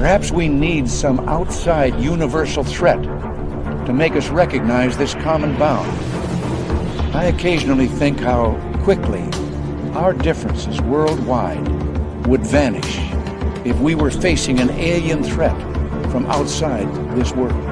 Perhaps we need some outside universal threat to make us recognize this common bound. I occasionally think how quickly our differences worldwide would vanish if we were facing an alien threat from outside this world.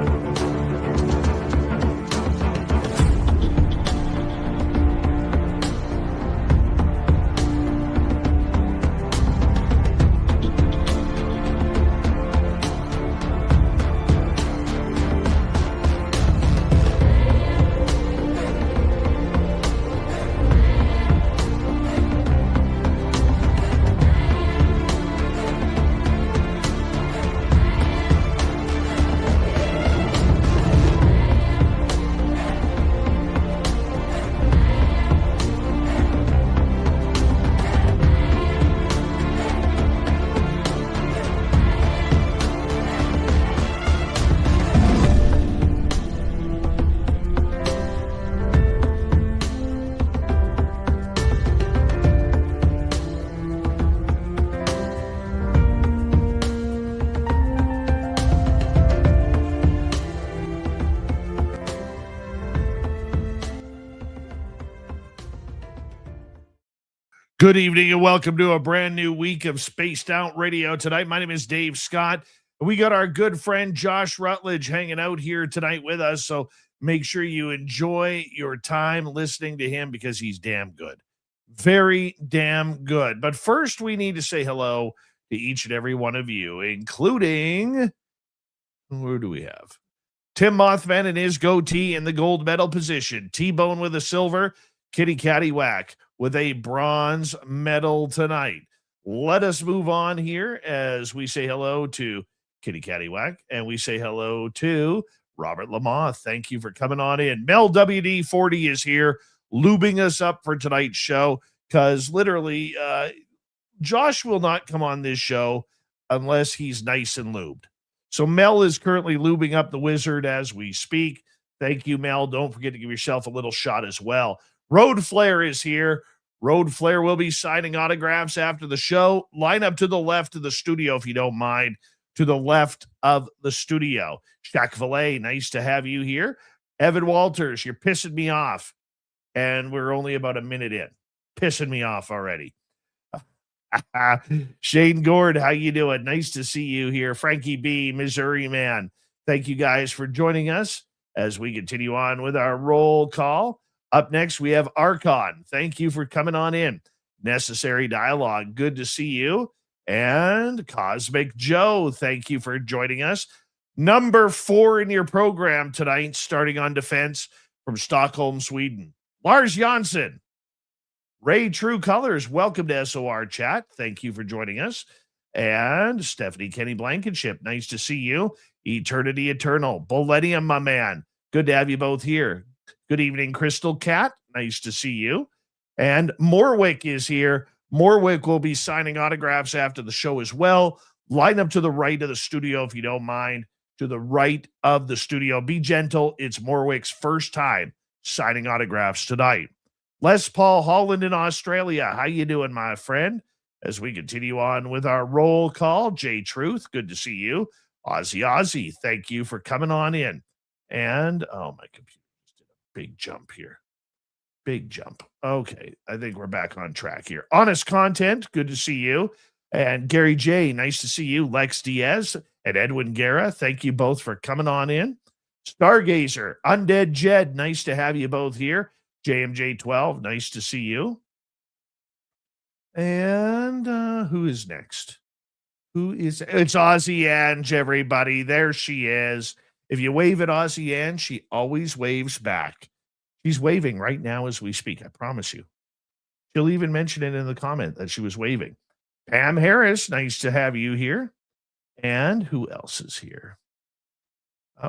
Good evening and welcome to a brand new week of Spaced Out Radio tonight. My name is Dave Scott. We got our good friend Josh Rutledge hanging out here tonight with us, so make sure you enjoy your time listening to him because he's damn good. Very damn good. But first, we need to say hello to each and every one of you, including, who do we have? Tim Mothman and his goatee in the gold medal position. T-Bone with a silver. Kitty Cattywhack with a bronze medal tonight. Let us move on here as we say hello to Kitty Cattywhack and we say hello to Robert Lamoth. Thank you for coming on in. Mel WD-40 is here lubing us up for tonight's show because literally Josh will not come on this show unless he's nice and lubed. So Mel is currently lubing up the wizard as we speak. Thank you, Mel. Don't forget to give yourself a little shot as well. Road Flair is here. Road Flair will be signing autographs after the show. Line up to the left of the studio if you don't mind. To the left of the studio. Shaq Valet, nice to have you here. Evan Walters, you're pissing me off. And we're only about a minute in. Pissing me off already. Shane Gord, how you doing? Nice to see you here. Frankie B, Missouri man. Thank you guys for joining us as we continue on with our roll call. Up next, we have Archon. Thank you for coming on in. Necessary Dialogue. Good to see you. And Cosmic Joe. Thank you for joining us. Number 4 in your program tonight, starting on defense from Stockholm, Sweden. Lars Janssen. Ray True Colors. Welcome to SOR Chat. Thank you for joining us. And Stephanie Kenny Blankenship. Nice to see you. Eternity Eternal. Bullenium, my man. Good to have you both here. Good evening, Crystal Cat. Nice to see you. And Morwick is here. Morwick will be signing autographs after the show as well. Line up to the right of the studio if you don't mind. To the right of the studio. Be gentle. It's Morwick's first time signing autographs tonight. Les Paul Holland in Australia. How you doing, my friend? As we continue on with our roll call. Jay Truth, good to see you. Ozzy, thank you for coming on in. And, oh, my computer. Big jump here. Big jump. Okay, I think we're back on track here. Honest Content, good to see you. And Gary J, nice to see you. Lex Diaz and Edwin Guerra, thank you both for coming on in. Stargazer, Undead Jed, nice to have you both here. JMJ12, nice to see you. And who is next? It's Aussie Ange, everybody. There she is. If you wave at Aussie Ann, she always waves back. She's waving right now as we speak, I promise you. She'll even mention it in the comment that she was waving. Pam Harris, nice to have you here. And who else is here?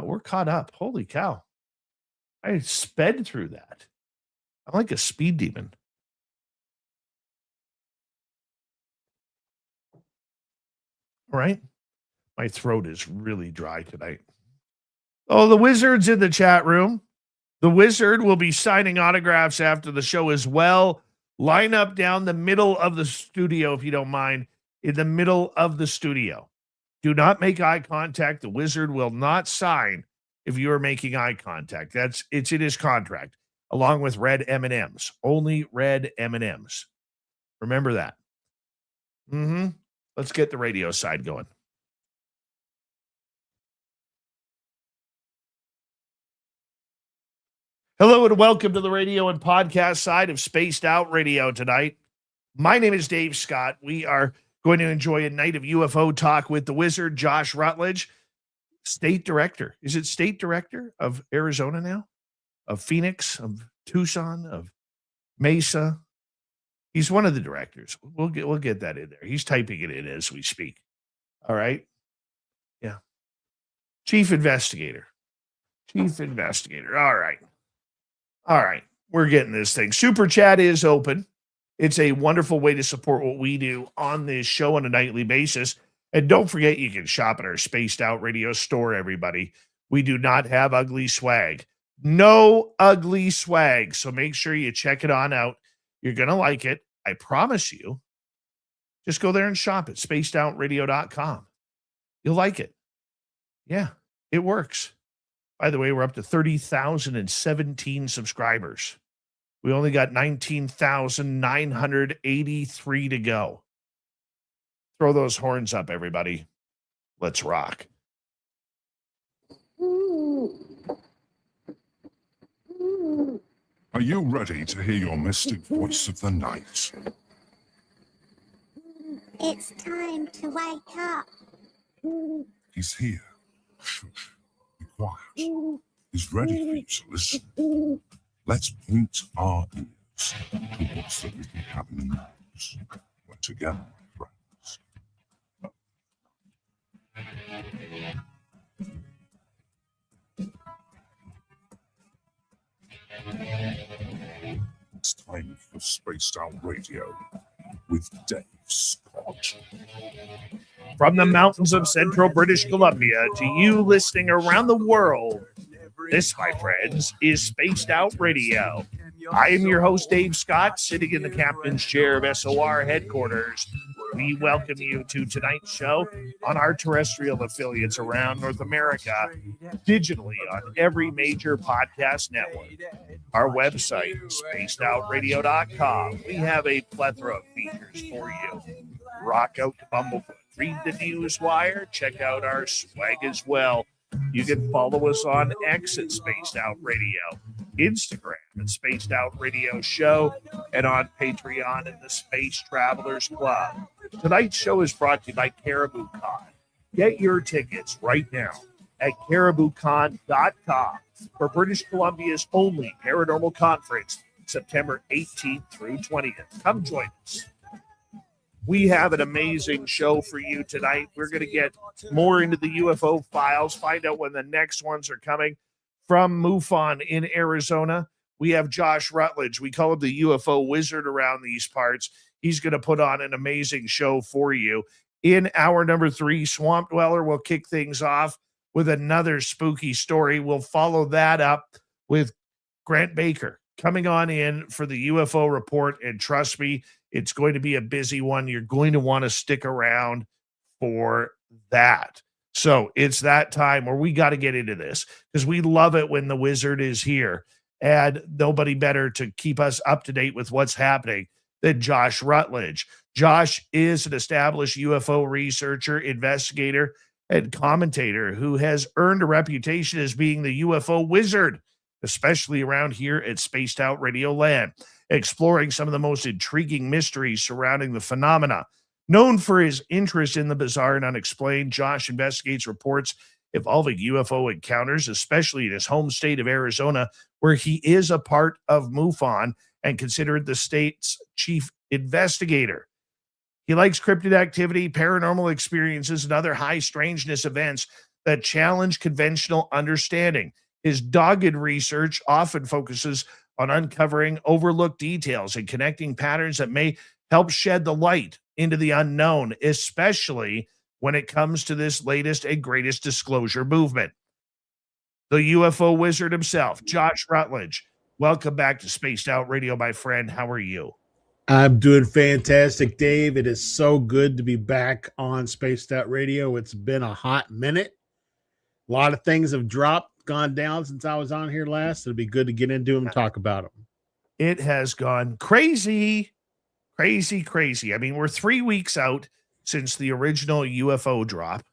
We're caught up. Holy cow. I sped through that. I'm like a speed demon. All right. My throat is really dry tonight. Oh, the Wizard's in the chat room. The Wizard will be signing autographs after the show as well. Line up down the middle of the studio, if you don't mind, in the middle of the studio. Do not make eye contact. The wizard will not sign if you are making eye contact. It's in his contract, along with red M&Ms. Only red M&Ms. Remember that. Let's get the radio side going. Hello and welcome to the radio and podcast side of Spaced Out Radio tonight. My name is Dave Scott. We are going to enjoy a night of UFO talk with the wizard, Josh Rutledge, state director. Is it state director of Arizona now? Of Phoenix, of Tucson, of Mesa? He's one of the directors. We'll get that in there. He's typing it in as we speak. All right. Yeah. Chief investigator. All right. We're getting this thing. Super chat is open. It's a wonderful way to support what we do on this show on a nightly basis. And don't forget, you can shop at our Spaced Out Radio store, everybody. We do not have ugly swag. No ugly swag. So make sure you check it on out. You're going to like it. I promise you. Just go there and shop at spacedoutradio.com. You'll like it. Yeah, it works. By the way, we're up to 30,017 subscribers. We only got 19,983 to go. Throw those horns up, everybody. Let's rock. Are you ready to hear your mystic voice of the night? It's time to wake up. He's here. Shh, be quiet. He's ready for you to listen. Let's point our ears towards the little cabin in the house. We're together, friends. It's time for Spaced Out Radio with Dave Scott. From the mountains of central British Columbia to you listening around the world, this, my friends, is Spaced Out Radio. I am your host, Dave Scott, sitting in the captain's chair of SOR headquarters. We welcome you to tonight's show on our terrestrial affiliates around North America, digitally on every major podcast network. Our website, spacedoutradio.com. We have a plethora of features for you. Rock out to Bumblefoot. Read the news wire. Check out our swag as well. You can follow us on X at Spaced Out Radio, Instagram at Spaced Out Radio Show, and on Patreon at the Space Travelers Club. Tonight's show is brought to you by Caribou Con. Get your tickets right now at cariboucon.com for British Columbia's only paranormal conference, September 18th through 20th. Come join us. We have an amazing show for you tonight. We're going to get more into the UFO files, find out when the next ones are coming from MUFON in Arizona. We have Josh Rutledge. We call him the UFO wizard around these parts. He's going to put on an amazing show for you. In hour number 3, Swamp Dweller will kick things off with another spooky story. We'll follow that up with Grant Baker coming on in for the UFO report. And trust me, it's going to be a busy one. You're going to want to stick around for that. So it's that time where we got to get into this because we love it when the wizard is here. And nobody better to keep us up to date with what's happening than Josh Rutledge. Josh is an established UFO researcher, investigator, and commentator who has earned a reputation as being the UFO wizard, especially around here at Spaced Out Radio Land, exploring some of the most intriguing mysteries surrounding the phenomena. Known for his interest in the bizarre and unexplained, Josh investigates reports involving UFO encounters, especially in his home state of Arizona, where he is a part of MUFON and considered the state's chief investigator. He likes cryptid activity, paranormal experiences, and other high-strangeness events that challenge conventional understanding. His dogged research often focuses on uncovering overlooked details and connecting patterns that may help shed the light into the unknown, especially when it comes to this latest and greatest disclosure movement. The UFO wizard himself, Josh Rutledge. Welcome back to Spaced Out Radio, my friend. How are you? I'm doing fantastic, Dave. It is so good to be back on Spaced Out Radio. It's been a hot minute. A lot of things have gone down since I was on here last. It'll be good to get into them and talk about them. It has gone crazy, crazy, crazy. I mean, we're 3 weeks out since the original UFO drop.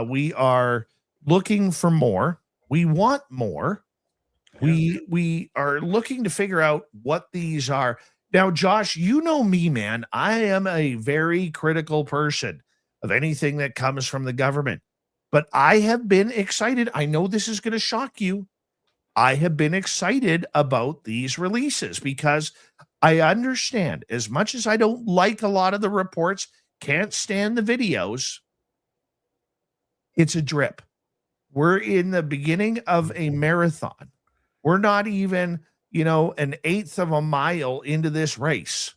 We are looking for more. We want more. We are looking to figure out what these are. Now, Josh, you know me, man. I am a very critical person of anything that comes from the government. But I have been excited. I know this is going to shock you. I have been excited about these releases because I understand, as much as I don't like a lot of the reports, can't stand the videos, it's a drip. We're in the beginning of a marathon. We're not even, an eighth of a mile into this race.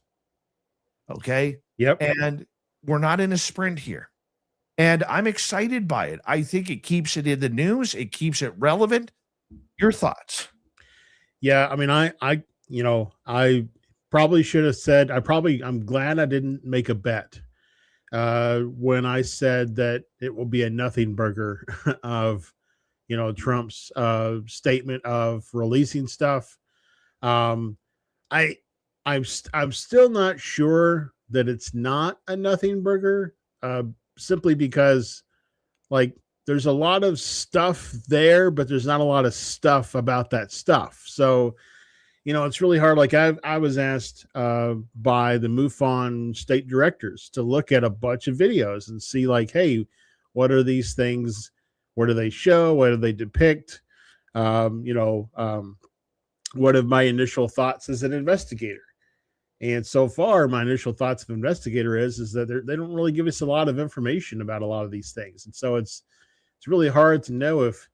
Okay. Yep. And we're not in a sprint here. And I'm excited by it. I think it keeps it in the news. It keeps it relevant. Your thoughts? Yeah. I mean, I probably should have said, I'm glad I didn't make a bet when I said that it will be a nothing burger of, Trump's statement of releasing stuff. I'm still not sure that it's not a nothing burger, simply because there's a lot of stuff there, but there's not a lot of stuff about that stuff. So, it's really hard. I was asked by the MUFON state directors to look at a bunch of videos and see hey, what are these things? What do they show? What do they depict? What are my initial thoughts as an investigator? And so far, my initial thoughts of investigator is that they don't really give us a lot of information about a lot of these things. And so it's really hard to know if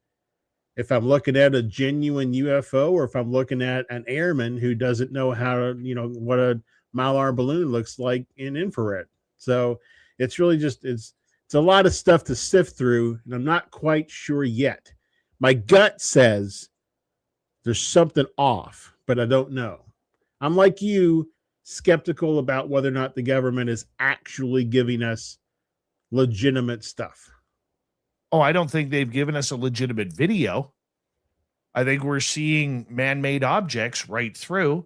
I'm looking at a genuine UFO or if I'm looking at an airman who doesn't know how to, what a Mylar balloon looks like in infrared. So it's really just, it's a lot of stuff to sift through, and I'm not quite sure yet. My gut says there's something off, but I don't know. I'm like you, skeptical about whether or not the government is actually giving us legitimate stuff. Oh, I don't think they've given us a legitimate video. I think we're seeing man-made objects right through.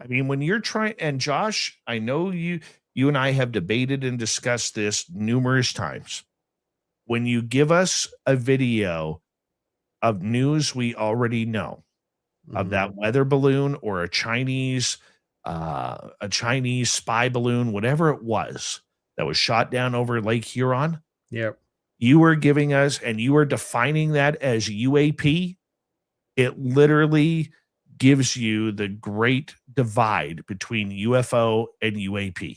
I mean, when you're trying, and Josh, I know you and I have debated and discussed this numerous times. When you give us a video of news we already know, of that weather balloon or a Chinese spy balloon, whatever it was that was shot down over Lake Huron. Yep. You were giving us, and you were defining that as UAP. It literally gives you the great divide between UFO and UAP.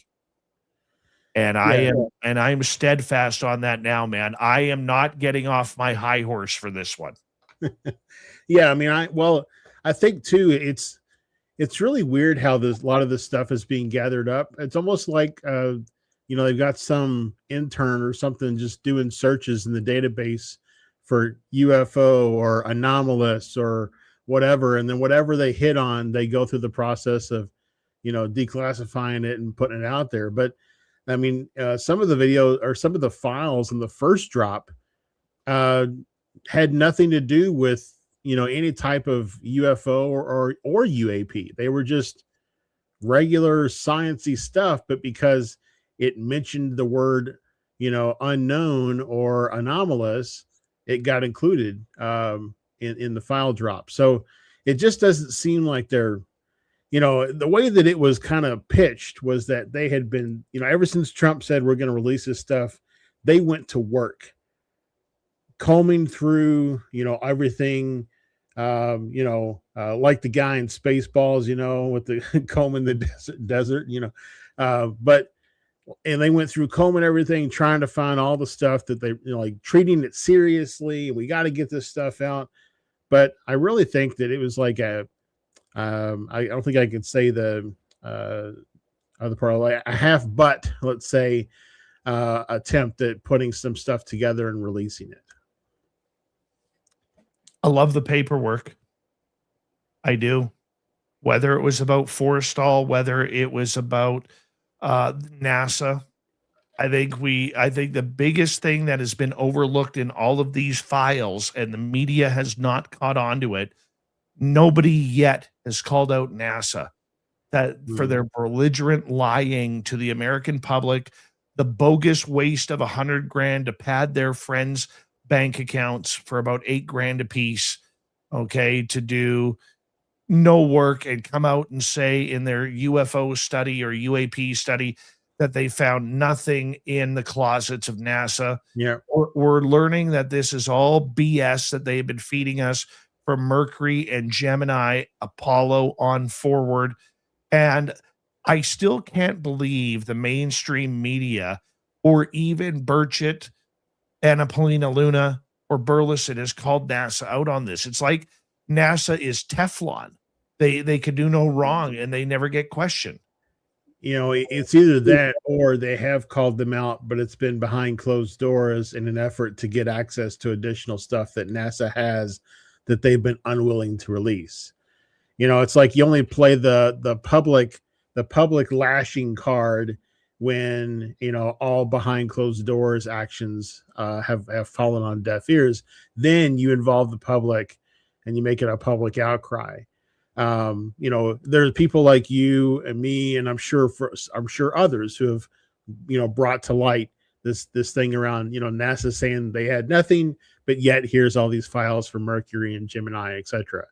And I'm steadfast on that now, man. I am not getting off my high horse for this one. Yeah. I mean, I think too, it's really weird how a lot of this stuff is being gathered up. It's almost like, they've got some intern or something just doing searches in the database for UFO or anomalous or whatever. And then whatever they hit on, they go through the process of, declassifying it and putting it out there. But I mean, some of the video or some of the files in the first drop had nothing to do with, any type of UFO or UAP. They were just regular sciencey stuff, but because it mentioned the word, unknown or anomalous, it got included in the file drop. So it just doesn't seem like they're, the way that it was kind of pitched was that they had been, ever since Trump said we're going to release this stuff, they went to work combing through, everything, like the guy in Spaceballs, with the combing the desert, and they went through combing everything, trying to find all the stuff that they, treating it seriously. We got to get this stuff out. But I really think that it was like I don't think I could say the other part, like a half butt, let's say, attempt at putting some stuff together and releasing it. I love the paperwork. I do. whether it was about Forrestal, whether it was about NASA. I think the biggest thing that has been overlooked in all of these files, and the media has not caught on to it, nobody yet has called out NASA that for their belligerent lying to the American public, the bogus waste of $100,000 to pad their friends' bank accounts for about $8,000 a piece, okay, to do no work and come out and say in their UFO study or UAP study that they found nothing in the closets of NASA. Yeah. We're learning that this is all BS that they've been feeding us from Mercury and Gemini, Apollo on forward. And I still can't believe the mainstream media or even Burchett, Anna Paulina Luna, or Burleson has called NASA out on this. It's like NASA is Teflon. They could do no wrong and they never get questioned. You know, it's either that or they have called them out, but it's been behind closed doors in an effort to get access to additional stuff that NASA has that they've been unwilling to release. You know, it's like you only play the public lashing card when, you know, all behind closed doors actions have fallen on deaf ears. Then you involve the public and you make it a public outcry. You know, there's people like you and me, and I'm sure others who have, you know, brought to light this thing around, you know, NASA saying they had nothing, but yet here's all these files from Mercury and Gemini, etc.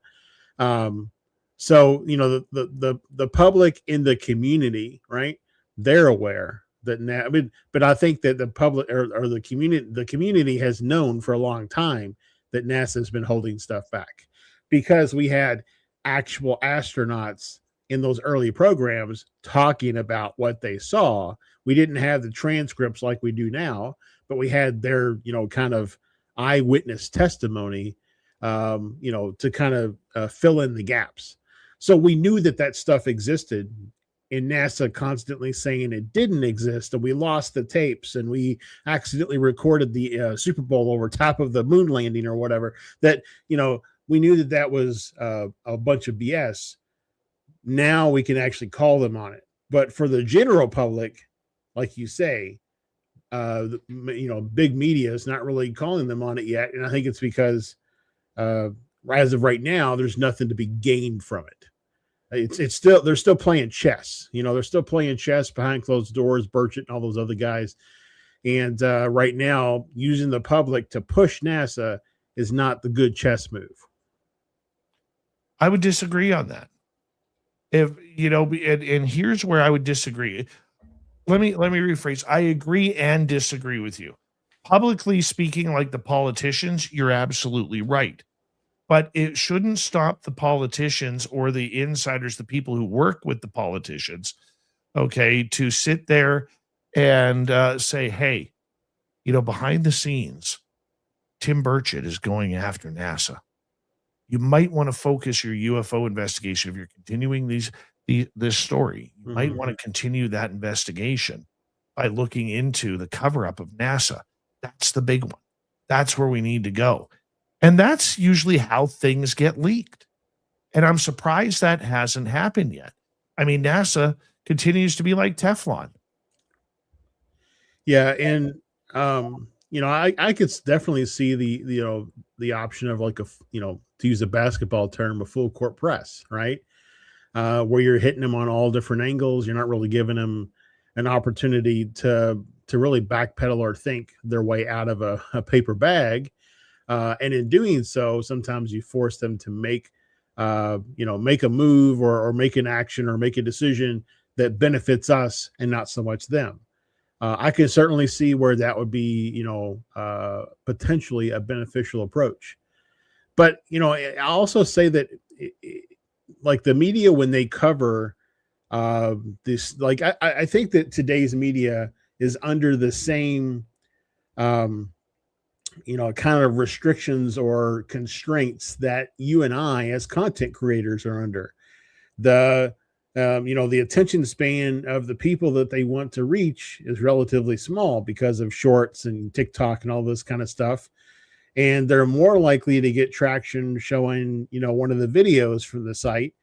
So, you know, the public in the community, right? They're aware that but I think that the public or the community has known for a long time that NASA has been holding stuff back because we had actual astronauts in those early programs talking about what they saw. We didn't have the transcripts like we do now, but we had their, you know, kind of eyewitness testimony, you know, to kind of fill in the gaps. So we knew that stuff existed, and NASA constantly saying it didn't exist, and we lost the tapes, and we accidentally recorded the Super Bowl over top of the moon landing or whatever. That, you know, we knew that was a bunch of BS. Now we can actually call them on it. But for the general public, like you say, you know, big media is not really calling them on it yet. And I think it's because as of right now, there's nothing to be gained from it. It's still, they're still playing chess. You know, they're still playing chess behind closed doors, Burchett and all those other guys. And right now, using the public to push NASA is not the good chess move. I would disagree on that. If you know, and here's where I would disagree. Let me rephrase. I agree and disagree with you. Publicly speaking, like the politicians, you're absolutely right. But it shouldn't stop the politicians or the insiders, the people who work with the politicians, okay, to sit there and say, hey, you know, behind the scenes, Tim Burchett is going after NASA. You might want to focus your UFO investigation if you're continuing this story. You might want to continue that investigation by looking into the cover-up of NASA. That's the big one. That's where we need to go. And that's usually how things get leaked. And I'm surprised that hasn't happened yet. I mean, NASA continues to be like Teflon. Yeah, and you know, I could definitely see the option of like to use a basketball term, a full court press, right? Where you're hitting them on all different angles. You're not really giving them an opportunity to really backpedal or think their way out of a paper bag. And in doing so, sometimes you force them to make a move or make an action or make a decision that benefits us and not so much them. I can certainly see where that would be, you know, potentially a beneficial approach. But, you know, I also say that like the media, when they cover this, like I think that today's media is under the same, you know, kind of restrictions or constraints that you and I as content creators are under. You know, the attention span of the people that they want to reach is relatively small because of shorts and TikTok and all this kind of stuff. And they're more likely to get traction showing, you know, one of the videos from the site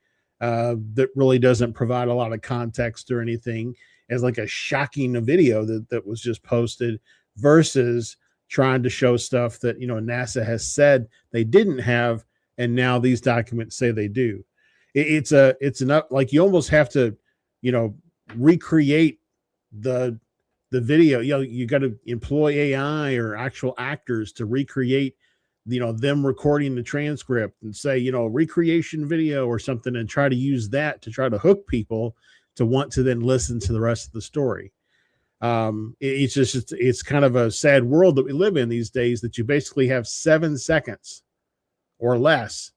that really doesn't provide a lot of context or anything, as like a shocking video that was just posted, versus trying to show stuff that, NASA has said they didn't have, and now these documents say they do. It's enough, like you almost have to, recreate the video. You got to employ AI or actual actors to recreate, them recording the transcript and say, recreation video or something, and try to use that to try to hook people to want to then listen to the rest of the story. It's kind of a sad world that we live in these days, that you basically have 7 seconds or less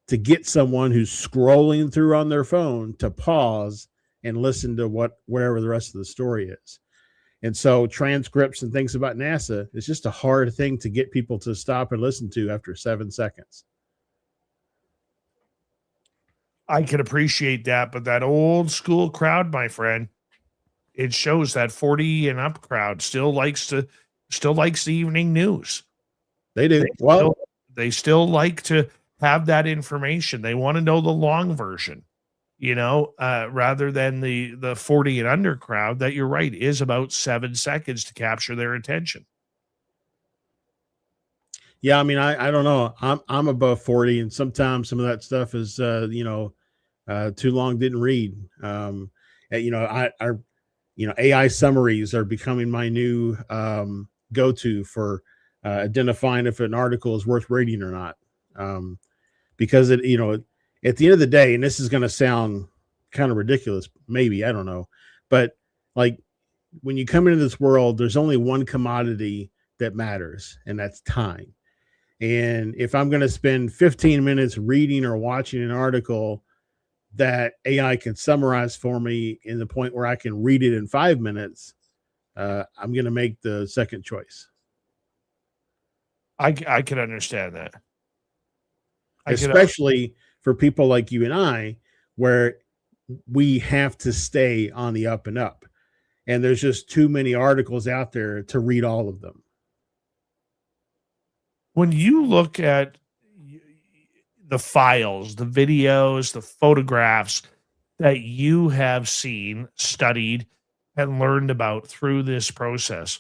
to get someone who's scrolling through on their phone to pause and listen to whatever the rest of the story is. And so transcripts and things about NASA is just a hard thing to get people to stop and listen to after 7 seconds. I can appreciate that, but that old school crowd, my friend, it shows that 40 and up crowd still likes the evening news. They do. They still like to have that information. They want to know the long version, rather than the 40 and under crowd that, you're right, is about 7 seconds to capture their attention. Yeah, I mean, I don't know. I'm above 40, and sometimes some of that stuff is too long, didn't read. AI summaries are becoming my new go-to for identifying if an article is worth reading or not. Because at the end of the day, and this is going to sound kind of ridiculous, maybe, I don't know, but like when you come into this world, there's only one commodity that matters, and that's time. And if I'm going to spend 15 minutes reading or watching an article that AI can summarize for me in the point where I can read it in 5 minutes, I'm going to make the second choice. I can understand that. Especially for people like you and I, where we have to stay on the up and up. And there's just too many articles out there to read all of them. When you look at the files, the videos, the photographs that you have seen, studied, and learned about through this process,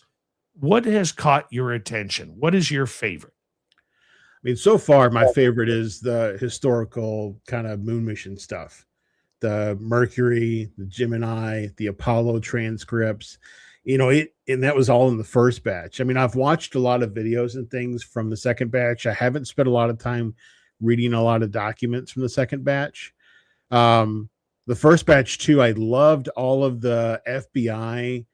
what has caught your attention? What is your favorite? I mean, so far, my favorite is the historical kind of moon mission stuff. The Mercury, the Gemini, the Apollo transcripts, and that was all in the first batch. I mean, I've watched a lot of videos and things from the second batch. I haven't spent a lot of time reading a lot of documents from the second batch. The first batch too, I loved all of the FBI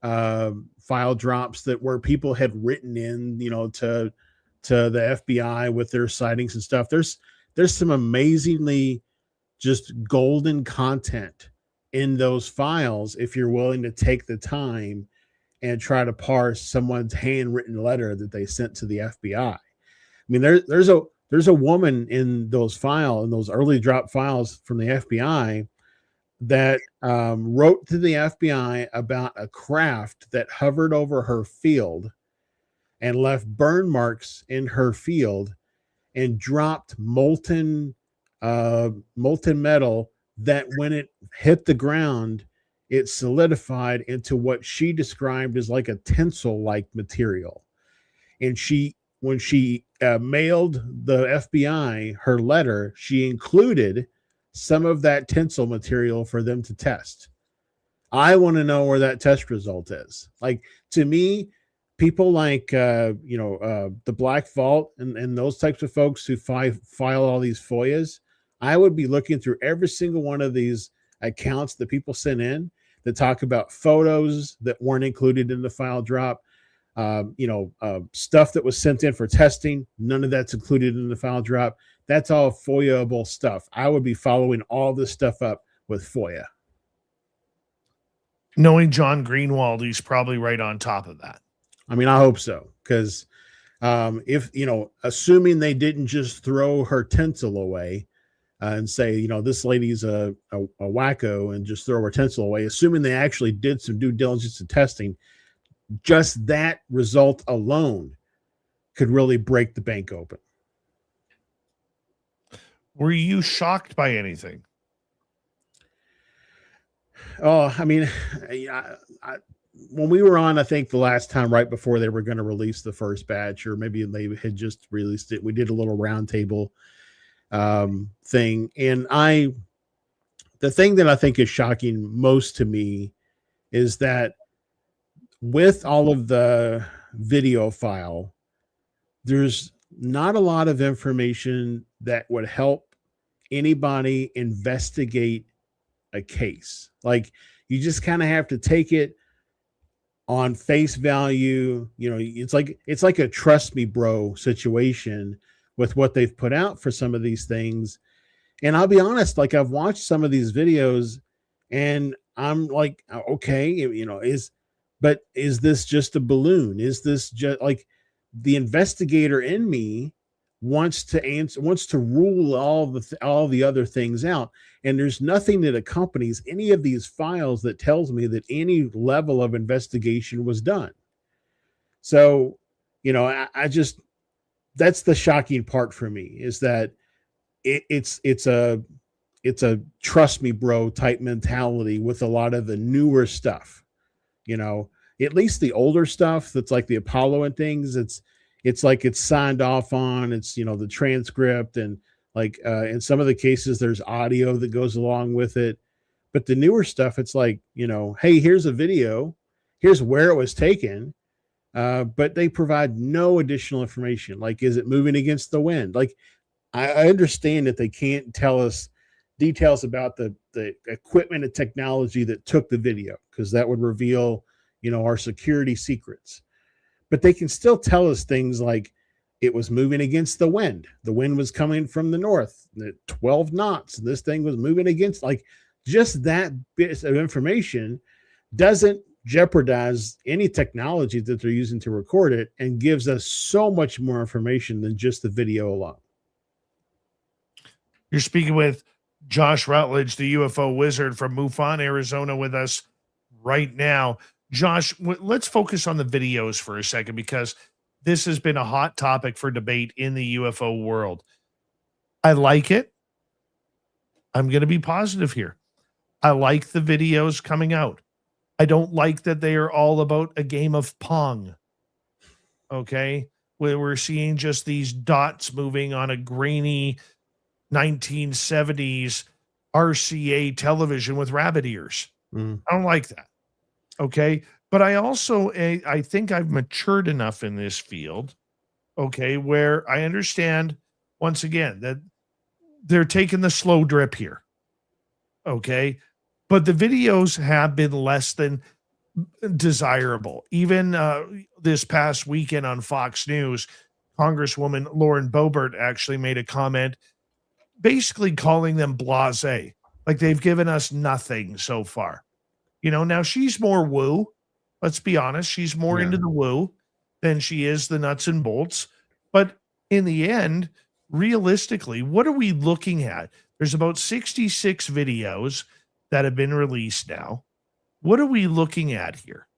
file drops that where people had written in, to the FBI with their sightings and stuff. There's some amazingly just golden content in those files if you're willing to take the time and try to parse someone's handwritten letter that they sent to the FBI. I mean, there's a woman in those early drop files from the FBI that wrote to the FBI about a craft that hovered over her field and left burn marks in her field and dropped molten metal that when it hit the ground, it solidified into what she described as like a tinsel-like material. And when she mailed the FBI her letter, she included some of that tinsel material for them to test. I want to know where that test result is. Like, to me, people like the Black Vault and those types of folks who file all these FOIAs, I would be looking through every single one of these accounts that people sent in that talk about photos that weren't included in the file drop, stuff that was sent in for testing. None of that's included in the file drop. That's all FOIA-able stuff. I would be following all this stuff up with FOIA. Knowing John Greenwald, he's probably right on top of that. I mean, I hope so, because if, assuming they didn't just throw her tinsel away and say, this lady's a wacko and just throw her tinsel away, assuming they actually did some due diligence and testing, just that result alone could really break the bank open. Were you shocked by anything? Oh, I mean, when we were on, I think the last time right before they were going to release the first batch, or maybe they had just released it, we did a little roundtable thing. And the thing that I think is shocking most to me is that with all of the video file, there's not a lot of information that would help anybody investigate a case. Like, you just kind of have to take it on face value. You know, it's like a trust me bro situation with what they've put out for some of these things. And I'll be honest, like, I've watched some of these videos and I'm like, okay, you know, is this just a balloon? Is this just like, the investigator in me wants to rule all the other things out, and there's nothing that accompanies any of these files that tells me that any level of investigation was done. So, you know, I just, that's the shocking part for me, is that it's a trust me bro type mentality with a lot of the newer stuff. You know, at least the older stuff that's like the Apollo and things, it's like it's signed off on. It's, you know, the transcript, and like in some of the cases there's audio that goes along with it. But the newer stuff, it's like, you know, hey, here's a video, here's where it was taken, but they provide no additional information. Like, is it moving against the wind? Like, I understand that they can't tell us details about the equipment and technology that took the video, because that would reveal, you know, our security secrets. But they can still tell us things like it was moving against the wind. The wind was coming from the north, 12 knots. And this thing was moving against, like, just that bit of information doesn't jeopardize any technology that they're using to record it, and gives us so much more information than just the video alone. You're speaking with Josh Rutledge, the UFO wizard from MUFON, Arizona, with us right now. Josh, let's focus on the videos for a second, because this has been a hot topic for debate in the UFO world. I like it. I'm going to be positive here. I like the videos coming out. I don't like that they are all about a game of Pong. Okay? Where we're seeing just these dots moving on a grainy 1970s RCA television with rabbit ears. I don't like that. Okay. But I also, I think I've matured enough in this field, okay, where I understand, once again, that they're taking the slow drip here. Okay. But the videos have been less than desirable. Even this past weekend on Fox News, Congresswoman Lauren Boebert actually made a comment basically calling them blasé, like they've given us nothing so far. You know, now she's more woo. Let's be honest. She's more into the woo than she is the nuts and bolts. But in the end, realistically, what are we looking at? There's about 66 videos that have been released now. What are we looking at here?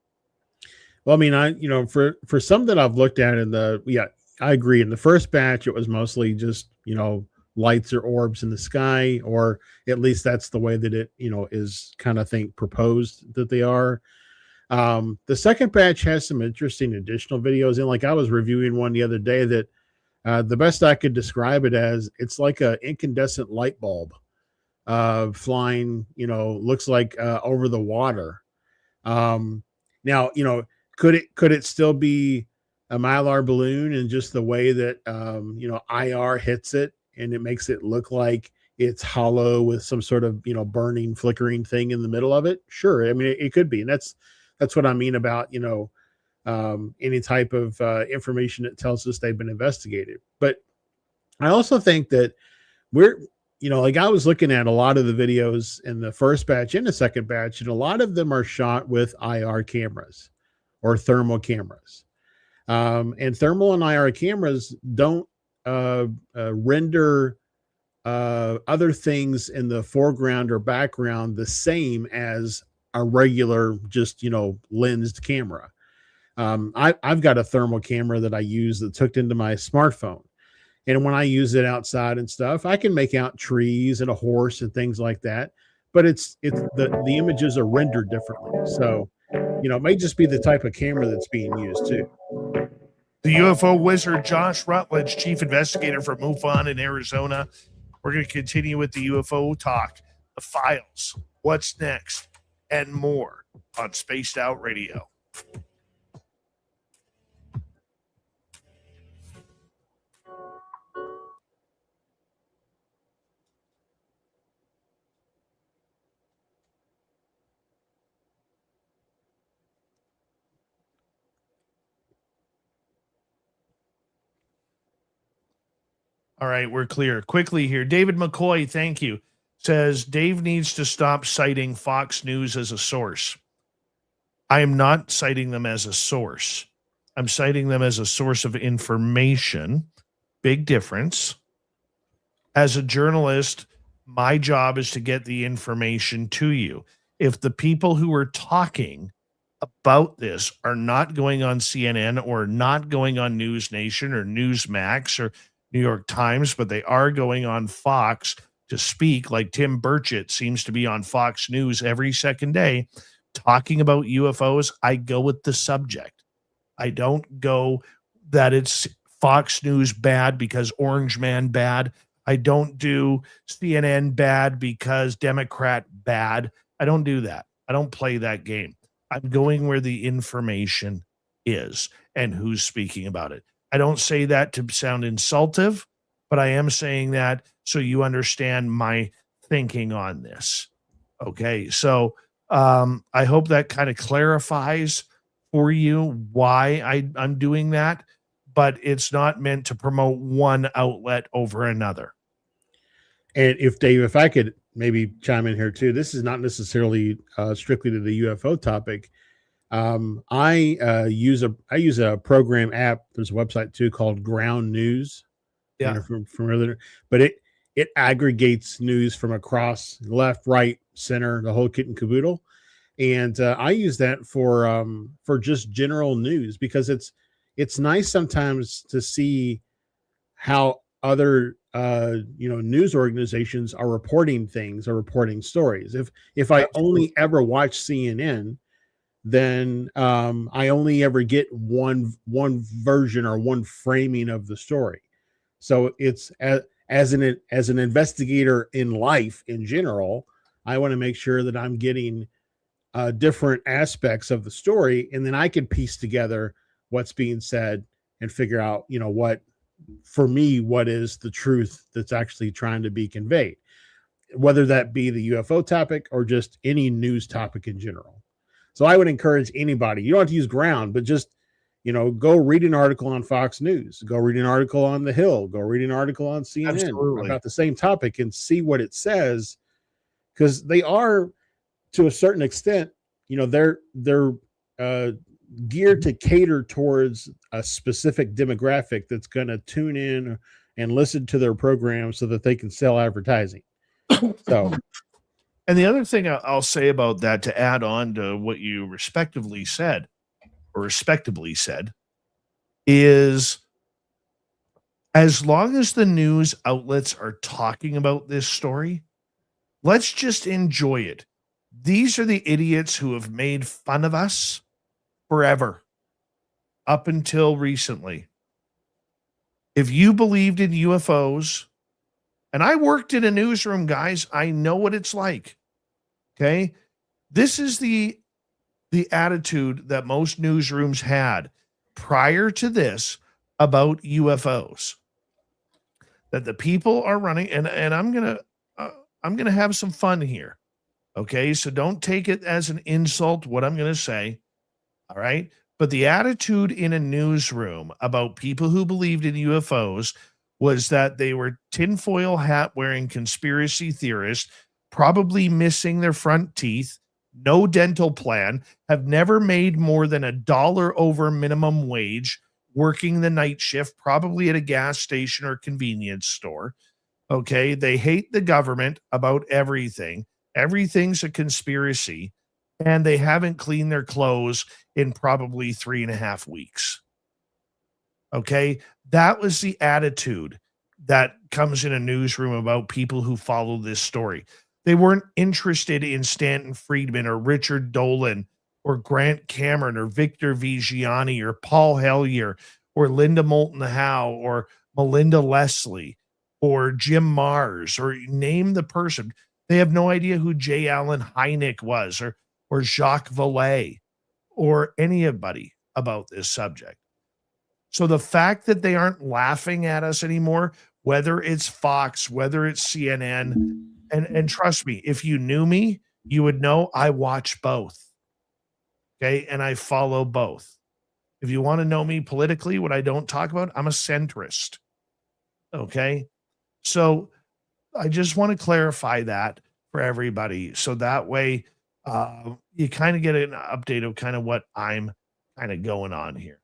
Well, I mean, for some that I've looked at I agree. In the first batch, it was mostly just, lights or orbs in the sky, or at least that's the way that it, is kind of proposed that they are. The second batch has some interesting additional videos. And like, I was reviewing one the other day that the best I could describe it as, it's like an incandescent light bulb flying, looks like over the water. Now, could it still be a Mylar balloon, and just the way that, IR hits it and it makes it look like it's hollow with some sort of, burning, flickering thing in the middle of it? Sure. I mean, it could be. And that's what I mean about, any type of information that tells us they've been investigated. But I also think that we're, like, I was looking at a lot of the videos in the first batch and the second batch, and a lot of them are shot with IR cameras or thermal cameras. And thermal and IR cameras don't render other things in the foreground or background the same as a regular, just, lensed camera. I've got a thermal camera that I use that's hooked into my smartphone. And when I use it outside and stuff, I can make out trees and a horse and things like that. but it's the images are rendered differently. So, it may just be the type of camera that's being used too. The UFO wizard Josh Rutledge, chief investigator from MUFON in Arizona. We're going to continue with the UFO talk, the files, what's next, and more on Spaced Out Radio. All right, we're clear. Quickly here. David McCoy, thank you. Says Dave needs to stop citing Fox News as a source. I am not citing them as a source. I'm citing them as a source of information. Big difference. As a journalist, my job is to get the information to you. If the people who are talking about this are not going on CNN or not going on News Nation or Newsmax or New York Times, but they are going on Fox to speak, like Tim Burchett seems to be on Fox News every second day talking about UFOs, I go with the subject. I don't go that it's Fox News bad because Orange Man bad. I don't do CNN bad because Democrat bad. I don't do that. I don't play that game. I'm going where the information is and who's speaking about it. I don't say that to sound insultive, but I am saying that so you understand my thinking on this. Okay, so I hope that kind of clarifies for you why I'm doing that, but it's not meant to promote one outlet over another. And if I could maybe chime in here too, this is not necessarily strictly to the UFO topic. I use a program app. There's a website too called Ground News. Yeah. From earlier, but it aggregates news from across left, right, center, the whole kit and caboodle. And I use that for just general news because it's nice sometimes to see how other news organizations are reporting things or reporting stories. If I only ever watch CNN, then I only ever get one version or one framing of the story. So it's as an investigator in life in general, I want to make sure that I'm getting different aspects of the story, and then I can piece together what's being said and figure out, what is the truth that's actually trying to be conveyed, whether that be the UFO topic or just any news topic in general. So I would encourage anybody, you don't have to use Ground, but just, go read an article on Fox News, go read an article on The Hill, go read an article on CNN Absolutely. about the same topic and see what it says. Because they are, to a certain extent, they're geared to cater towards a specific demographic that's going to tune in and listen to their program so that they can sell advertising. So, and the other thing I'll say about that, to add on to what you respectively said, is as long as the news outlets are talking about this story, let's just enjoy it. These are the idiots who have made fun of us forever, up until recently. If you believed in UFOs, and I worked in a newsroom, guys, I know what it's like. Okay. This is the attitude that most newsrooms had prior to this about UFOs, that the people are running, and I'm going to have some fun here. Okay. So don't take it as an insult, what I'm going to say. All right. But the attitude in a newsroom about people who believed in UFOs was that they were tinfoil hat wearing conspiracy theorists, probably missing their front teeth, no dental plan, have never made more than $1 over minimum wage, working the night shift, probably at a gas station or convenience store. Okay. They hate the government about everything. Everything's a conspiracy, and they haven't cleaned their clothes in probably 3.5 weeks. Okay. That was the attitude that comes in a newsroom about people who follow this story. They weren't interested in Stanton Friedman or Richard Dolan or Grant Cameron or Victor Vigiani or Paul Hellyer or Linda Moulton Howe or Melinda Leslie or Jim Mars, or name the person. They have no idea who J. Allen Hynek was, or Jacques Vallée, or anybody about this subject. So the fact that they aren't laughing at us anymore, whether it's Fox, whether it's CNN, and trust me, if you knew me, you would know I watch both. Okay. And I follow both. If you want to know me politically, what I don't talk about, I'm a centrist. Okay. So I just want to clarify that for everybody. So that way you kind of get an update of kind of what I'm kind of going on here.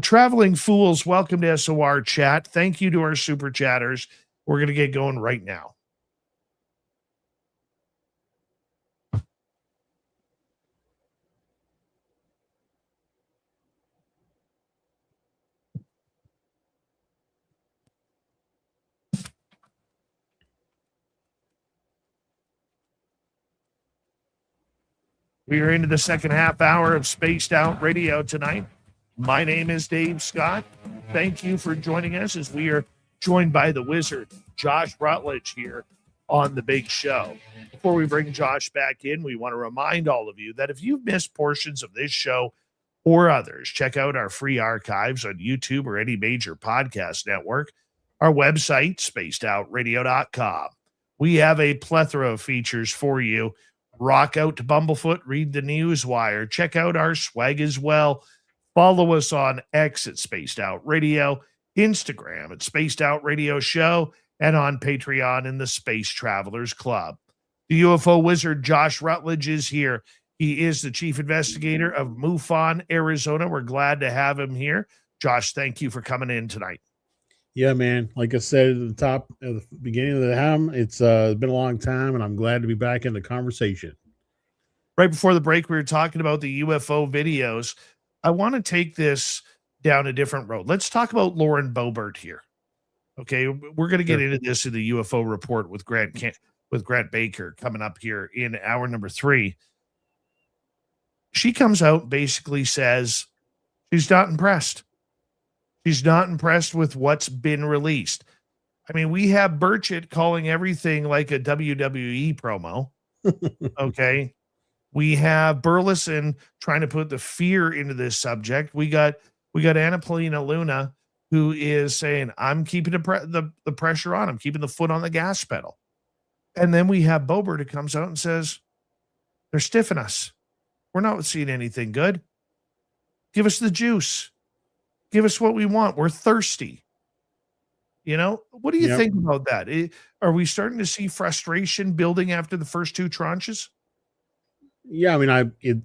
Traveling Fools, welcome to SOR Chat. Thank you to our super chatters. We're going to get going right now. We are into the second half hour of Spaced Out Radio tonight. My name is Dave Scott. Thank you for joining us as we are joined by the wizard, Josh Rutledge, here on the big show. Before we bring Josh back in, we want to remind all of you that if you've missed portions of this show or others, check out our free archives on YouTube or any major podcast network. Our website, spacedoutradio.com. We have a plethora of features for you. Rock out to Bumblefoot, read the Newswire, check out our swag as well. Follow us on X at Spaced Out Radio, Instagram at Spaced Out Radio Show, and on Patreon in the Space Travelers Club. The UFO wizard Josh Rutledge is here. He is the chief investigator of MUFON, Arizona. We're glad to have him here. Josh, thank you for coming in tonight. Yeah, man. Like I said at the top, at the beginning of the ham, it's been a long time, and I'm glad to be back in the conversation. Right before the break, we were talking about the UFO videos. I want to take this down a different road. Let's talk about Lauren Boebert here. Okay, we're going to get into this in the UFO report with Grant Baker coming up here in hour number 3. She comes out, basically says she's not impressed. She's not impressed with what's been released. I mean, we have Burchett calling everything like a WWE promo. Okay. We have Burleson trying to put the fear into this subject. We got Anna Paulina Luna, who is saying, I'm keeping the pressure on. I'm keeping the foot on the gas pedal. And then we have Boebert who comes out and says, they're stiffing us. We're not seeing anything good. Give us the juice. Give us what we want. We're thirsty. You know, what do you think about that? Are we starting to see frustration building after the first 2 tranches? Yeah, I mean,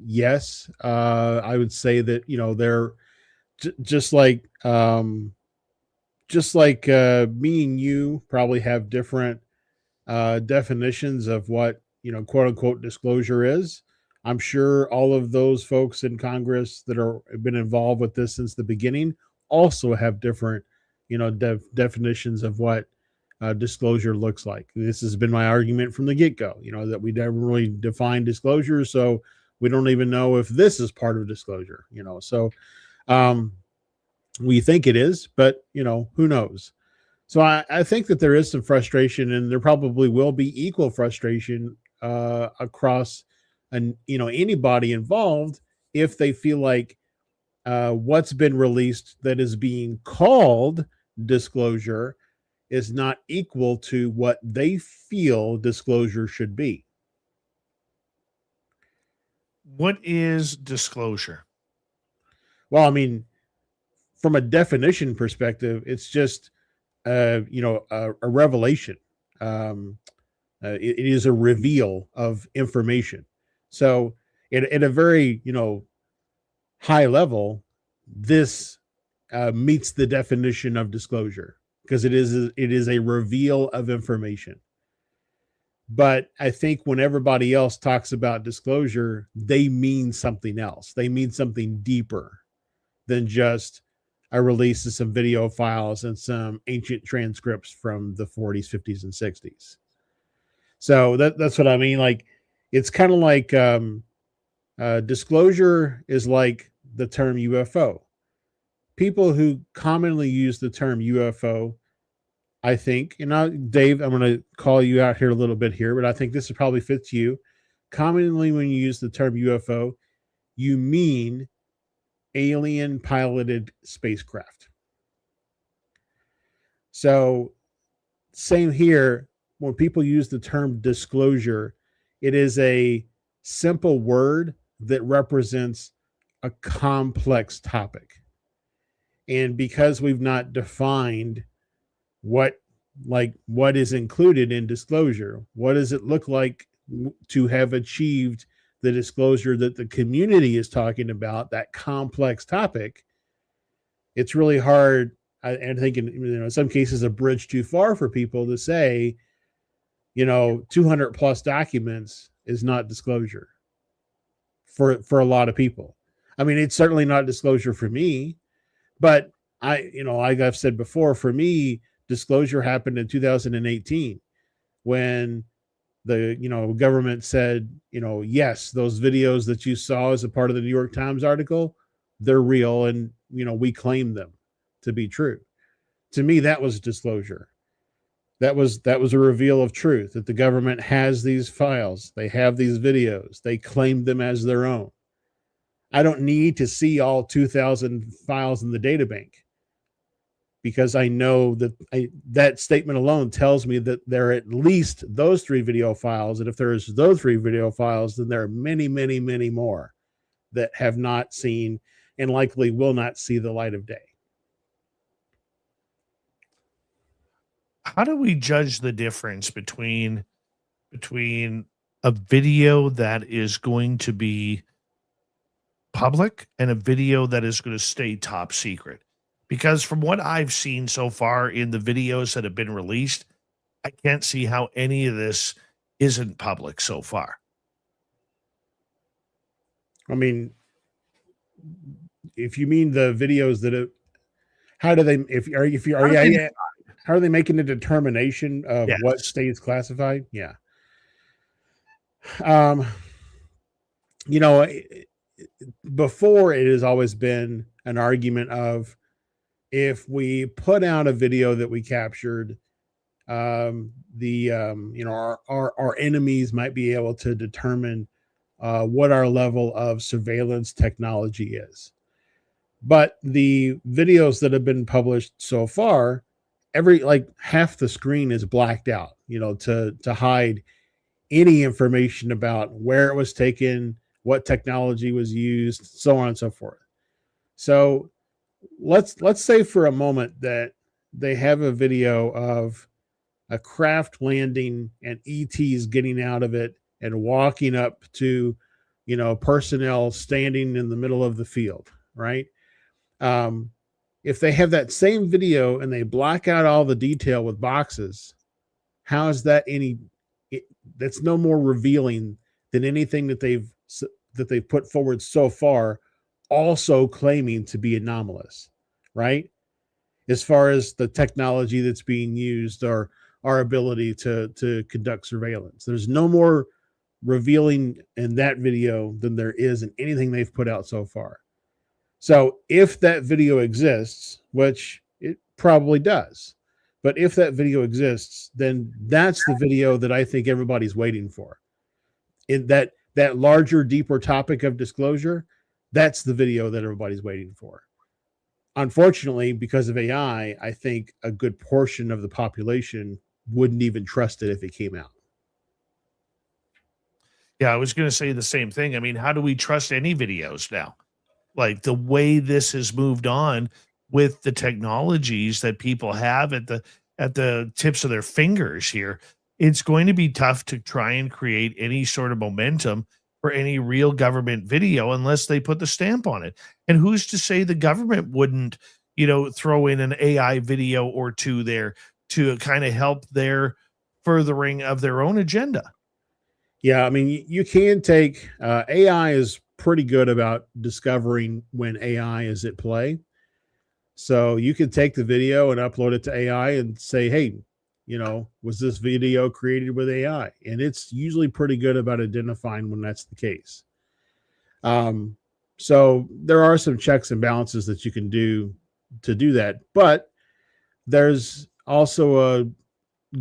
yes. I would say that, you know, they're just like me and you probably have different definitions of what, you know, quote unquote disclosure is. I'm sure all of those folks in Congress that have been involved with this since the beginning also have different, you know, definitions of what disclosure looks like. This has been my argument from the get-go, you know, that we never really defined disclosure, so we don't even know if this is part of disclosure, you know. So we think it is, but, you know, who knows? So I think that there is some frustration, and there probably will be equal frustration across anybody involved if they feel like what's been released that is being called disclosure is not equal to what they feel disclosure should be. What is disclosure? Well, I mean, from a definition perspective, it's just a revelation. It is a reveal of information. So at a very, high level, this meets the definition of disclosure because it is a reveal of information. But I think when everybody else talks about disclosure, they mean something else. They mean something deeper than just a release of some video files and some ancient transcripts from the 40s, 50s, and 60s. So that's what I mean. Like, it's kind of like disclosure is like the term UFO. People who commonly use the term UFO, I think, and now, Dave, I'm going to call you out here a little bit here, but I think this probably fits you. Commonly, when you use the term UFO, you mean alien piloted spacecraft. So, same here. When people use the term disclosure, it is a simple word that represents a complex topic. And because we've not defined what is included in disclosure, what does it look like to have achieved the disclosure that the community is talking about, that complex topic, it's really hard. I think in some cases a bridge too far for people to say, 200 plus documents is not disclosure for a lot of people. I mean, it's certainly not disclosure for me, but like I've said before, for me, disclosure happened in 2018 when the government said, yes, those videos that you saw as a part of the New York Times article, they're real, and we claim them to be true. To me, that was disclosure. That was a reveal of truth, that the government has these files, they have these videos, they claim them as their own. I don't need to see all 2,000 files in the data bank, because I know that that statement alone tells me that there are at least those 3 video files. And if there's those 3 video files, then there are many, many, many more that have not seen and likely will not see the light of day. How do we judge the difference between a video that is going to be public and a video that is going to stay top secret? Because from what I've seen so far in the videos that have been released, I can't see how any of this isn't public so far. I mean, if you mean the videos that how are they making a determination of what stays classified? Yeah. Before, it has always been an argument of, if we put out a video that we captured, our enemies might be able to determine what our level of surveillance technology is. But the videos that have been published so far, half the screen is blacked out, to hide any information about where it was taken, what technology was used, so on and so forth. So let's say for a moment that they have a video of a craft landing and ETs getting out of it and walking up to, personnel standing in the middle of the field, right? If they have that same video and they black out all the detail with boxes, how is that that's no more revealing than anything that they've put forward so far, also claiming to be anomalous, right? As far as the technology that's being used or our ability to conduct surveillance, there's no more revealing in that video than there is in anything they've put out so far. So if that video exists, which it probably does, but if that video exists, then that's the video that I think everybody's waiting for. In that larger, deeper topic of disclosure, that's the video that everybody's waiting for. Unfortunately, because of AI, I think a good portion of the population wouldn't even trust it if it came out. Yeah, I was going to say the same thing. I mean, how do we trust any videos now? Like, the way this has moved on with the technologies that people have at the tips of their fingers here, it's going to be tough to try and create any sort of momentum for any real government video unless they put the stamp on it. And who's to say the government wouldn't, throw in an AI video or two there to kind of help their furthering of their own agenda? Yeah, I mean, you can take AI is pretty good about discovering when AI is at play. So you can take the video and upload it to AI and say, hey, was this video created with AI? And it's usually pretty good about identifying when that's the case. So there are some checks and balances that you can do to do that, but there's also a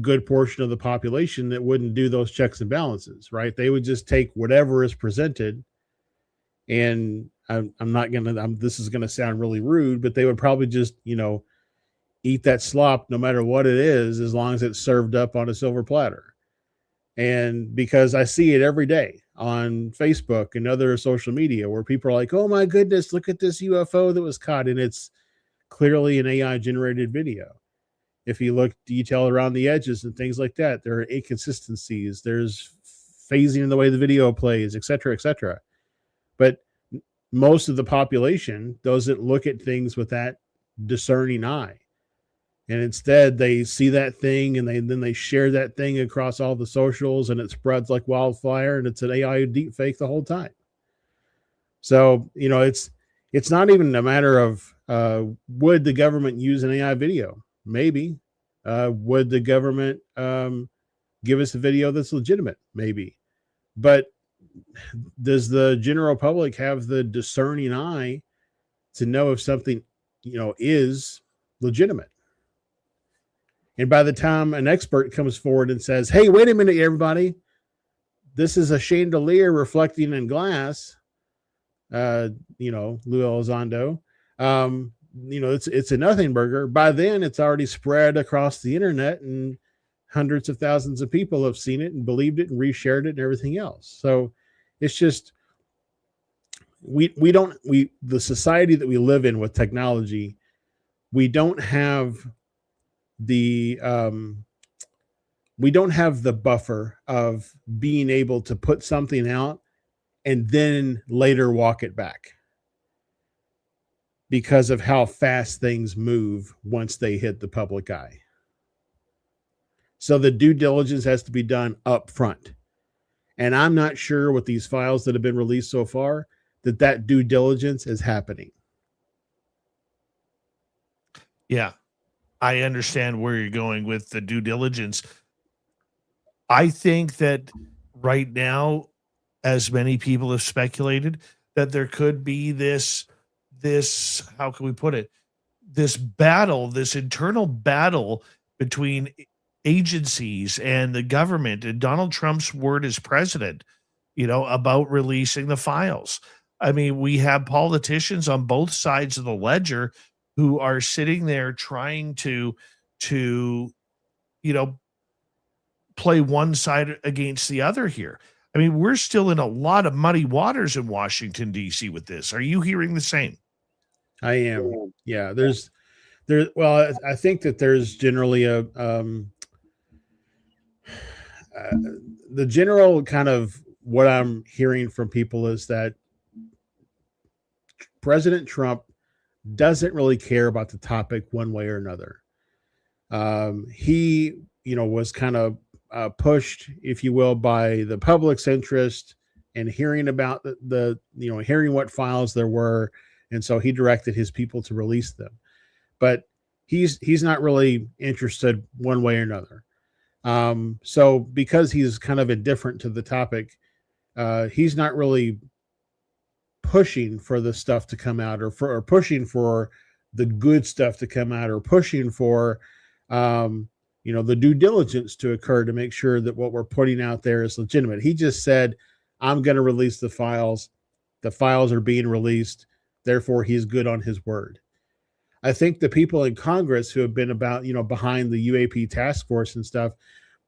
good portion of the population that wouldn't do those checks and balances, right? They would just take whatever is presented, and this is going to sound really rude, but they would probably just, eat that slop no matter what it is, as long as it's served up on a silver platter. And because I see it every day on Facebook and other social media where people are like, oh my goodness, look at this UFO that was caught. And it's clearly an AI generated video. If you look detail around the edges and things like that, there are inconsistencies. There's phasing in the way the video plays, et cetera, et cetera. But most of the population doesn't look at things with that discerning eye. And instead they see that thing and then they share that thing across all the socials, and it spreads like wildfire, and it's an AI deep fake the whole time. So, it's not even a matter of, would the government use an AI video? Maybe. Would the government give us a video that's legitimate? Maybe. But does the general public have the discerning eye to know if something, is legitimate? And by the time an expert comes forward and says, hey, wait a minute, everybody, this is a chandelier reflecting in glass, Lou Elizondo, it's a nothing burger. By then it's already spread across the internet, and hundreds of thousands of people have seen it and believed it and reshared it and everything else. So it's just, the society that we live in with technology, we don't have the buffer of being able to put something out and then later walk it back, because of how fast things move once they hit the public eye. So the due diligence has to be done up front. And I'm not sure with these files that have been released so far that due diligence is happening. Yeah. I understand where you're going with the due diligence. I think that right now, as many people have speculated, that there could be this, how can we put it? This battle, this internal battle between agencies and the government and Donald Trump's word as president, about releasing the files. I mean, we have politicians on both sides of the ledger who are sitting there trying to play one side against the other here. I mean, we're still in a lot of muddy waters in Washington, D.C. with this. Are you hearing the same? I am. Yeah. Well, I think that there's generally the general kind of what I'm hearing from people is that President Trump doesn't really care about the topic one way or another. He, was kind of pushed, if you will, by the public's interest and hearing about hearing what files there were. And so he directed his people to release them. But he's not really interested one way or another. So because he's kind of indifferent to the topic, he's not really pushing for the stuff to come out, or pushing for the good stuff to come out, or pushing for the due diligence to occur to make sure that what we're putting out there is legitimate. He just said, I'm going to release the files. The files are being released. Therefore, he's good on his word. I think the people in Congress who have been behind the UAP task force and stuff,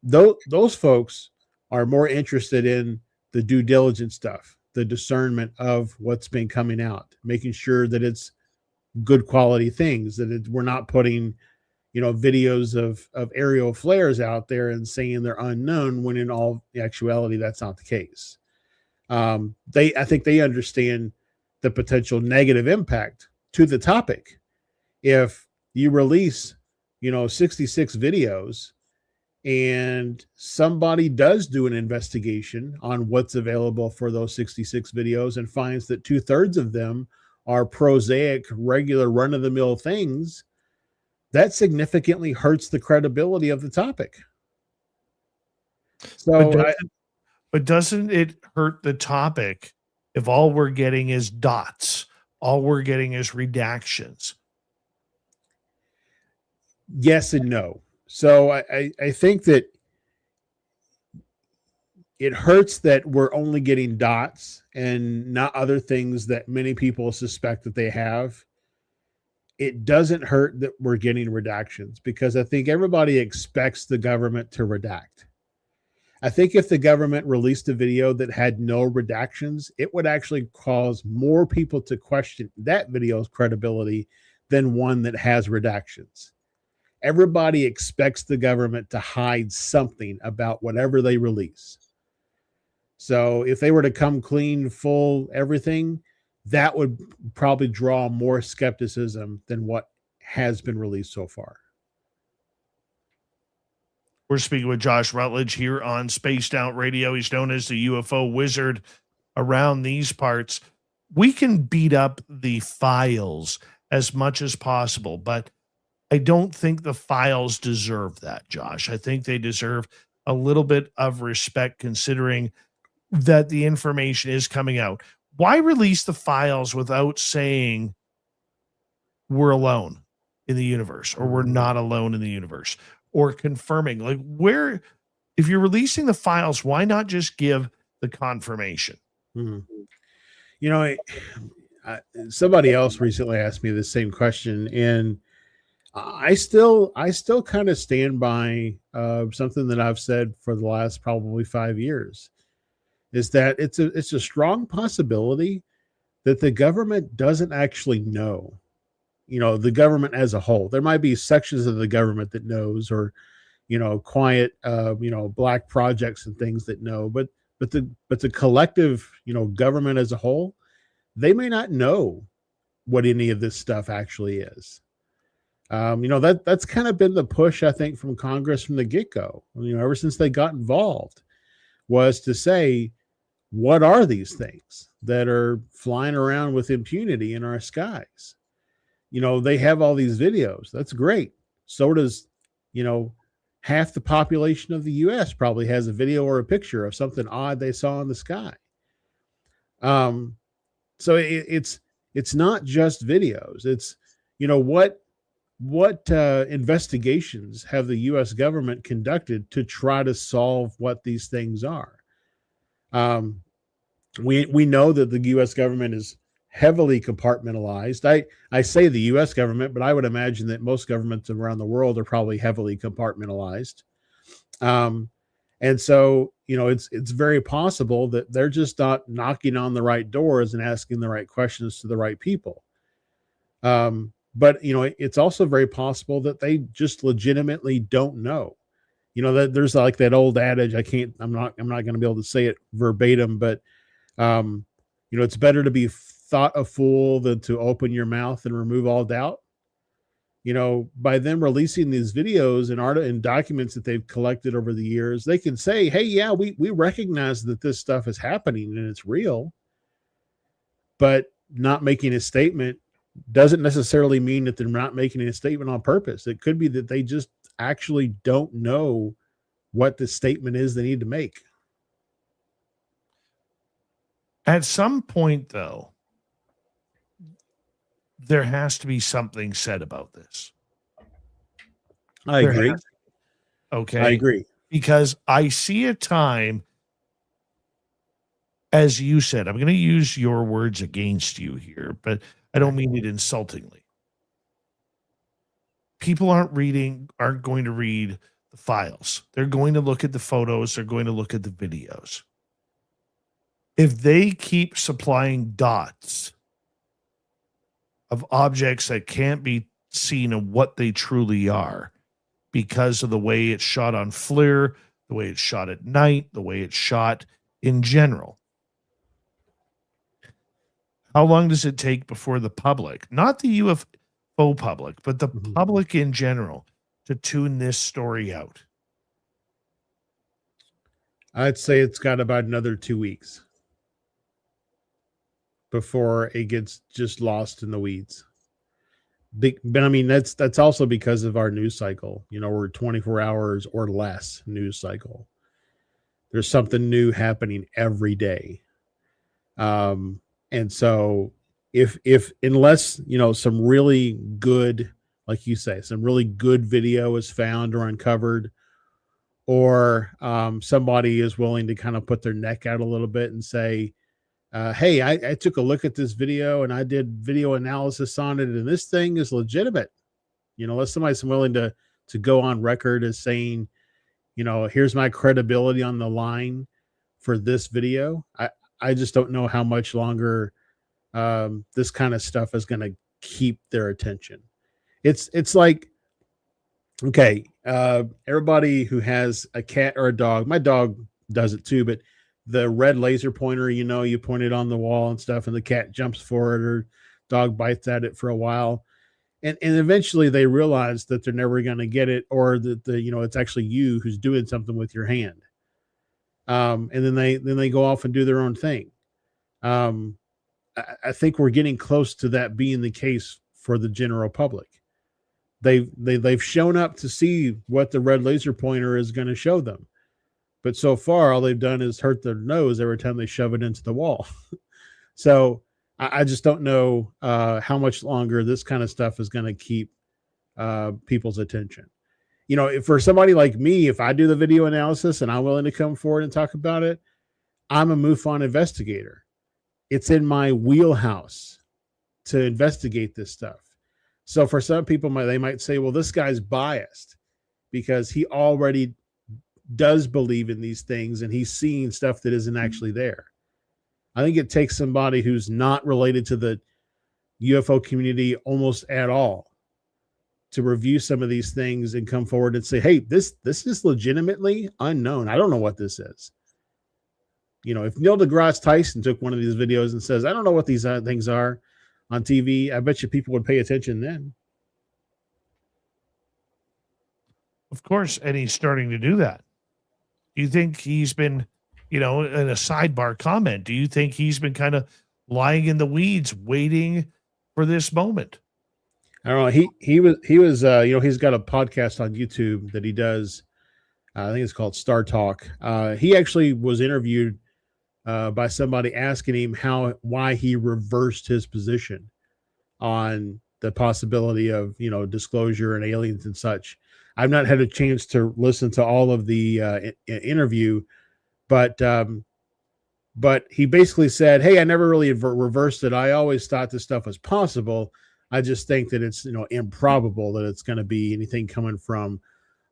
those folks are more interested in the due diligence stuff, the discernment of what's been coming out, making sure that it's good quality things, that we're not putting, videos of aerial flares out there and saying they're unknown when in all actuality, that's not the case. I think they understand the potential negative impact to the topic. If you release, 66 videos and somebody does do an investigation on what's available for those 66 videos and finds that 2/3 of them are prosaic, regular run-of-the-mill things, that significantly hurts the credibility of the topic. But So doesn't it hurt the topic if all we're getting is dots? All we're getting is redactions. yes and no. So I think that it hurts that we're only getting dots and not other things that many people suspect that they have. It doesn't hurt that we're getting redactions, because I think everybody expects the government to redact. I think if the government released a video that had no redactions, it would actually cause more people to question that video's credibility than one that has redactions. Everybody expects the government to hide something about whatever they release. So if they were to come clean, full, everything, that would probably draw more skepticism than what has been released so far. We're speaking with Josh Rutledge here on Spaced Out Radio. He's known as the UFO wizard around these parts. We can beat up the files as much as possible, but I don't think the files deserve that, Josh. I think they deserve a little bit of respect, considering that the information is coming out. Why release the files without saying we're alone in the universe, or we're not alone in the universe, or confirming? Like, where, if you're releasing the files, why not just give the confirmation? You know, somebody else recently asked me the same question, and I still kind of stand by something that I've said for the last probably 5 years, is that it's a strong possibility that the government doesn't actually know. You know, the government as a whole. There might be sections of the government that knows, or, you know, quiet, black projects and things that know, but the collective, government as a whole, they may not know what any of this stuff actually is. That's kind of been the push, I think, from Congress from the get-go, ever since they got involved, was to say, what are these things that are flying around with impunity in our skies? They have all these videos. That's great. So does, half the population of the US probably has a video or a picture of something odd they saw in the sky. So it's not just videos. It's, what investigations have the U.S. government conducted to try to solve what these things are? We know that the U.S. government is heavily compartmentalized. I say the U.S. government, but I would imagine that most governments around the world are probably heavily compartmentalized. And so, it's very possible that they're just not knocking on the right doors and asking the right questions to the right people. But it's also very possible that they just legitimately don't know. That there's like that old adage. I'm not going to be able to say it verbatim, but it's better to be thought a fool than to open your mouth and remove all doubt. By them releasing these videos and art and documents that they've collected over the years, they can say, hey, yeah, we recognize that this stuff is happening and it's real. But not making a statement doesn't necessarily mean that they're not making a statement on purpose. It could be that they just actually don't know what the statement is they need to make. At some point, though, there has to be something said about this. I agree. Okay. I agree. Because I see a time, as you said, I'm going to use your words against you here, but I don't mean it insultingly. People aren't going to read the files. They're going to look at the photos. They're going to look at the videos. If they keep supplying dots of objects that can't be seen of what they truly are, because of the way it's shot on FLIR, the way it's shot at night, the way it's shot in general, how long does it take before the public, not the UFO public, but the public in general, to tune this story out? I'd say it's got about another 2 weeks before it gets just lost in the weeds. But I mean, that's also because of our news cycle. You know, we're 24 hours or less news cycle. There's something new happening every day. And so if unless, you know, some really good, like you say, some really good video is found or uncovered, or somebody is willing to kind of put their neck out a little bit and say, hey, I took a look at this video and I did video analysis on it, and this thing is legitimate. You know, unless somebody's willing to go on record as saying, you know, here's my credibility on the line for this video. I just don't know how much longer this kind of stuff is going to keep their attention. It's like, okay, everybody who has a cat or a dog, my dog does it too, but the red laser pointer, you know, you point it on the wall and stuff, and the cat jumps for it, or dog bites at it for a while. And eventually they realize that they're never going to get it, or that you know, it's actually you who's doing something with your hand. And then they go off and do their own thing. I think we're getting close to that being the case for the general public. They've shown up to see what the red laser pointer is going to show them, but so far all they've done is hurt their nose every time they shove it into the wall. So I just don't know how much longer this kind of stuff is going to keep people's attention. You know, for somebody like me, if I do the video analysis and I'm willing to come forward and talk about it, I'm a MUFON investigator. It's in my wheelhouse to investigate this stuff. So for some people, they might say, well, this guy's biased because he already does believe in these things and he's seeing stuff that isn't actually there. I think it takes somebody who's not related to the UFO community almost at all to review some of these things and come forward and say, hey, this is legitimately unknown. I don't know what this is. You know, if Neil deGrasse Tyson took one of these videos and says, I don't know what these things are on TV, I bet you people would pay attention then. Of course, and he's starting to do that. Do you think he's been, you know, in a sidebar comment, do you think he's been kind of lying in the weeds waiting for this moment? I don't know. He was you know, he's got a podcast on YouTube that he does. I think it's called Star Talk. He actually was interviewed by somebody asking him why he reversed his position on the possibility of, you know, disclosure and aliens and such. I've not had a chance to listen to all of the interview, but he basically said, hey, I never really reversed it. I always thought this stuff was possible. I just think that it's, you know, improbable that it's going to be anything coming from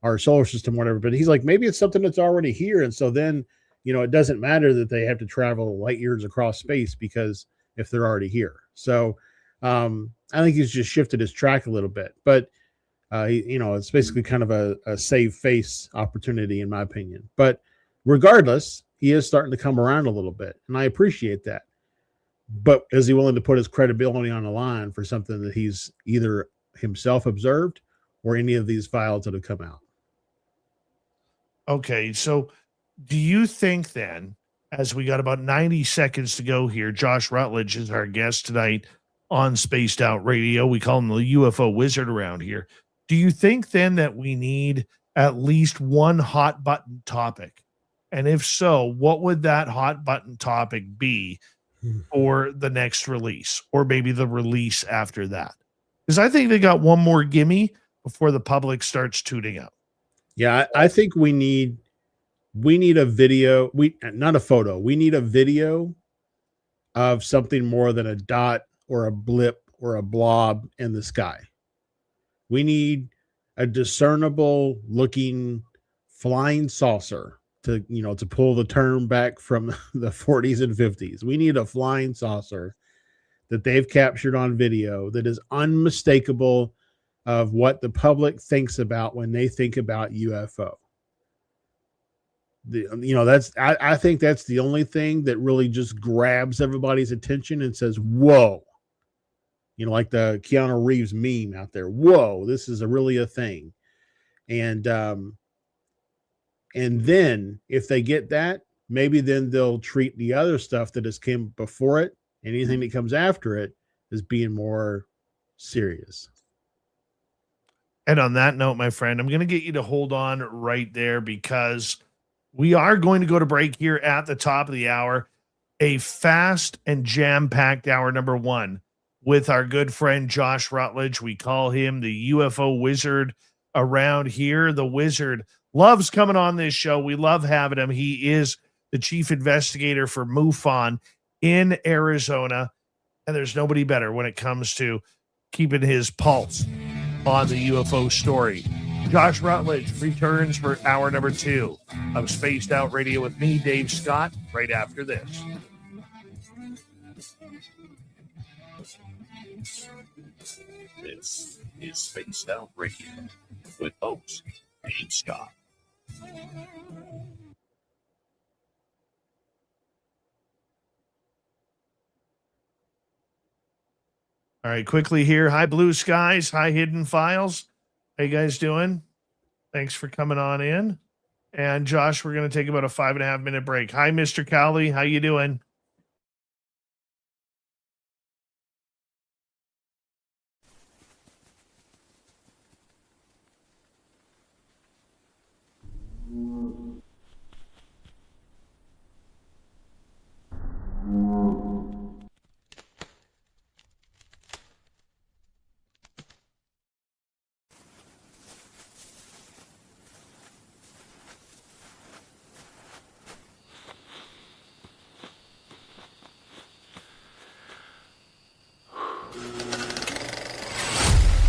our solar system, whatever. But he's like, maybe it's something that's already here. And so then, you know, it doesn't matter that they have to travel light years across space, because if they're already here. So I think he's just shifted his track a little bit, but you know, it's basically kind of a save face opportunity in my opinion. But regardless, he is starting to come around a little bit, and I appreciate that. But is he willing to put his credibility on the line for something that he's either himself observed or any of these files that have come out? Okay, so do you think then, as we got about 90 seconds to go here, Josh Rutledge is our guest tonight on Spaced Out Radio. We call him the UFO wizard around here. Do you think then that we need at least one hot button topic? And if so, what would that hot button topic be for the next release, or maybe the release after that? Because I think they got one more gimme before the public starts tuning out. Yeah, I think we need a video, not a photo. We need a video of something more than a dot or a blip or a blob in the sky. We need a discernible looking flying saucer, to, you know, to pull the term back from the 40s and 50s. We need a flying saucer that they've captured on video that is unmistakable of what the public thinks about when they think about UFO. You know, I think that's the only thing that really just grabs everybody's attention and says, whoa, you know, like the Keanu Reeves meme out there. Whoa, this is really a thing. And then if they get that, maybe then they'll treat the other stuff that has came before it, and anything that comes after it, as being more serious. And on that note, my friend, I'm going to get you to hold on right there because we are going to go to break here at the top of the hour. A fast and jam-packed hour number one with our good friend Josh Rutledge. We call him the UFO wizard around here. The wizard loves coming on this show. We love having him. He is the chief investigator for MUFON in Arizona. And there's nobody better when it comes to keeping his pulse on the UFO story. Josh Rutledge returns for hour number two of Spaced Out Radio with me, Dave Scott, right after this. This is Spaced Out Radio with host Dave Scott. All right, quickly here. Hi, Blue Skies. Hi, Hidden Files. How you guys doing? Thanks for coming on in. And Josh, we're going to take about a 5.5 minute break. Hi, Mr. Cowley. How you doing?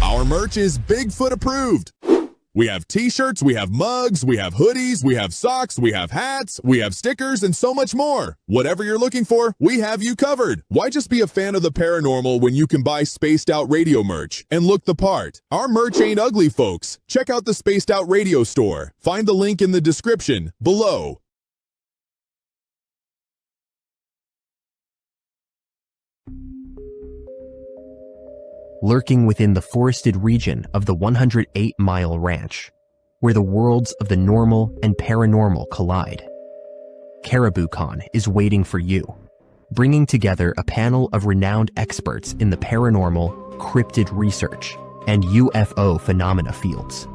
Our merch is Bigfoot approved. We have t-shirts, we have mugs, we have hoodies, we have socks, we have hats, we have stickers, and so much more. Whatever you're looking for, we have you covered. Why just be a fan of the paranormal when you can buy Spaced Out Radio merch and look the part? Our merch ain't ugly, folks. Check out the Spaced Out Radio store. Find the link in the description below. Lurking within the forested region of the 108-mile ranch, where the worlds of the normal and paranormal collide. CaribouCon is waiting for you, bringing together a panel of renowned experts in the paranormal, cryptid research, and UFO phenomena fields.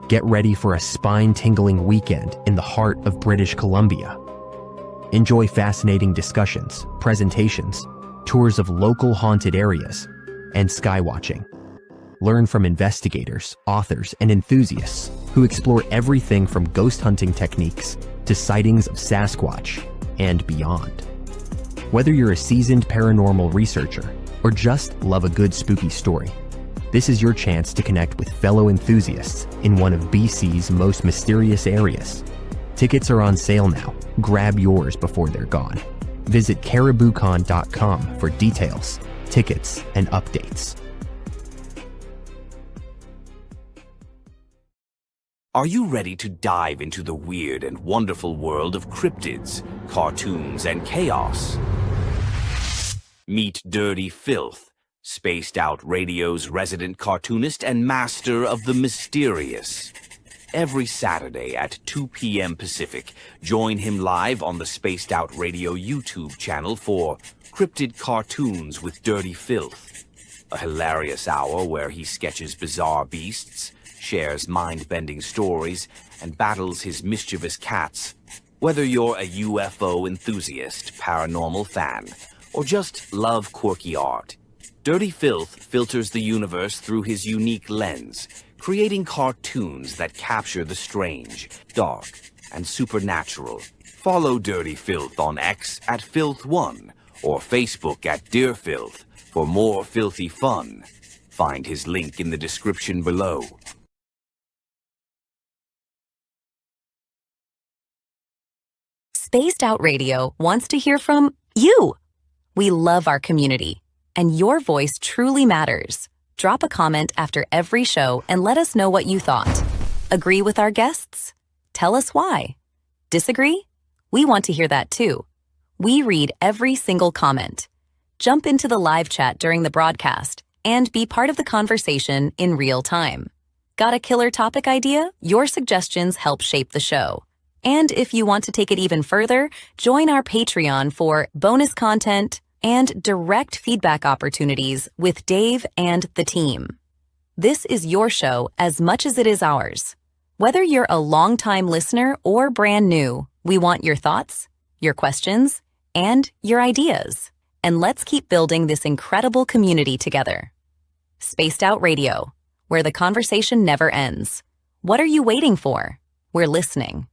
Get ready for a spine-tingling weekend in the heart of British Columbia. Enjoy fascinating discussions, presentations, tours of local haunted areas, and skywatching. Learn from investigators, authors, and enthusiasts who explore everything from ghost hunting techniques to sightings of Sasquatch and beyond. Whether you're a seasoned paranormal researcher or just love a good spooky story, this is your chance to connect with fellow enthusiasts in one of BC's most mysterious areas. Tickets are on sale now. Grab yours before they're gone. Visit CaribouCon.com for details, tickets, and updates. Are you ready to dive into the weird and wonderful world of cryptids, cartoons, and chaos? Meet Dirty Filth, Spaced Out Radio's resident cartoonist and master of the mysterious. Every Saturday at 2 p.m. Pacific, join him live on the Spaced Out Radio YouTube channel for Cryptid Cartoons with Dirty Filth, a hilarious hour where he sketches bizarre beasts, shares mind-bending stories, and battles his mischievous cats. Whether you're a UFO enthusiast, paranormal fan, or just love quirky art, Dirty Filth filters the universe through his unique lens, creating cartoons that capture the strange, dark, and supernatural. Follow Dirty Filth on X at Filth1 or Facebook at Dear Filth for more filthy fun. Find his link in the description below. Spaced Out Radio wants to hear from you. We love our community, and your voice truly matters. Drop a comment after every show and let us know what you thought. Agree with our guests? Tell us why. Disagree? We want to hear that too. We read every single comment. Jump into the live chat during the broadcast and be part of the conversation in real time. Got a killer topic idea? Your suggestions help shape the show. And if you want to take it even further, join our Patreon for bonus content and direct feedback opportunities with Dave and the team. This is your show as much as it is ours. Whether you're a longtime listener or brand new, we want your thoughts, your questions, and your ideas. And let's keep building this incredible community together. Spaced Out Radio, where the conversation never ends. What are you waiting for? We're listening.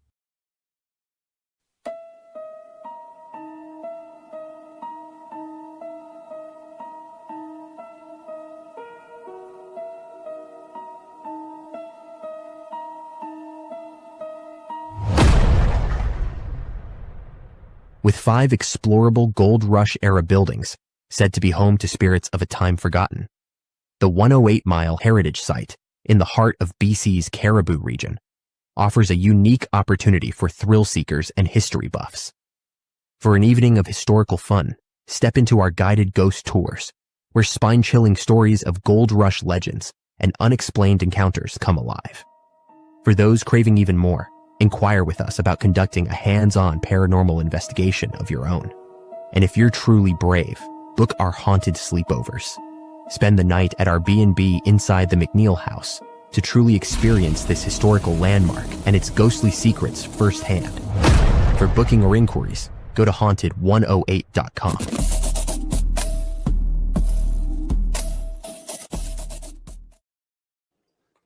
With 5 explorable Gold Rush-era buildings said to be home to spirits of a time forgotten, the 108-mile heritage site in the heart of BC's Caribou region offers a unique opportunity for thrill seekers and history buffs. For an evening of historical fun, step into our guided ghost tours, where spine-chilling stories of Gold Rush legends and unexplained encounters come alive. For those craving even more, inquire with us about conducting a hands-on paranormal investigation of your own. And if you're truly brave, book our haunted sleepovers. Spend the night at our B&B inside the McNeil House to truly experience this historical landmark and its ghostly secrets firsthand. For booking or inquiries, go to haunted108.com.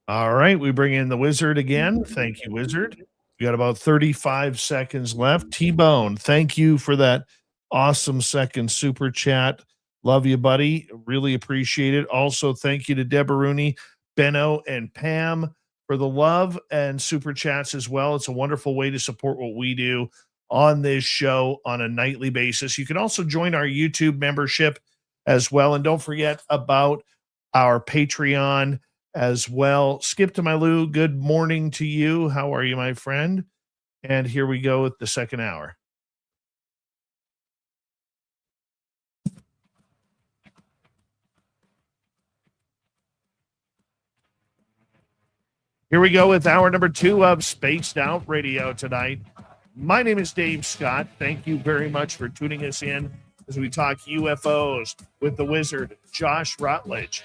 All right, we bring in the Wizard again. Thank you, Wizard. We got about 35 seconds left. T-Bone, thank you for that awesome second super chat. Love you, buddy. Really appreciate it. Also, thank you to Deborah Rooney, Benno, and Pam for the love and super chats as well. It's a wonderful way to support what we do on this show on a nightly basis. You can also join our YouTube membership as well. And don't forget about our Patreon as well. Skip to my Lou, good morning to you. How are you, my friend? And here we go with the second hour. Here we go with hour number 2 of Spaced Out Radio tonight. My name is Dave Scott. Thank you very much for tuning us in as we talk UFOs with the Wizard, Josh Rutledge,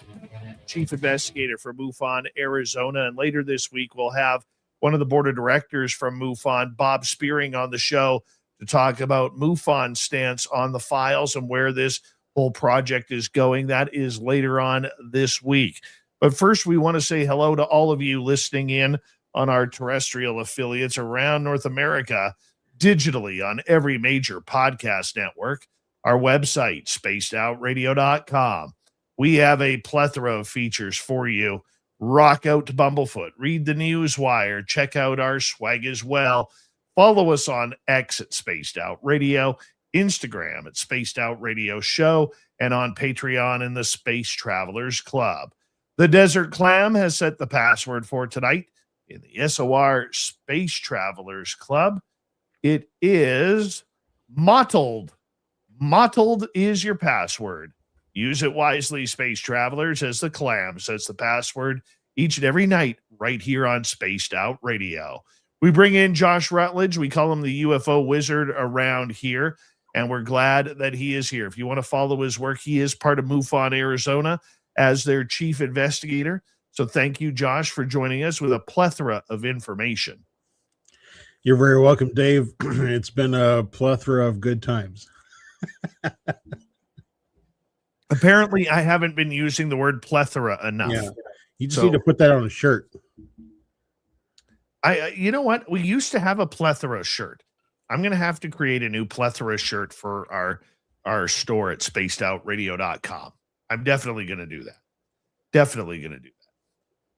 Chief Investigator for MUFON, Arizona. And later this week, we'll have one of the board of directors from MUFON, Bob Spearing, on the show to talk about MUFON's stance on the files and where this whole project is going. That is later on this week. But first, we want to say hello to all of you listening in on our terrestrial affiliates around North America, digitally on every major podcast network, our website, spacedoutradio.com. We have a plethora of features for you. Rock out to Bumblefoot, read the Newswire, check out our swag as well. Follow us on X at Spaced Out Radio, Instagram at Spaced Out Radio Show, and on Patreon in the Space Travelers Club. The Desert Clam has set the password for tonight in the SOR Space Travelers Club. It is mottled. Mottled is your password. Use it wisely, Space Travelers, as the Clam sets the password each and every night right here on Spaced Out Radio. We bring in Josh Rutledge. We call him the UFO Wizard around here, and we're glad that he is here. If you want to follow his work, he is part of MUFON Arizona as their chief investigator. So thank you, Josh, for joining us with a plethora of information. You're very welcome, Dave. It's been a plethora of good times. Apparently, I haven't been using the word plethora enough. Yeah, you just need to put that on a shirt. You know what? We used to have a plethora shirt. I'm going to have to create a new plethora shirt for our store at spacedoutradio.com. I'm definitely going to do that. Definitely going to do that.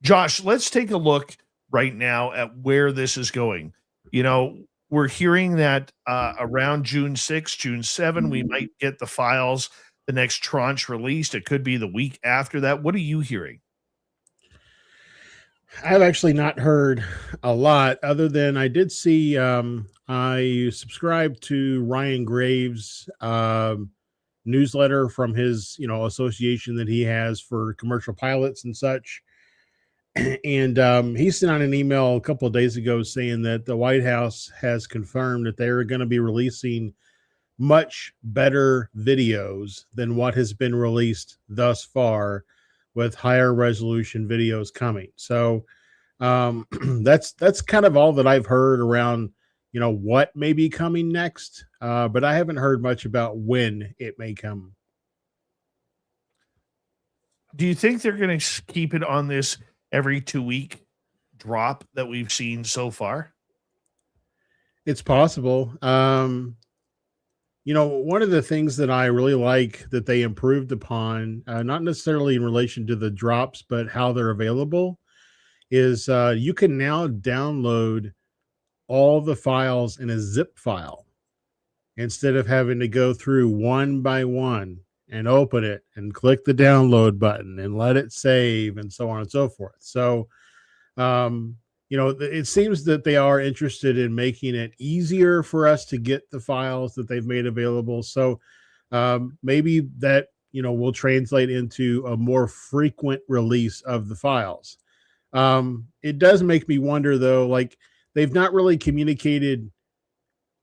Josh, let's take a look right now at where this is going. You know, we're hearing that around June 6, June 7, we might get the files, the next tranche released. It could be the week after that. What are you hearing? I've actually not heard a lot, other than I did see, I subscribed to Ryan Graves' newsletter from his, association that he has for commercial pilots and such. And he sent out an email a couple of days ago saying that the White House has confirmed that they're going to be releasing much better videos than what has been released thus far with higher resolution videos coming. So that's kind of all that I've heard around, what may be coming next. But I haven't heard much about when it may come. Do you think they're going to keep it on this every 2-week drop that we've seen so far? It's possible. One of the things that I really like that they improved upon, not necessarily in relation to the drops, but how they're available, is you can now download all the files in a zip file instead of having to go through one by one and open it and click the download button and let it save and so on and so forth. So, it seems that they are interested in making it easier for us to get the files that they've made available. So maybe that, will translate into a more frequent release of the files. It does make me wonder, though, like they've not really communicated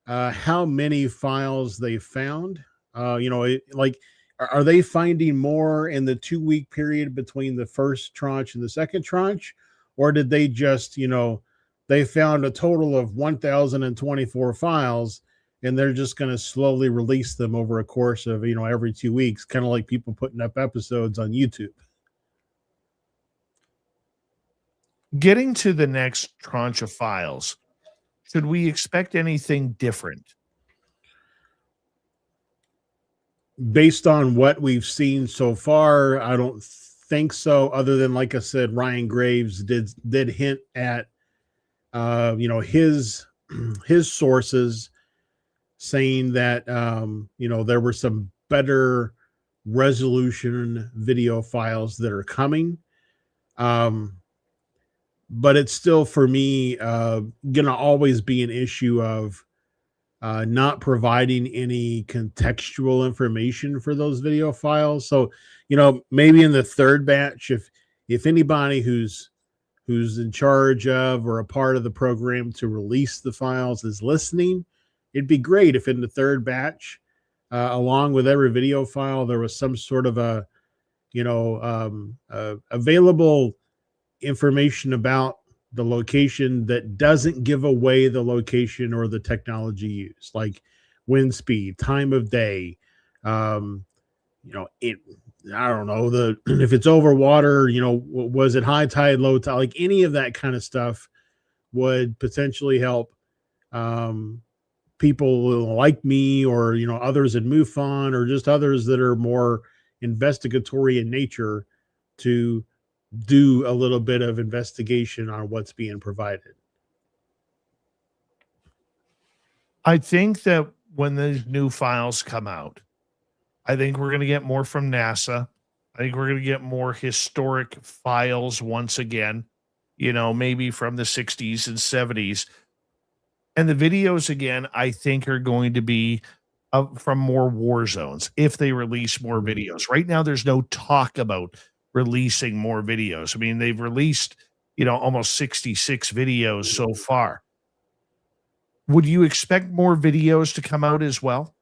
how many files they found. Are they finding more in the 2-week period between the first tranche and the second tranche? Or did they just, they found a total of 1,024 files and they're just going to slowly release them over a course of, every 2 weeks, kind of like people putting up episodes on YouTube. Getting to the next tranche of files, should we expect anything different? Based on what we've seen so far, I don't think so, other than, like I said, Ryan Graves did hint at his sources saying that there were some better resolution video files that are coming, but it's still, for me, gonna always be an issue of not providing any contextual information for those video files. So, maybe in the third batch, if anybody who's in charge of or a part of the program to release the files is listening, it'd be great if in the third batch, along with every video file, there was some sort of available information about the location that doesn't give away the location or the technology used, like wind speed, time of day, I don't know, if it's over water, was it high tide, low tide, like any of that kind of stuff would potentially help people like me or, others in MUFON or just others that are more investigatory in nature to do a little bit of investigation on what's being provided. I think that when these new files come out, I think we're going to get more from NASA. I think we're going to get more historic files once again, maybe from the 60s and 70s. And the videos, again, I think are going to be from more war zones if they release more videos. Right now, there's no talk about releasing more videos. I mean, they've released, almost 66 videos so far. Would you expect more videos to come out as well?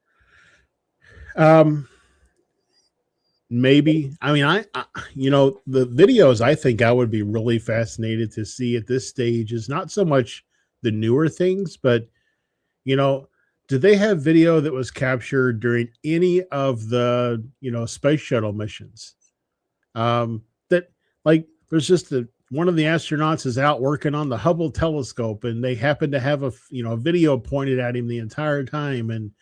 Maybe. I mean, I the videos I think I would be really fascinated to see at this stage is not so much the newer things, but, do they have video that was captured during any of the, space shuttle missions? That, like, there's just one of the astronauts is out working on the Hubble telescope and they happen to have a video pointed at him the entire time and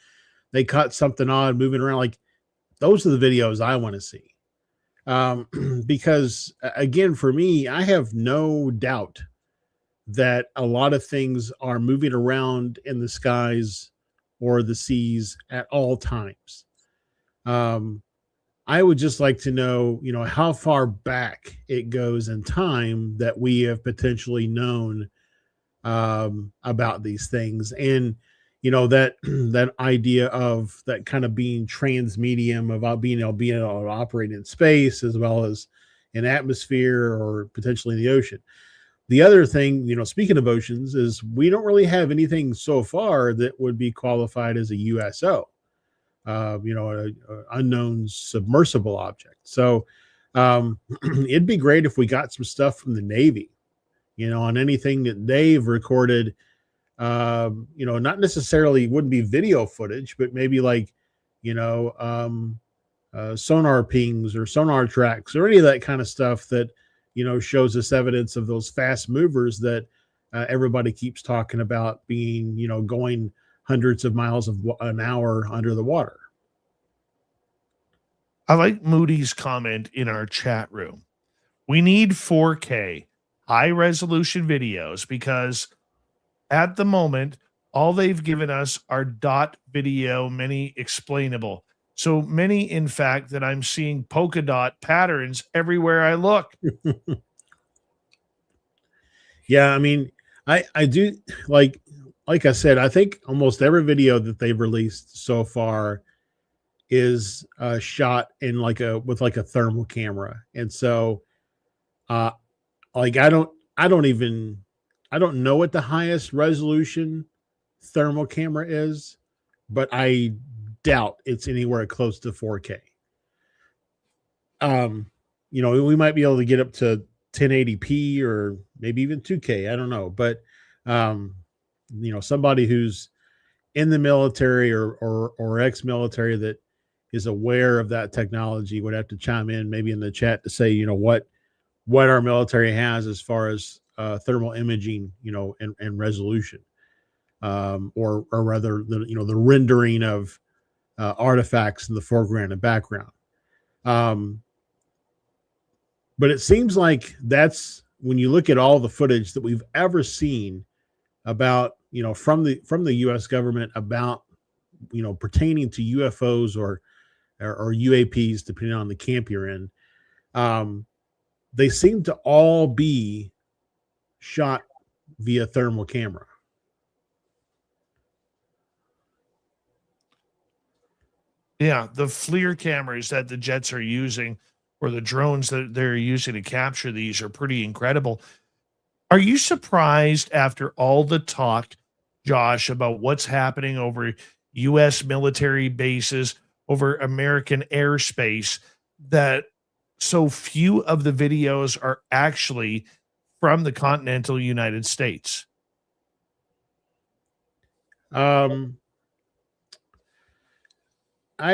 they caught something odd moving around. Like, those are the videos I want to see. Because again, for me, I have no doubt that a lot of things are moving around in the skies or the seas at all times. I would just like to know, how far back it goes in time that we have potentially known about these things. And, that idea of that kind of being transmedium, about being able to operate in space as well as in atmosphere or potentially in the ocean. The other thing, speaking of oceans, is we don't really have anything so far that would be qualified as a USO. Unknown submersible object. So It'd be great if we got some stuff from the Navy, on anything that they've recorded. Not necessarily wouldn't be video footage, but maybe like, sonar pings or sonar tracks or any of that kind of stuff that, shows us evidence of those fast movers that everybody keeps talking about being, going hundreds of miles an hour under the water. I like Moody's comment in our chat room. We need 4K high resolution videos because at the moment, all they've given us are dot video, many explainable. So many, in fact, that I'm seeing polka dot patterns everywhere I look. Yeah, I mean, I do like I said, I think almost every video that they've released so far is shot in with a thermal camera. And so I don't know what the highest resolution thermal camera is, but I doubt it's anywhere close to 4K. We might be able to get up to 1080p or maybe even 2K. I don't know, but somebody who's in the military or ex-military that is aware of that technology would have to chime in maybe in the chat to say, what our military has as far as thermal imaging, and resolution, or rather the rendering of artifacts in the foreground and background. But it seems like that's when you look at all the footage that we've ever seen about, from the U.S. government about, pertaining to UFOs or UAPs, depending on the camp you're in. They seem to all be shot via thermal camera. Yeah, the FLIR cameras that the jets are using or the drones that they're using to capture these are pretty incredible. Are you surprised after all the talk, Josh, about what's happening over U.S. military bases, over American airspace, that so few of the videos are actually from the continental United States? I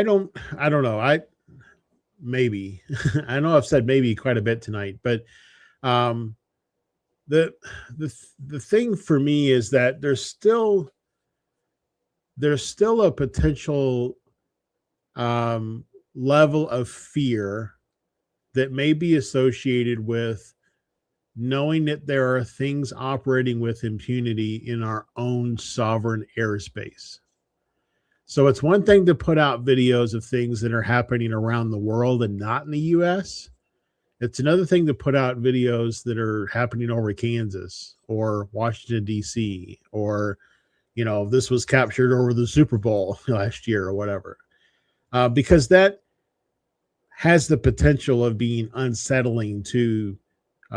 don't know. Maybe I know I've said maybe quite a bit tonight, but the thing for me is that there's still a potential level of fear that may be associated with knowing that there are things operating with impunity in our own sovereign airspace. So it's one thing to put out videos of things that are happening around the world and not in the US. It's another thing to put out videos that are happening over Kansas or Washington, D.C., or, this was captured over the Super Bowl last year or whatever. Because that has the potential of being unsettling to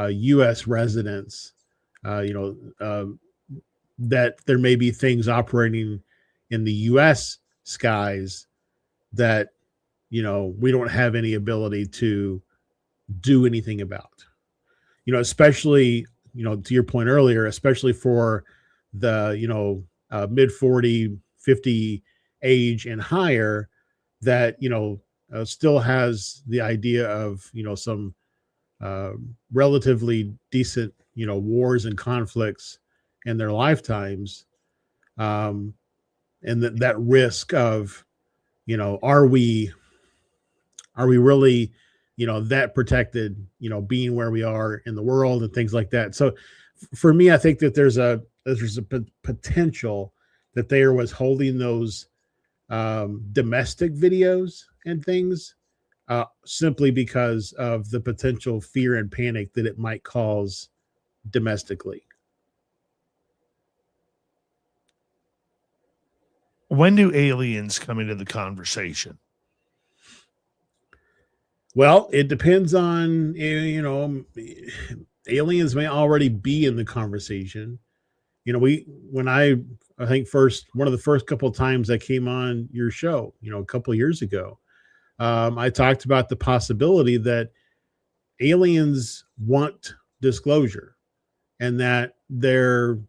U.S. residents, that there may be things operating in the U.S. skies that, we don't have any ability to do anything about, especially, to your point earlier, especially for the, mid 40, 50 age and higher that, still has the idea of, some relatively decent, wars and conflicts in their lifetimes. And that risk of, are we really, that protected, being where we are in the world and things like that. So for me, I think that there's a potential that there was holding those domestic videos and things simply because of the potential fear and panic that it might cause domestically. When do aliens come into the conversation? Well, it depends on, aliens may already be in the conversation. I think one of the first couple of times I came on your show, a couple of years ago, I talked about the possibility that aliens want disclosure, and that they're,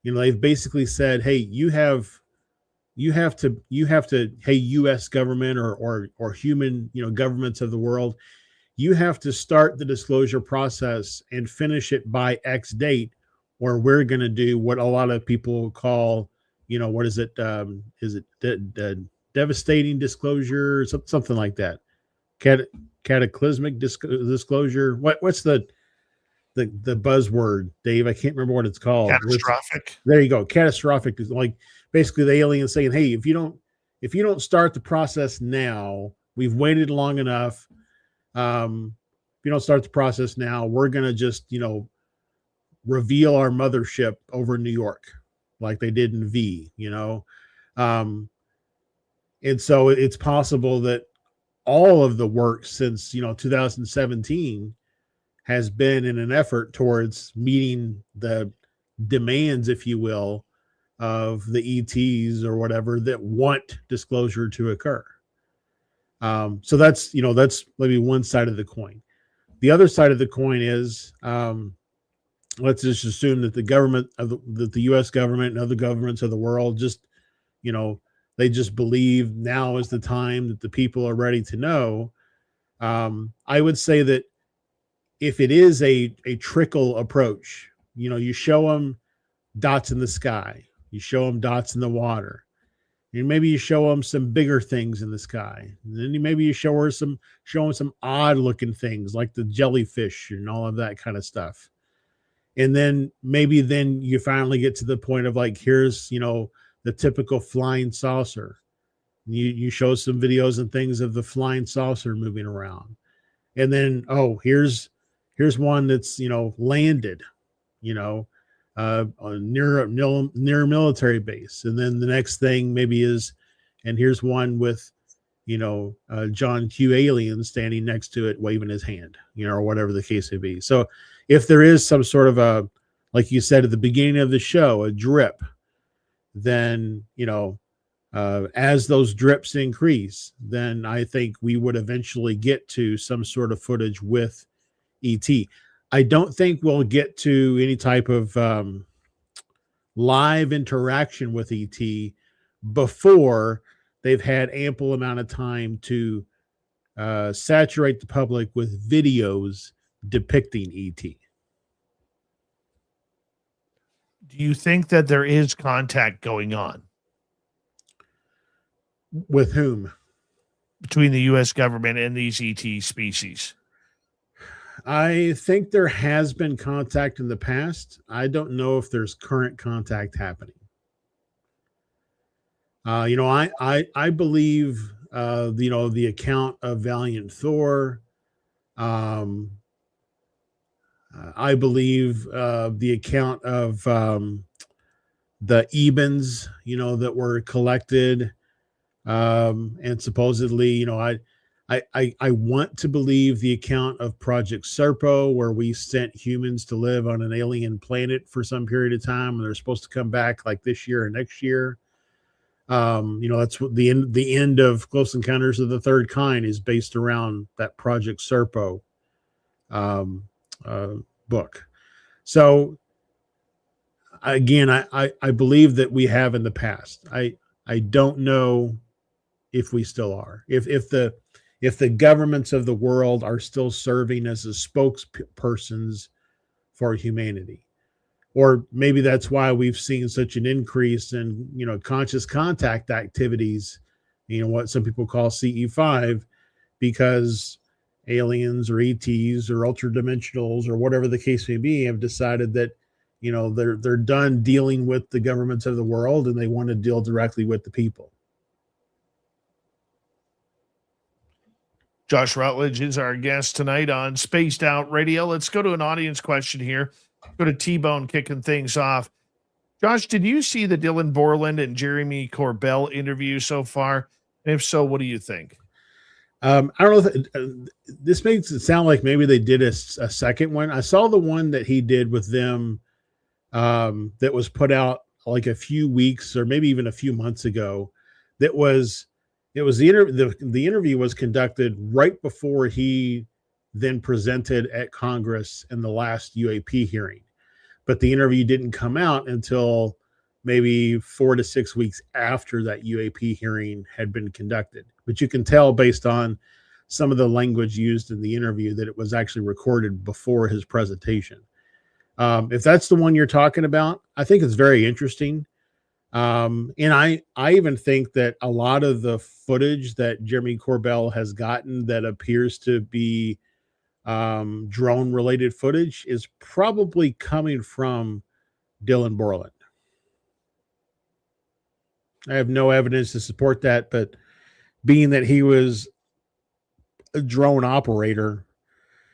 they've basically said, hey, you have to, hey, U.S. government or human, governments of the world, you have to start the disclosure process and finish it by X date, or we're going to do what a lot of people call, what is it? Is it devastating disclosure, something like that? Cataclysmic disclosure. What's the buzzword, Dave? I can't remember what it's called. Catastrophic. There you go. Catastrophic is like basically the aliens saying, hey, if you don't start the process now, we've waited long enough. If you don't start the process now, we're going to just, reveal our mothership over New York like they did in V, and so it's possible that all of the work since 2017 has been in an effort towards meeting the demands, if you will, of the ETs or whatever that want disclosure to occur. So that's maybe one side of the coin. The other side of the coin is, let's just assume that the U.S. government and other governments of the world just, they just believe now is the time that the people are ready to know. I would say that if it is a trickle approach, you show them dots in the sky, you show them dots in the water, and maybe you show them some bigger things in the sky. And then maybe you show them some odd looking things like the jellyfish and all of that kind of stuff. And then maybe you finally get to the point of like, here's, the typical flying saucer. You show some videos and things of the flying saucer moving around. And then, here's one that's, landed, near a military base. And then the next thing maybe is, and here's one with, John Q. Alien standing next to it, waving his hand, or whatever the case may be. So if there is some sort of like you said at the beginning of the show, a drip, then, as those drips increase, then I think we would eventually get to some sort of footage with ET. I don't think we'll get to any type of live interaction with ET before they've had ample amount of time to saturate the public with videos depicting ET. Do you think that there is contact going on? With whom? Between the U.S. government and these ET species? I think there has been contact in the past. I don't know if there's current contact happening. I believe, the account of Valiant Thor. I believe the account of the Ebens, that were collected, and supposedly, I want to believe the account of Project Serpo, where we sent humans to live on an alien planet for some period of time, and they're supposed to come back like this year or next year. That's what the end of Close Encounters of the Third Kind is based around that Project Serpo book. So again, I believe that we have in the past. I don't know if we still are. If the governments of the world are still serving as a spokespersons for humanity. Or maybe that's why we've seen such an increase in, conscious contact activities, what some people call CE5, because aliens or ETs or ultradimensionals or whatever the case may be have decided that, they're done dealing with the governments of the world and they want to deal directly with the people. Josh Rutledge is our guest tonight on Spaced Out Radio. Let's go to an audience question here. Go to T-Bone kicking things off. Josh, did you see the Dylan Borland and Jeremy Corbell interview so far? And if so, what do you think? I don't know if this makes it sound like maybe they did a second one. I saw the one that he did with them that was put out like a few weeks or maybe even a few months ago. The interview was conducted right before he then presented at Congress in the last UAP hearing. But the interview didn't come out until maybe 4 to 6 weeks after that UAP hearing had been conducted. But you can tell based on some of the language used in the interview that it was actually recorded before his presentation. If that's the one you're talking about, I think it's very interesting. And I even think that a lot of the footage that Jeremy Corbell has gotten that appears to be drone related footage is probably coming from Dylan Borland. I have no evidence to support that, but being that he was a drone operator,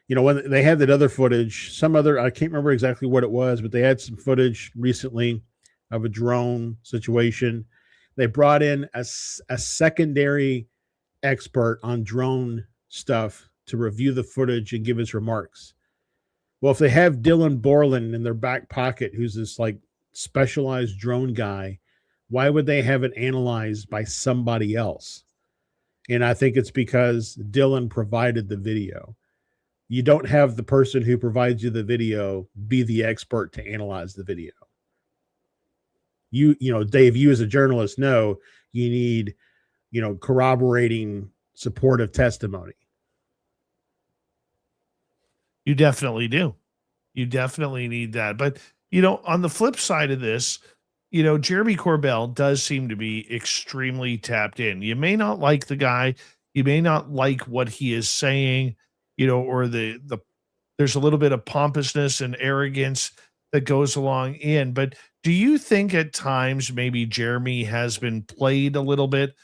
you know, when they had that other footage, I can't remember exactly what it was, but they had some footage recently of a drone situation. They brought in a secondary expert on drone stuff to review the footage and give his remarks. Well, if they have Dylan Borland in their back pocket, who's this like specialized drone guy, why would they have it analyzed by somebody else? And I think it's because Dylan provided the video. You don't have the person who provides you the video be the expert to analyze the video. You know, Dave, you as a journalist know you need, you know, corroborating supportive testimony. You definitely do. You definitely need that. But, you know, on the flip side of this, you know, Jeremy Corbell does seem to be extremely tapped in. You may not like the guy. You may not like what he is saying, you know, or there's a little bit of pompousness and arrogance that goes along in. But do you think at times maybe Jeremy has been played a little bit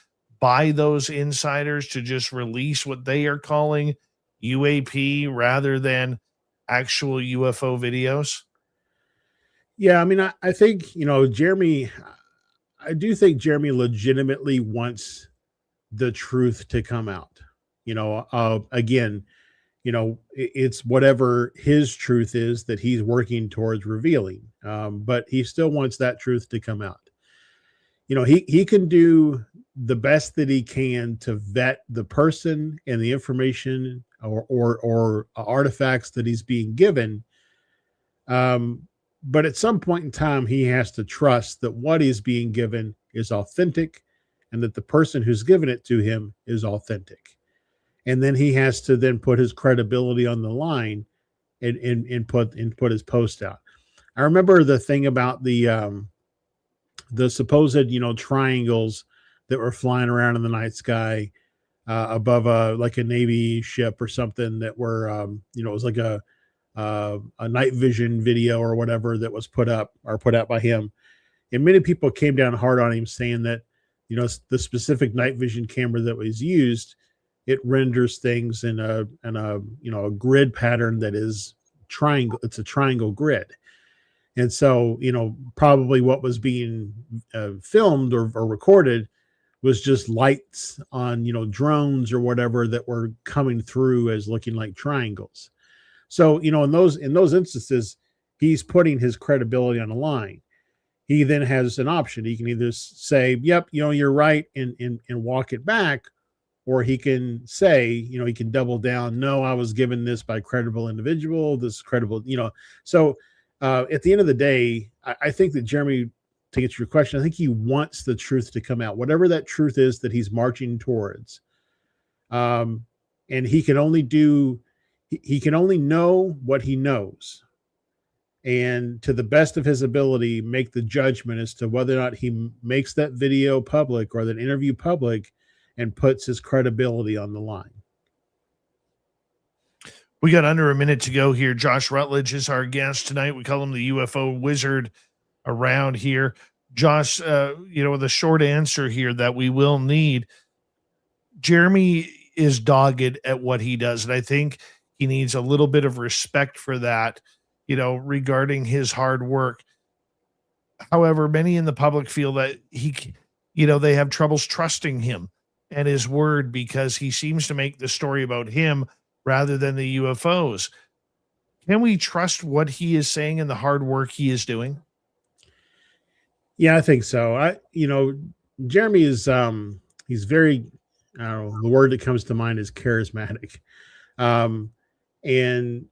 by those insiders to just release what they are calling UAP rather than actual UFO videos? Yeah, I mean, I think, you know, I do think Jeremy legitimately wants the truth to come out. You know, again, you know, it's whatever his truth is that he's working towards revealing. But he still wants that truth to come out. You know, he can do the best that he can to vet the person and the information or artifacts that he's being given. But at some point in time, he has to trust that what he's being given is authentic and that the person who's given it to him is authentic. And then he has to then put his credibility on the line and put his post out. I remember the thing about the supposed, you know, triangles that were flying around in the night sky above like a Navy ship or something that were, you know, it was like a night vision video or whatever that was put out by him. And many people came down hard on him saying that, you know, the specific night vision camera that was used, it renders things in a you know, a grid pattern that is triangle. It's a triangle grid. And so, you know, probably what was being filmed or recorded was just lights on, you know, drones or whatever that were coming through as looking like triangles. So, you know, in those instances, he's putting his credibility on the line. He then has an option. He can either say, yep, you know, you're right, and walk it back, or he can say, you know, he can double down. No, I was given this by a credible individual. This is credible, you know. So at the end of the day, I think that Jeremy, to get your question, I think he wants the truth to come out, whatever that truth is that he's marching towards. And he can only know what he knows, and to the best of his ability, make the judgment as to whether or not he makes that video public or that interview public and puts his credibility on the line. We got under a minute to go here. Josh Rutledge is our guest tonight. We call him the UFO wizard around here. Josh, you know, the short answer here that we will need, Jeremy is dogged at what he does. And I think he needs a little bit of respect for that, you know, regarding his hard work. However, many in the public feel that you know, they have troubles trusting him and his word because he seems to make the story about him rather than the UFOs. Can we trust what he is saying and the hard work he is doing? Yeah, I think so. You know, Jeremy is, he's very, I don't know, the word that comes to mind is charismatic. And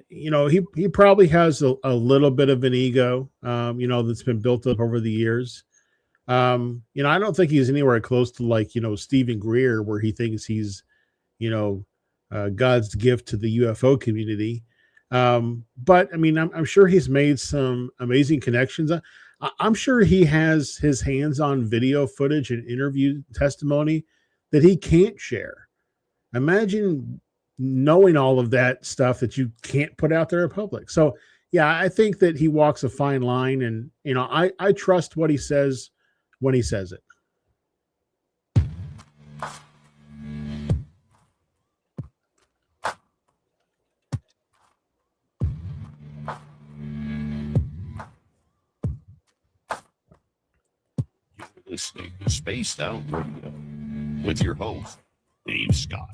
he probably has a little bit of an ego, that's been built up over the years. I don't think he's anywhere close to like, Stephen Greer, where he thinks he's, God's gift to the UFO community. But I mean, I'm sure he's made some amazing connections. I'm sure he has his hands on video footage and interview testimony that he can't share. Imagine knowing all of that stuff that you can't put out there in public. So yeah, I think that he walks a fine line, and I trust what he says when he says it. You're listening to Spaced Out Radio with your host, Dave Scott.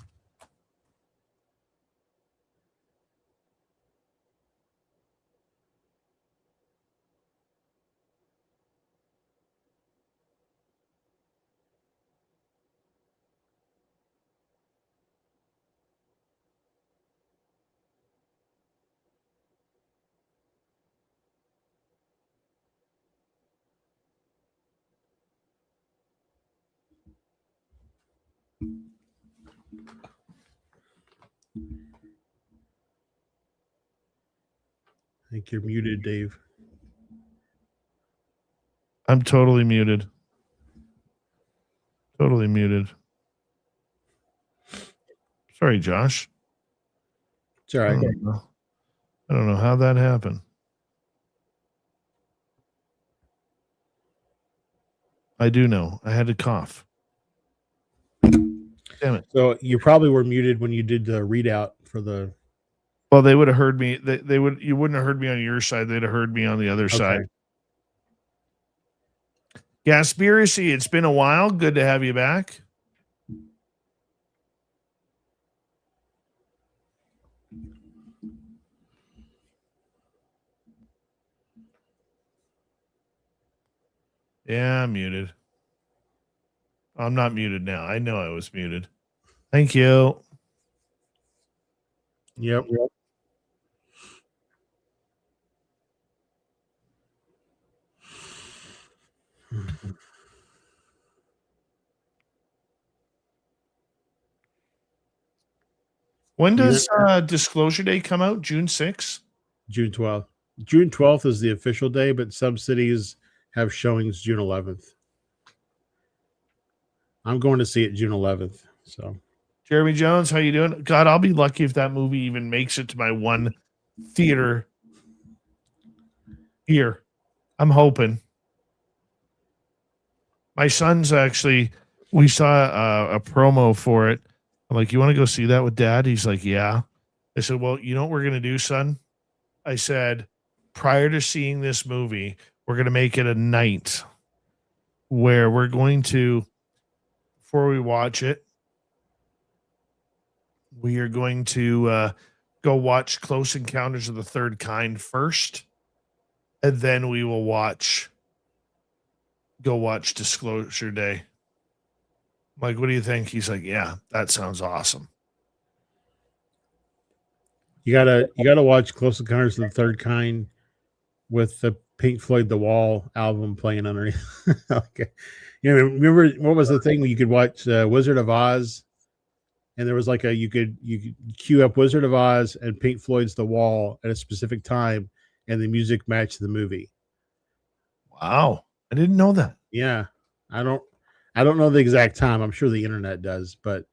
I think you're muted, Dave. I'm totally muted. Totally muted. Sorry, Josh. It's all right. I don't know how that happened. I do know. I had to cough. Damn it. So you probably were muted when you did the readout for the. Well, they would have heard me. They would. You wouldn't have heard me on your side. They'd have heard me on the other side. Gaspiracy, it's been a while. Good to have you back. Yeah, I'm muted. I'm not muted now. I know I was muted. Thank you. Yep. When does Disclosure Day come out? June 6th? June 12th. June 12th is the official day, but some cities have showings June 11th. I'm going to see it June 11th. So, Jeremy Jones, how you doing? God, I'll be lucky if that movie even makes it to my one theater here. I'm hoping. My son's actually, we saw a promo for it. I'm like, you want to go see that with Dad? He's like, yeah. I said, well, you know what we're going to do, son? I said, prior to seeing this movie, we're going to make it a night where we're going to, before we watch it, we are going to go watch Close Encounters of the Third Kind first, and then we will go watch Disclosure Day. I'm like, what do you think? He's like, yeah, that sounds awesome. You gotta watch Close Encounters of the Third Kind with the Pink Floyd The Wall album playing underneath. Okay. Remember what was the thing where you could watch Wizard of Oz, and there was like you could queue up Wizard of Oz and Pink Floyd's The Wall at a specific time, and the music matched the movie. Wow, I didn't know that. Yeah, I don't know the exact time. I'm sure the internet does, but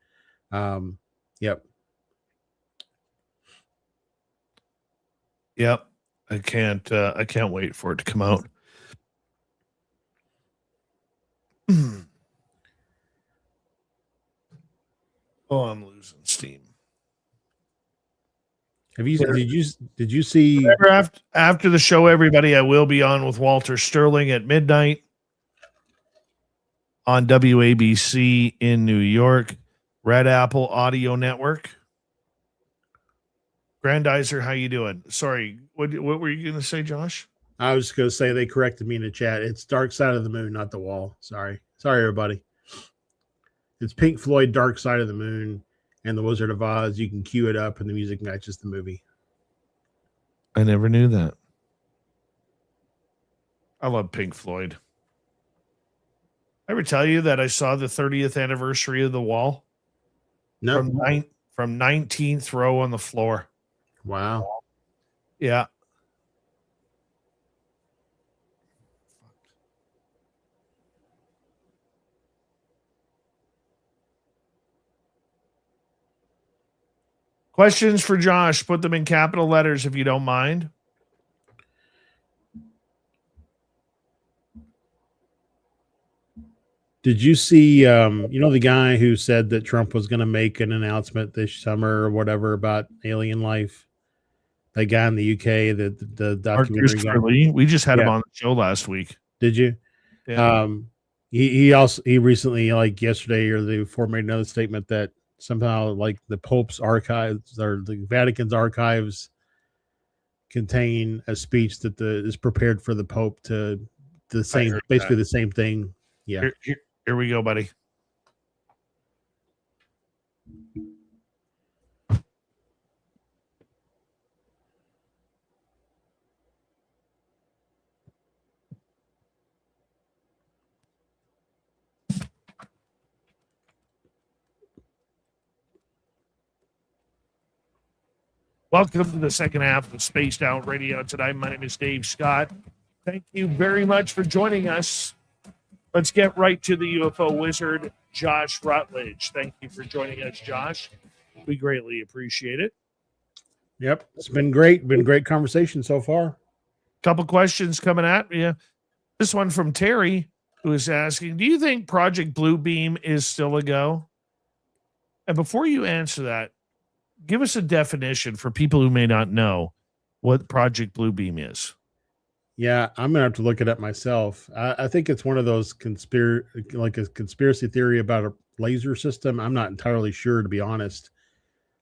yep. Yep. I can't wait for it to come out. Oh, I'm losing steam. Did you see after the show, everybody? I will be on with Walter Sterling at midnight on WABC in New York, Red Apple Audio Network. Grandizer, how you doing? Sorry, what were you going to say, Josh? I was going to say they corrected me in the chat. It's Dark Side of the Moon, not The Wall. Sorry, everybody. It's Pink Floyd, Dark Side of the Moon, and The Wizard of Oz, you can cue it up and the music matches the movie. I never knew that. I love Pink Floyd. I ever tell you that I saw the 30th anniversary of The Wall? No. From 19th row on the floor. Wow. Yeah. Questions for Josh? Put them in capital letters if you don't mind. Did you see, the guy who said that Trump was going to make an announcement this summer or whatever about alien life? That guy in the UK, the documentary guy. We just had him on the show last week. Did you? Yeah. He recently, like yesterday or the day before, made another statement that somehow, like, the Pope's archives or the Vatican's archives contain a speech that is prepared for the Pope to basically the same thing. Yeah. Here we go, buddy. Welcome to the second half of Spaced Out Radio tonight. My name is Dave Scott. Thank you very much for joining us. Let's get right to the UFO wizard, Josh Rutledge. Thank you for joining us, Josh. We greatly appreciate it. Yep. It's been great. Been a great conversation so far. Couple questions coming at you. This one from Terry, who is asking, do you think Project Bluebeam is still a go? And before you answer that, give us a definition for people who may not know what Project Bluebeam is. Yeah, I'm gonna have to look it up myself. I think it's one of those conspiracy theory about a laser system. I'm not entirely sure, to be honest.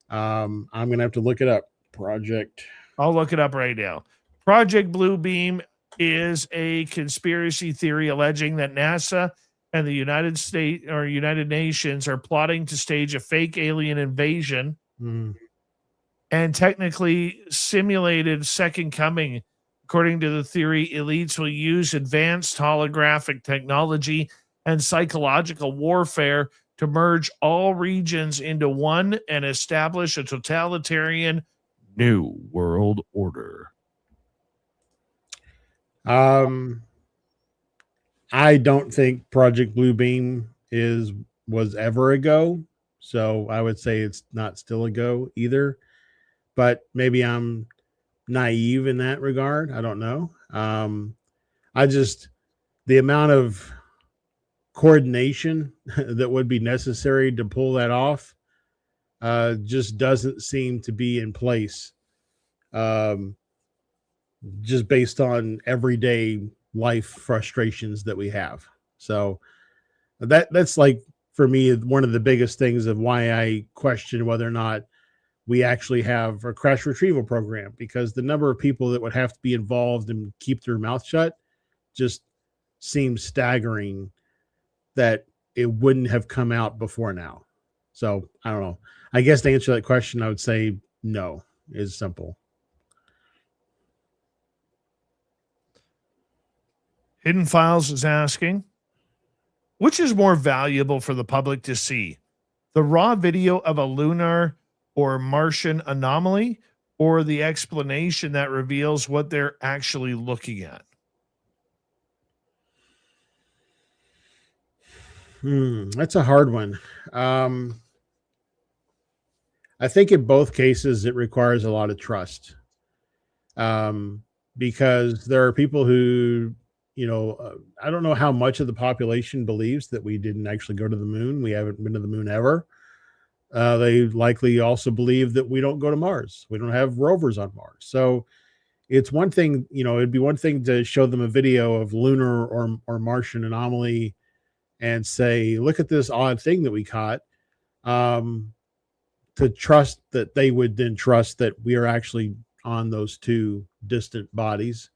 I'm gonna have to look it up. I'll look it up right now. Project Bluebeam is a conspiracy theory alleging that NASA and the United States or United Nations are plotting to stage a fake alien invasion and technically simulated second coming. According to the theory, elites will use advanced holographic technology and psychological warfare to merge all regions into one and establish a totalitarian new world order. I don't think Project Bluebeam was ever a go, so I would say it's not still a go either. But maybe I'm naive in that regard. I don't know. The amount of coordination that would be necessary to pull that off just doesn't seem to be in place, just based on everyday life frustrations that we have. So that's like, for me, one of the biggest things of why I question whether or not we actually have a crash retrieval program, because the number of people that would have to be involved and keep their mouth shut just seems staggering that it wouldn't have come out before now. So I don't know. I guess to answer that question, I would say no is simple. Hidden Files is asking, which is more valuable for the public to see? The raw video of a lunar or Martian anomaly, or the explanation that reveals what they're actually looking at? That's a hard one. I think in both cases it requires a lot of trust, because there are people who, I don't know how much of the population believes that we didn't actually go to the moon. We haven't been to the moon ever. They likely also believe that we don't go to Mars. We don't have rovers on Mars. So it's one thing, it'd be one thing to show them a video of lunar or Martian anomaly and say, look at this odd thing that we caught, to trust that they would then trust that we are actually on those two distant bodies.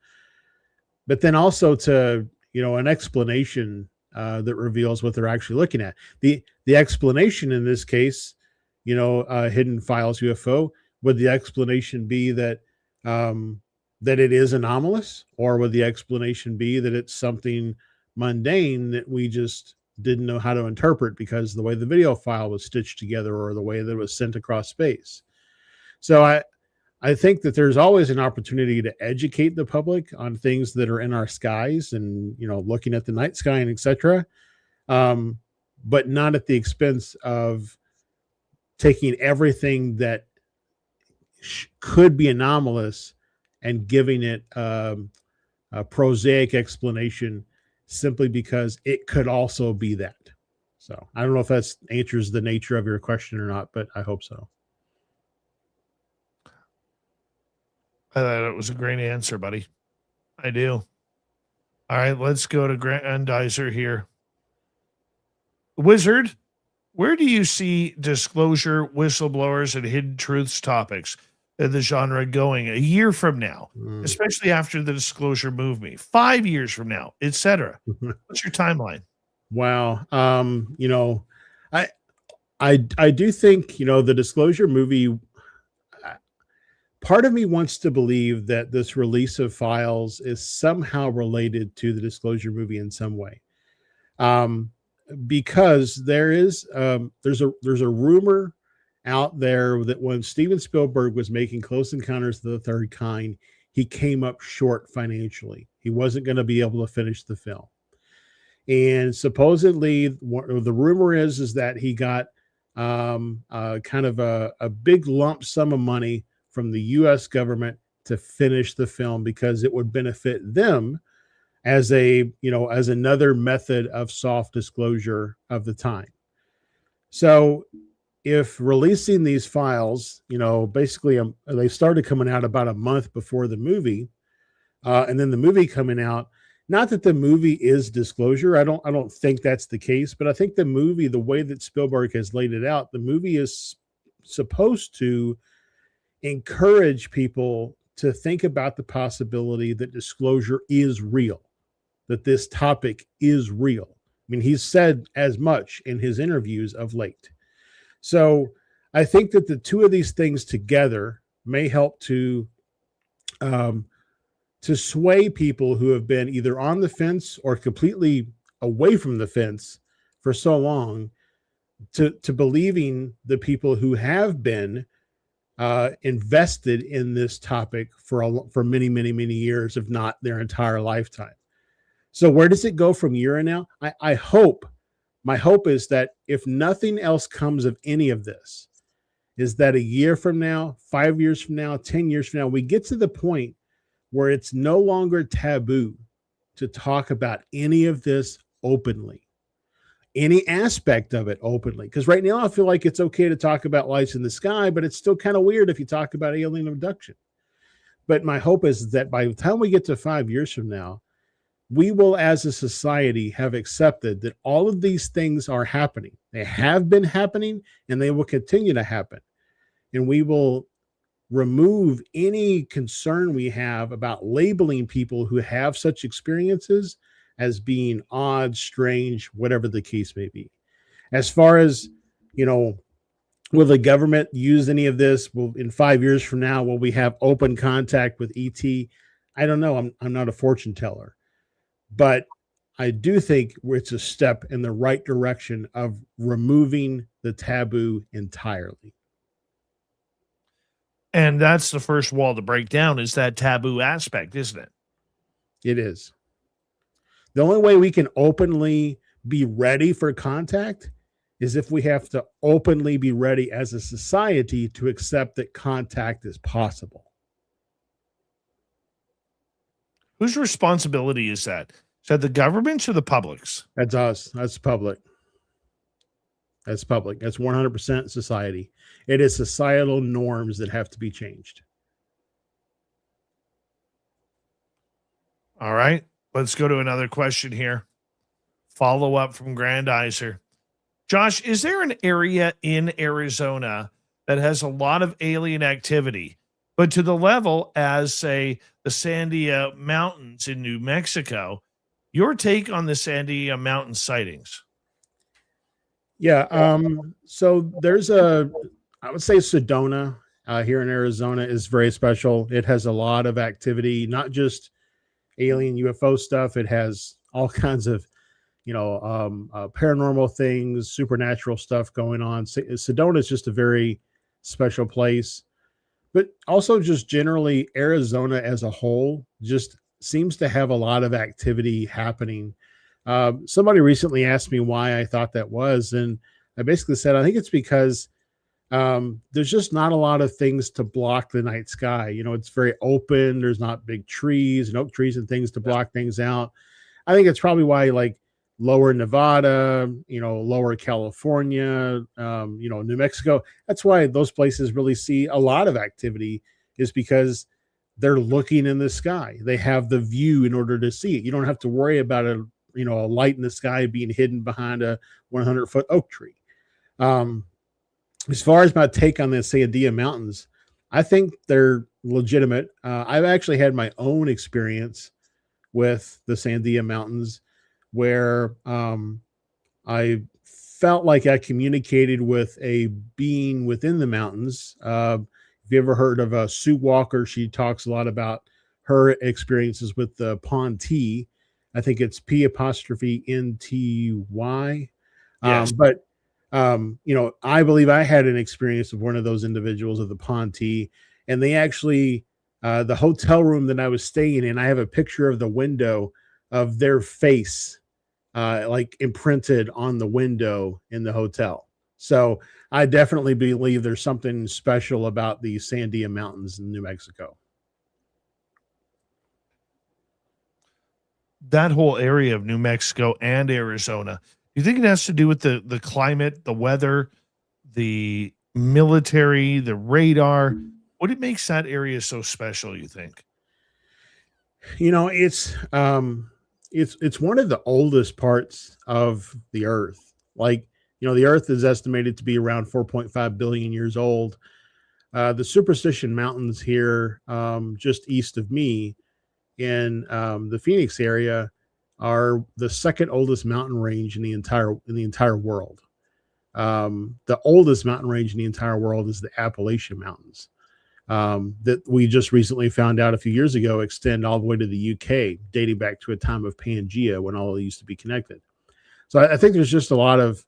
But then also to, an explanation that reveals what they're actually looking at. The explanation in this case, hidden files UFO? Would the explanation be that that it is anomalous, or would the explanation be that it's something mundane that we just didn't know how to interpret because the way the video file was stitched together or the way that it was sent across space? So I think that there's always an opportunity to educate the public on things that are in our skies and, looking at the night sky and etc. But not at the expense of taking everything that could be anomalous and giving it a prosaic explanation simply because it could also be that. So I don't know if that answers the nature of your question or not, but I hope so. I thought it was a great answer, buddy. I do. All right, let's go to Grandizer here. Wizard, where do you see disclosure, whistleblowers, and hidden truths topics in the genre going a year from now, especially after the disclosure movie, 5 years from now, etc.? What's your timeline? Wow. I do think, the disclosure movie, part of me wants to believe that this release of files is somehow related to the disclosure movie in some way. Because there's a rumor out there that when Steven Spielberg was making Close Encounters of the Third Kind, he came up short financially. He wasn't going to be able to finish the film. And supposedly the rumor is that he got kind of a big lump sum of money from the U.S. government to finish the film because it would benefit them as as another method of soft disclosure of the time. So if releasing these files, basically they started coming out about a month before the movie, and then the movie coming out, not that the movie is disclosure. I don't think that's the case, but I think the movie, the way that Spielberg has laid it out, the movie is supposed to encourage people to think about the possibility that disclosure is real, that this topic is real. I mean, he's said as much in his interviews of late. So I think that the two of these things together may help to sway people who have been either on the fence or completely away from the fence for so long to believing the people who have been invested in this topic for many, many, many years, if not their entire lifetime. So where does it go from here and now? My hope is that if nothing else comes of any of this, is that a year from now, 5 years from now, 10 years from now, we get to the point where it's no longer taboo to talk about any of this openly, any aspect of it openly. Because right now I feel like it's okay to talk about lights in the sky, but it's still kind of weird if you talk about alien abduction. But my hope is that by the time we get to 5 years from now, we will, as a society, have accepted that all of these things are happening. They have been happening and they will continue to happen. And we will remove any concern we have about labeling people who have such experiences as being odd, strange, whatever the case may be. As far as, will the government use any of this? Will, in 5 years from now, will we have open contact with ET? I don't know. I'm not a fortune teller. But I do think it's a step in the right direction of removing the taboo entirely. And that's the first wall to break down, is that taboo aspect, isn't it? It is. The only way we can openly be ready for contact is if we have to openly be ready as a society to accept that contact is possible. Whose responsibility is that? Is that the government's or the public's? That's us. That's public. That's public. That's 100% society. It is societal norms that have to be changed. All right. Let's go to another question here. Follow up from Grandizer. Josh, is there an area in Arizona that has a lot of alien activity, but to the level as, say, the Sandia Mountains in New Mexico? Your take on the Sandia Mountain sightings? Yeah. So there's a I would say Sedona here in Arizona is very special. It has a lot of activity, not just alien UFO stuff. It has all kinds of, paranormal things, supernatural stuff going on. Sedona is just a very special place, but also just generally Arizona as a whole just seems to have a lot of activity happening. Somebody recently asked me why I thought that was, and I basically said, I think it's because there's just not a lot of things to block the night sky. It's very open. There's not big trees and oak trees and things to block things out. I think it's probably why, like, lower Nevada, lower California, New Mexico, that's why those places really see a lot of activity, is because they're looking in the sky. They have the view in order to see it. You don't have to worry about a light in the sky being hidden behind a 100-foot oak tree. As far as my take on the Sandia Mountains, I think they're legitimate. I've actually had my own experience with the Sandia Mountains where I felt like I communicated with a being within the mountains. If you ever heard of Sue Walker, she talks a lot about her experiences with the Ponty. I think it's P''NTY. Yes. But I believe I had an experience of one of those individuals of the Ponty, and they actually, the hotel room that I was staying in, I have a picture of the window of their face, like imprinted on the window in the hotel. So I definitely believe there's something special about the Sandia Mountains in New Mexico. That whole area of New Mexico and Arizona, do you think it has to do with the climate, the weather, the military, the radar? What makes that area so special, you think? It's one of the oldest parts of the earth. Like, the earth is estimated to be around 4.5 billion years old. The Superstition Mountains here, just east of me in the Phoenix area, are the second oldest mountain range in the entire world. The oldest mountain range in the entire world is the Appalachian Mountains, that we just recently found out a few years ago extend all the way to the UK, dating back to a time of Pangea when all used to be connected. So I think there's just a lot of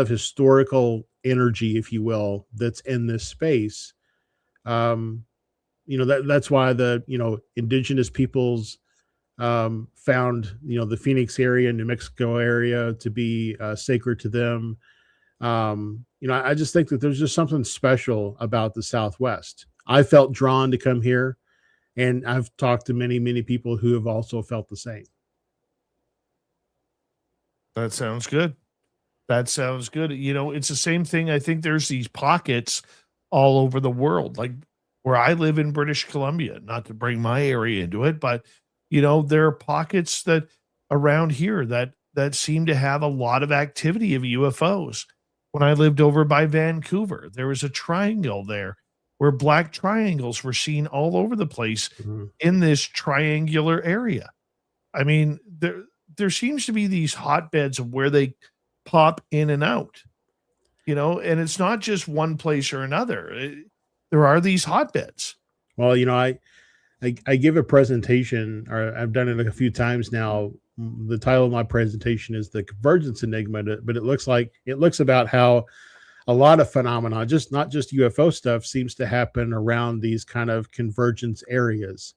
historical energy, if you will, that's in this space. That's why the indigenous peoples found the Phoenix area, New Mexico area to be sacred to them. I just think that there's just something special about the Southwest. I felt drawn to come here, and I've talked to many, many people who have also felt the same. That sounds good. It's the same thing. I think there's these pockets all over the world, like where I live in British Columbia, not to bring my area into it, but there are pockets that around here that seem to have a lot of activity of UFOs. When I lived over by Vancouver, there was a triangle there where black triangles were seen all over the place in this triangular area. I mean, there seems to be these hotbeds of where they pop in and out, and it's not just one place or another. There are these hotbeds. Well, I give a presentation, or I've done it a few times now. The title of my presentation is The Convergence Enigma, but it looks about how a lot of phenomena, not just UFO stuff, seems to happen around these kind of convergence areas.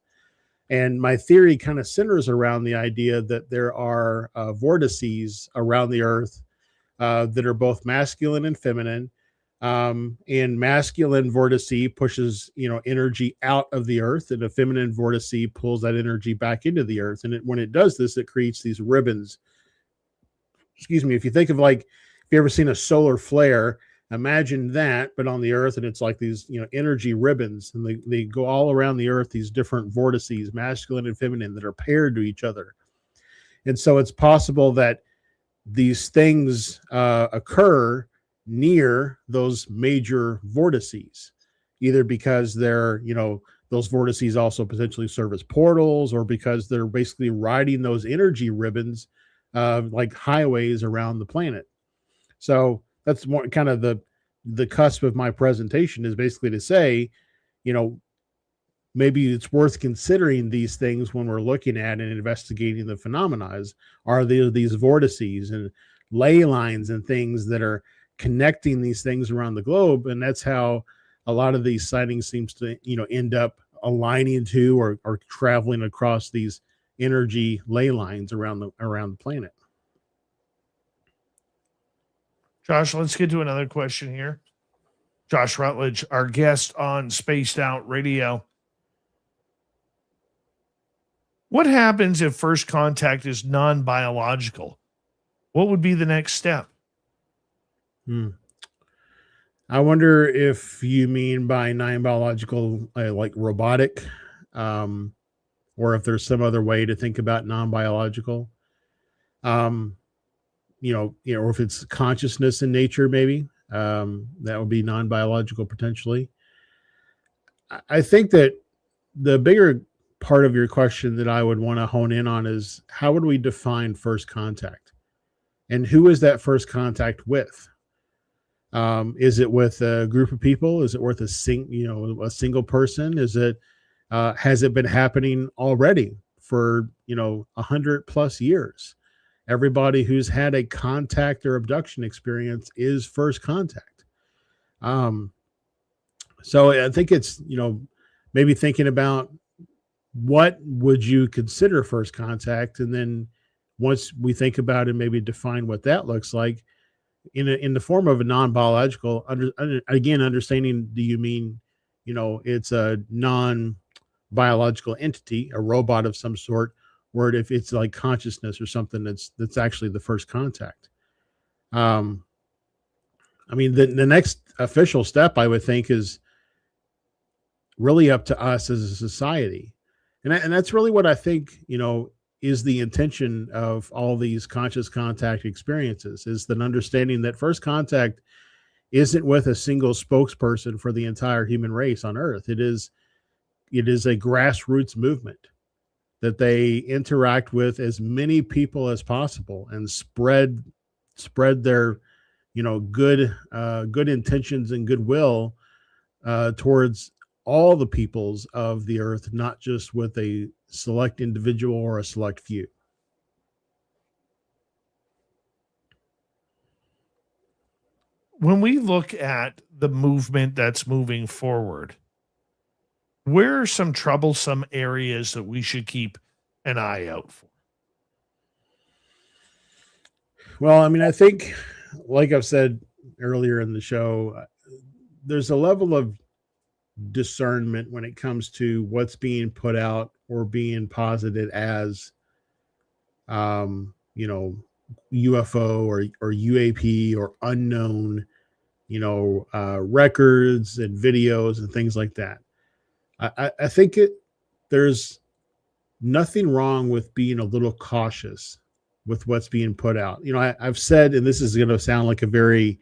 And my theory kind of centers around the idea that there are vortices around the earth that are both masculine and feminine. And masculine vortice pushes energy out of the earth, and a feminine vortice pulls that energy back into the earth. And when it does this, it creates these ribbons. Excuse me. If you think of, like, if you ever seen a solar flare, imagine that, but on the earth, and it's like these energy ribbons, and they go all around the earth, these different vortices, masculine and feminine, that are paired to each other. And so it's possible that these things occur near those major vortices, either because they're, those vortices also potentially serve as portals, or because they're basically riding those energy ribbons like highways around the planet. So that's more kind of the cusp of my presentation, is basically to say, you know, maybe it's worth considering these things when we're looking at and investigating the phenomena. Are there these vortices and ley lines and things that are connecting these things around the globe? And that's how a lot of these sightings seems to, you know, end up aligning to or traveling across these energy ley lines around the planet. Josh, let's get to another question here. Josh Rutledge, our guest on Spaced Out Radio. What happens if first contact is non-biological? What would be the next step? I wonder if you mean by non-biological, like robotic, or if there's some other way to think about non-biological. You know, or if it's consciousness in nature, maybe that would be non-biological potentially. I think that the bigger part of your question that I would want to hone in on is, how would we define first contact, and who is that first contact with? Is it with a group of people? Is it with a single person? Is it has it been happening already for 100+ years? Everybody who's had a contact or abduction experience is first contact. So I think it's, maybe thinking about what would you consider first contact, and then once we think about it, maybe define what that looks like in the form of a non-biological. Again, understanding, do you mean it's a non-biological entity, a robot of some sort, or if it's like consciousness or something that's actually the first contact? I mean, the next official step, I would think, is really up to us as a society. And that's really what I think, is the intention of all these conscious contact experiences, is an understanding that first contact isn't with a single spokesperson for the entire human race on Earth. It is a grassroots movement that they interact with as many people as possible and spread their, good intentions and goodwill towards all the peoples of the Earth, not just with a select individual or a select few. When we look at the movement that's moving forward, where are some troublesome areas that we should keep an eye out for? Well, I mean, I think, like I've said earlier in the show, there's a level of discernment when it comes to what's being put out or being posited as, UFO or UAP or unknown, records and videos and things like that. I think there's nothing wrong with being a little cautious with what's being put out. I've said, and this is going to sound like a very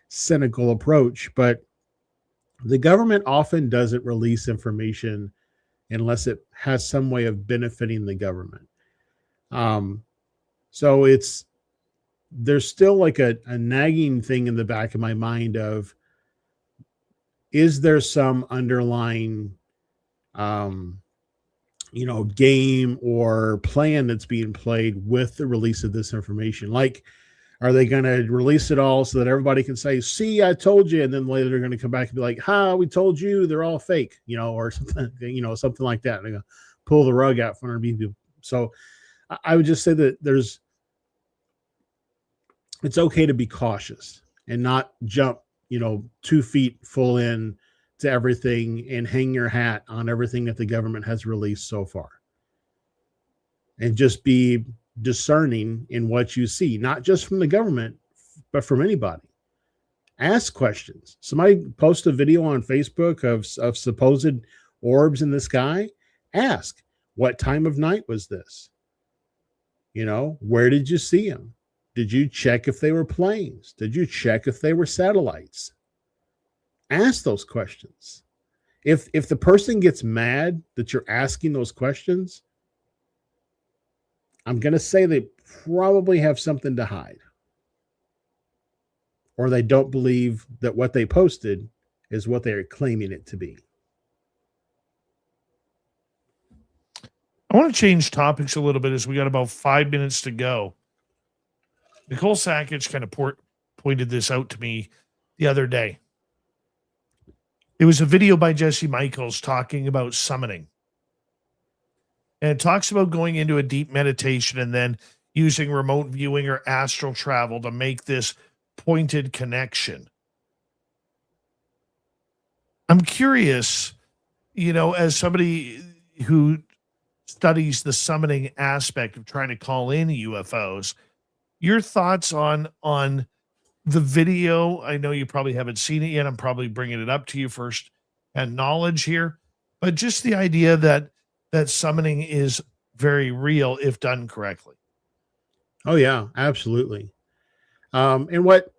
cynical approach, but the government often doesn't release information unless it has some way of benefiting the government. So there's still like a nagging thing in the back of my mind of, is there some underlying, game or plan that's being played with the release of this information? Like, are they going to release it all so that everybody can say, see, I told you, and then later they're going to come back and be like, we told you, they're all fake, or something, something like that. They're going to pull the rug out from underneath people. So I would just say that it's okay to be cautious and not jump, 2 feet full in to everything and hang your hat on everything that the government has released so far. And just be discerning in what you see, not just from the government, but from anybody. Ask questions. Somebody post a video on Facebook of supposed orbs in the sky. Ask, what time of night was this? Where did you see them? Did you check if they were planes? Did you check if they were satellites? Ask those questions. If the person gets mad that you're asking those questions, I'm going to say they probably have something to hide. or they don't believe that what they posted is what they are claiming it to be. I want to change topics a little bit as we got about 5 minutes to go. Nicole Sackage kind of pointed this out to me the other day. It was a video by Jesse Michaels talking about summoning. And it talks about going into a deep meditation and then using remote viewing or astral travel to make this pointed connection. I'm curious, as somebody who studies the summoning aspect of trying to call in UFOs, your thoughts on the video. I know you probably haven't seen it yet. I'm probably bringing it up to you first and knowledge here, but just the idea that summoning is very real if done correctly. Oh yeah, absolutely. And what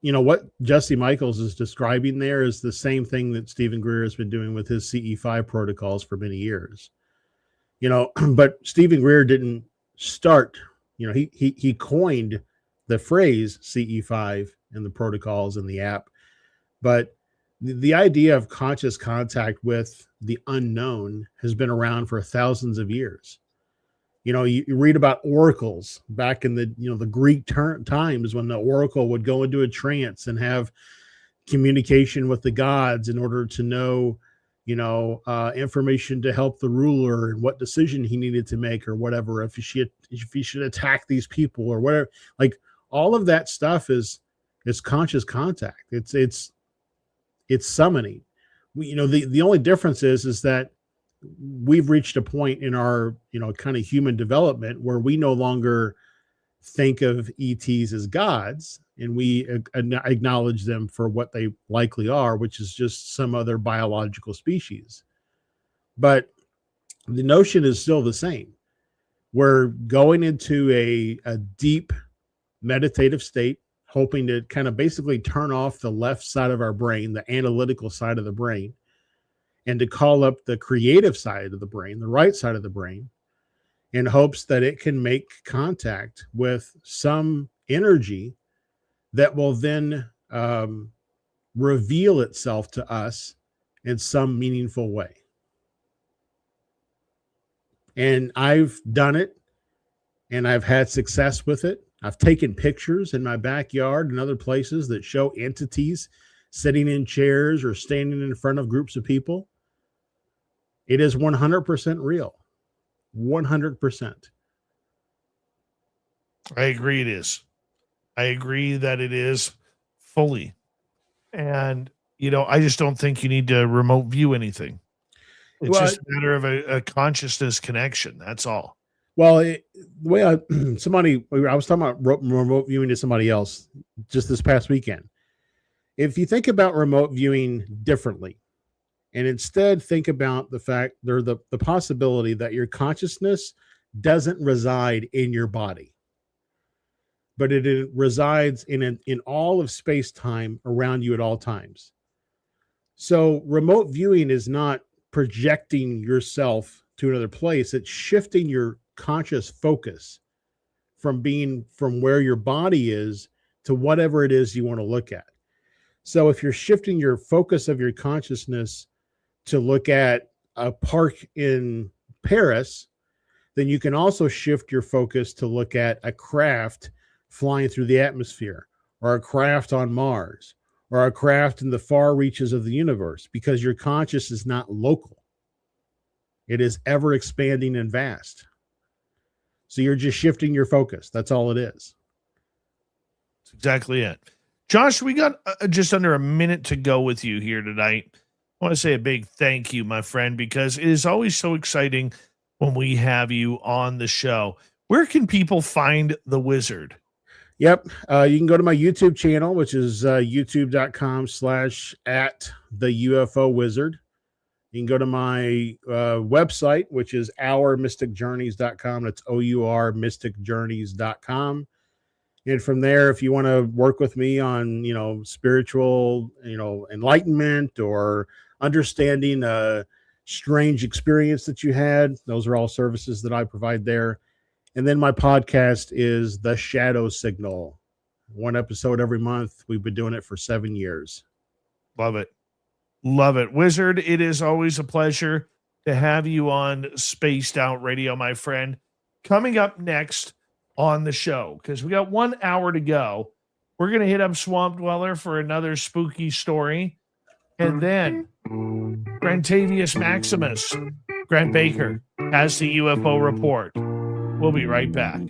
Jesse Michaels is describing there is the same thing that Stephen Greer has been doing with his CE5 protocols for many years. But Stephen Greer didn't start, he coined the phrase CE5 and the protocols in the app. But the idea of conscious contact with the unknown has been around for thousands of years. You read about oracles back in the Greek times, when the oracle would go into a trance and have communication with the gods in order to know, information to help the ruler and what decision he needed to make or whatever, if he should attack these people or whatever. Like, all of that stuff is conscious contact. It's summoning. The only difference is that we've reached a point in our, kind of human development where we no longer think of ETs as gods, and we acknowledge them for what they likely are, which is just some other biological species. But the notion is still the same. We're going into a deep meditative state, hoping to kind of basically turn off the left side of our brain, the analytical side of the brain, and to call up the creative side of the brain, the right side of the brain, in hopes that it can make contact with some energy that will then reveal itself to us in some meaningful way. And I've done it, and I've had success with it. I've taken pictures in my backyard and other places that show entities sitting in chairs or standing in front of groups of people. It is 100% real. 100%. I agree it is. I agree that it is fully. And, I just don't think you need to remote view anything. It's just a matter of a consciousness connection. That's all. Well, the way I was talking about remote viewing to somebody else just this past weekend. If you think about remote viewing differently, and instead think about the fact the possibility that your consciousness doesn't reside in your body, but it resides in all of space-time around you at all times. So remote viewing is not projecting yourself to another place. It's shifting your conscious focus from where your body is to whatever it is you want to look at. So if you're shifting your focus of your consciousness to look at a park in Paris, then you can also shift your focus to look at a craft flying through the atmosphere, or a craft on Mars, or a craft in the far reaches of the universe, because your conscious is not local. It is ever expanding and vast. So you're just shifting your focus. That's all it is. That's exactly it. Josh, we got just under a minute to go with you here tonight. I want to say a big thank you, my friend, because it is always so exciting when we have you on the show. Where can people find the Wizard? Yep. You can go to my YouTube channel, which is youtube.com/@the-UFO-Wizard. You can go to my website, which is ourmysticjourneys.com. That's OUR mysticjourneys.com. And from there, if you want to work with me on, spiritual, enlightenment or understanding a strange experience that you had, those are all services that I provide there. And then my podcast is The Shadow Signal. one episode every month. We've been doing it for 7 years. Love it. Love it. Wizard, it is always a pleasure to have you on Spaced Out Radio, my friend. Coming up next on the show, because we got 1 hour to go, we're going to hit up Swamp Dweller for another spooky story. And then Grantavius Maximus, Grant Baker, has the UFO report. We'll be right back.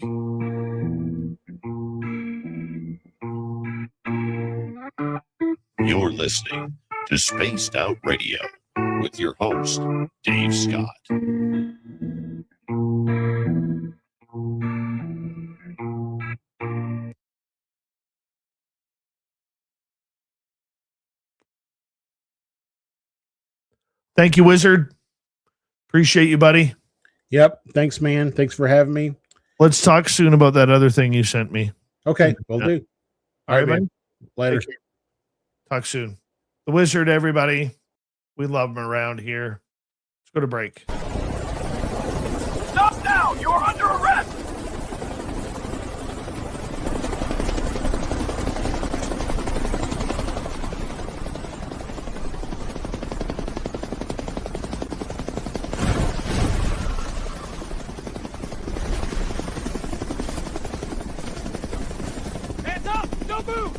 You're listening to Spaced Out Radio with your host, Dave Scott. Thank you, Wizard. Appreciate you, buddy. Yep. Thanks, man. Thanks for having me. Let's talk soon about that other thing you sent me. Okay. Will do. All right, man. Later. Talk soon. The Wizard, everybody. We love him around here. Let's go to break. Stop now! You're under arrest! Hands up! Don't move!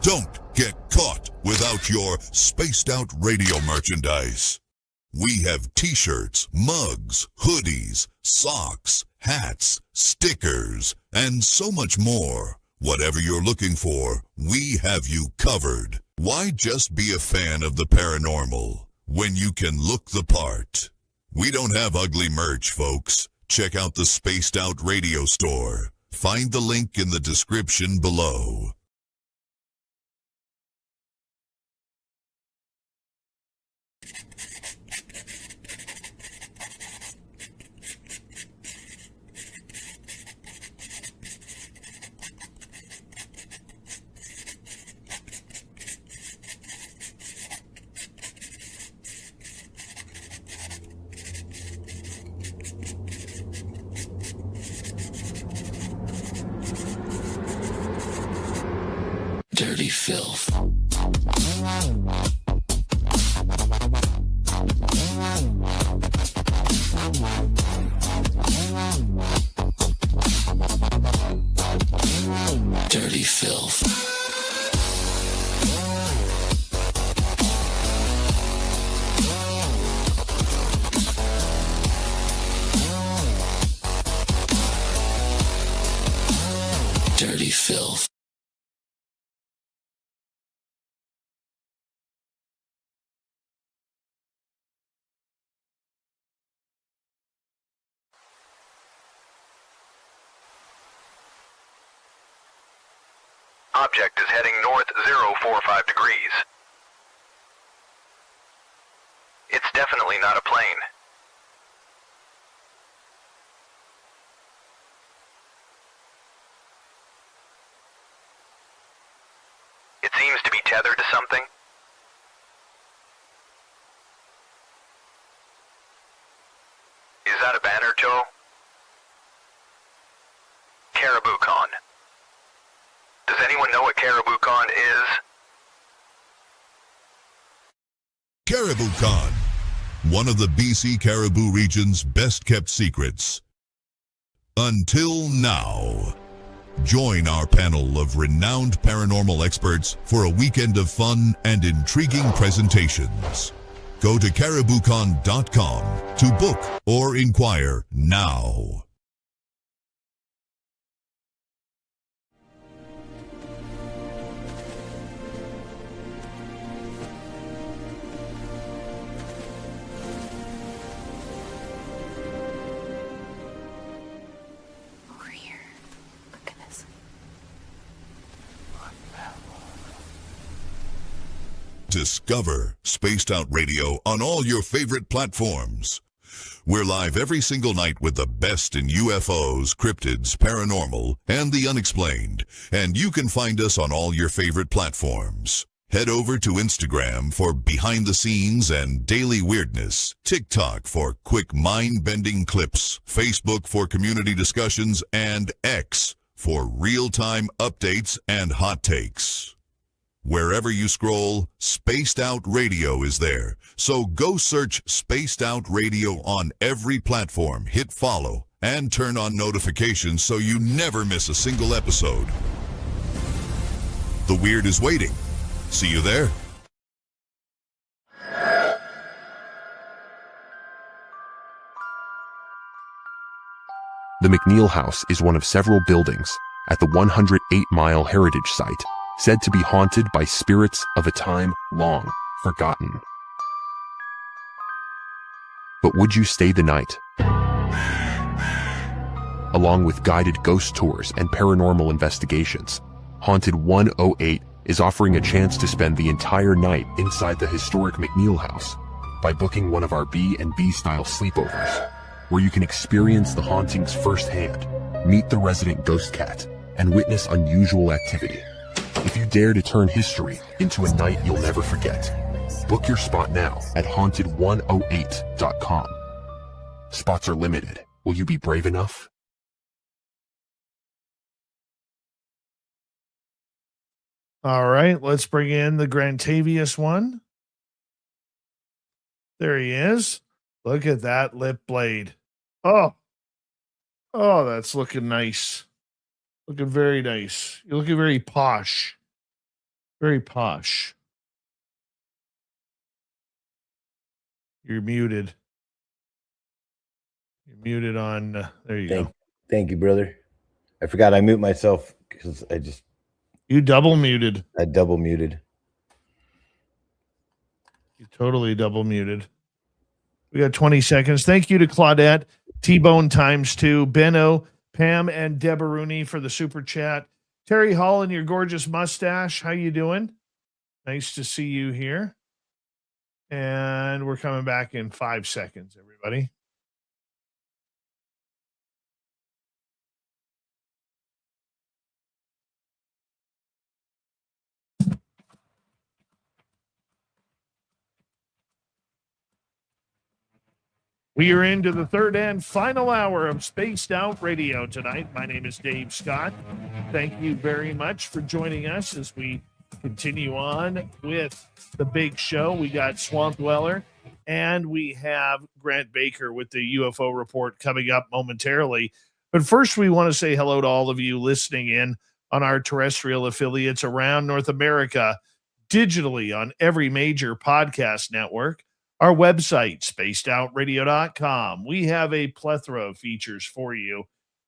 Don't get caught without your Spaced Out Radio merchandise. We have t-shirts, mugs, hoodies, socks, hats, stickers, and so much more. Whatever you're looking for, we have you covered. Why just be a fan of the paranormal when you can look the part? We don't have ugly merch, folks. Check out the Spaced Out Radio store. Find the link in the description below. Dirty filth. Dirty filth. Dirty filth. Object is heading north 045 degrees. It's definitely not a plane. It seems to be tethered to something. Is that a banner, Joe? Caribou Con. Does anyone know what Caribou Con is? Caribou Con, one of the BC Caribou region's best-kept secrets. Until now. Join our panel of renowned paranormal experts for a weekend of fun and intriguing presentations. Go to cariboucon.com to book or inquire now. Over here. Look at this. Discover Spaced Out Radio on all your favorite platforms. We're live every single night with the best in UFOs, cryptids, paranormal, and the unexplained. And you can find us on all your favorite platforms. Head over to Instagram for behind the scenes and daily weirdness, TikTok for quick mind-bending clips, Facebook for community discussions, and X for real-time updates and hot takes. Wherever you scroll, Spaced Out Radio is there. So go search Spaced Out Radio on every platform, hit follow, and turn on notifications so you never miss a single episode. The weird is waiting. See you there. The McNeil House is one of several buildings at the 108-mile heritage site said to be haunted by spirits of a time long forgotten. But would you stay the night? Along with guided ghost tours and paranormal investigations, Haunted 108 is offering a chance to spend the entire night inside the historic McNeil House by booking one of our B&B style sleepovers, where you can experience the hauntings firsthand, meet the resident ghost cat, and witness unusual activity. If you dare to turn history into a night you'll never forget, book your spot now at haunted108.com. Spots are limited. Will you be brave enough? All right, let's bring in the Grantavius one. There he is. Look at that lip blade. Oh, that's looking nice. Looking very nice. You're looking very posh. Very posh. You're muted. You're muted on. There you go. Thank you, brother. I forgot I mute myself because You double muted. I double muted. You totally double muted. We got 20 seconds. Thank you to Claudette, T-Bone ×2, Benno, Pam, and Deborah Rooney for the super chat. Terry Hall and your gorgeous mustache. How you doing? Nice to see you here. And we're coming back in 5 seconds, everybody. We are into the third and final hour of Spaced Out Radio tonight. My name is Dave Scott. Thank you very much for joining us as we continue on with the big show. We got Swamp Dweller and we have Grant Baker with the UFO report coming up momentarily. But first, we want to say hello to all of you listening in on our terrestrial affiliates around North America, digitally on every major podcast network. Our website, spacedoutradio.com. We have a plethora of features for you.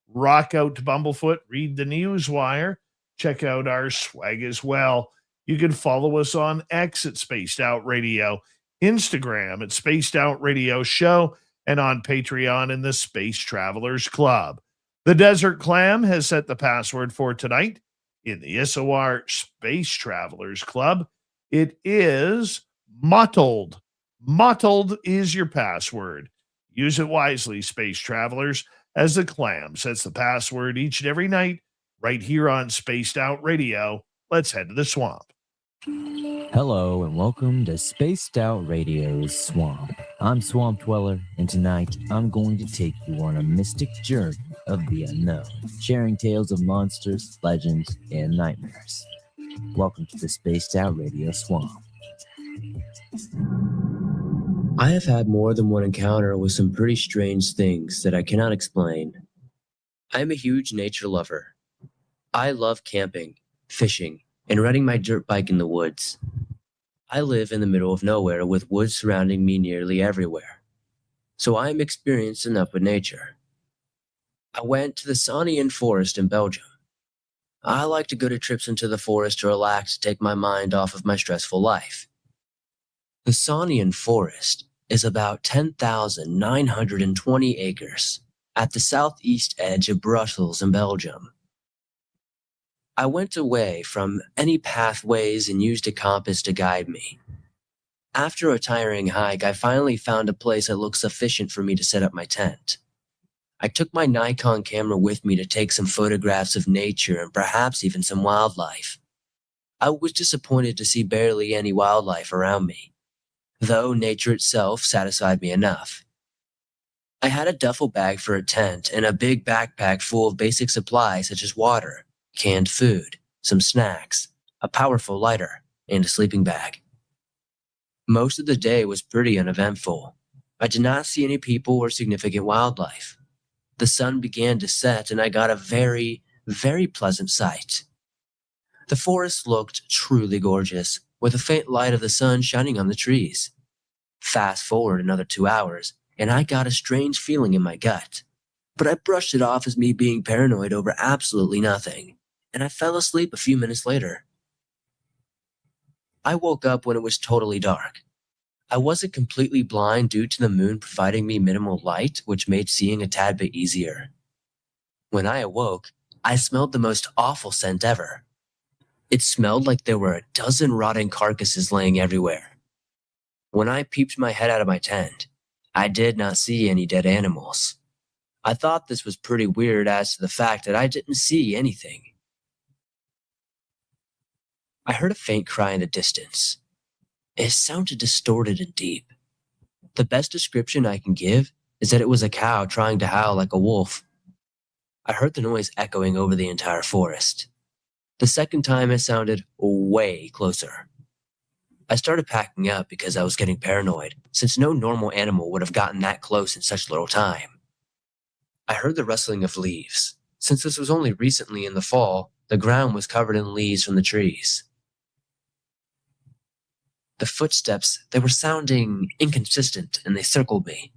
Rock out to Bumblefoot, read the Newswire, check out our swag as well. You can follow us on X at Spaced Out Radio, Instagram at Spaced Out Radio Show, and on Patreon in the Space Travelers Club. The Desert Clam has set the password for tonight in the SOR Space Travelers Club. It is mottled. Mottled is your password. Use it wisely, space travelers, as the Clam sets the password each and every night right here on Spaced Out Radio. Let's head to the swamp. Hello and welcome to Spaced Out Radio's Swamp. I'm Swamp Dweller, and tonight I'm going to take you on a mystic journey of the unknown, sharing tales of monsters, legends, and nightmares. Welcome to the Spaced Out Radio Swamp. I have had more than one encounter with some pretty strange things that I cannot explain. I am a huge nature lover. I love camping, fishing, and riding my dirt bike in the woods. I live in the middle of nowhere with woods surrounding me nearly everywhere, so I am experienced enough with nature. I went to the Sonian forest in Belgium. I like to go to trips into the forest to relax, to take my mind off of my stressful life. The Sonian forest is about 10,920 acres at the southeast edge of Brussels in Belgium. I went away from any pathways and used a compass to guide me. After a tiring hike, I finally found a place that looked sufficient for me to set up my tent. I took my Nikon camera with me to take some photographs of nature and perhaps even some wildlife. I was disappointed to see barely any wildlife around me, though nature itself satisfied me enough. I had a duffel bag for a tent and a big backpack full of basic supplies such as water, canned food, some snacks, a powerful lighter, and a sleeping bag. Most of the day was pretty uneventful. I did not see any people or significant wildlife. The sun began to set and I got a very, very pleasant sight. The forest looked truly gorgeous, with a faint light of the sun shining on the trees. Fast forward another 2 hours, and I got a strange feeling in my gut. But I brushed it off as me being paranoid over absolutely nothing, and I fell asleep a few minutes later. I woke up when it was totally dark. I wasn't completely blind due to the moon providing me minimal light, which made seeing a tad bit easier. When I awoke, I smelled the most awful scent ever. It smelled like there were a dozen rotting carcasses laying everywhere. When I peeped my head out of my tent, I did not see any dead animals. I thought this was pretty weird as to the fact that I didn't see anything. I heard a faint cry in the distance. It sounded distorted and deep. The best description I can give is that it was a cow trying to howl like a wolf. I heard the noise echoing over the entire forest. The second time it sounded way closer. I started packing up because I was getting paranoid, since no normal animal would have gotten that close in such little time. I heard the rustling of leaves. Since this was only recently in the fall, the ground was covered in leaves from the trees. The footsteps, they were sounding inconsistent, and they circled me.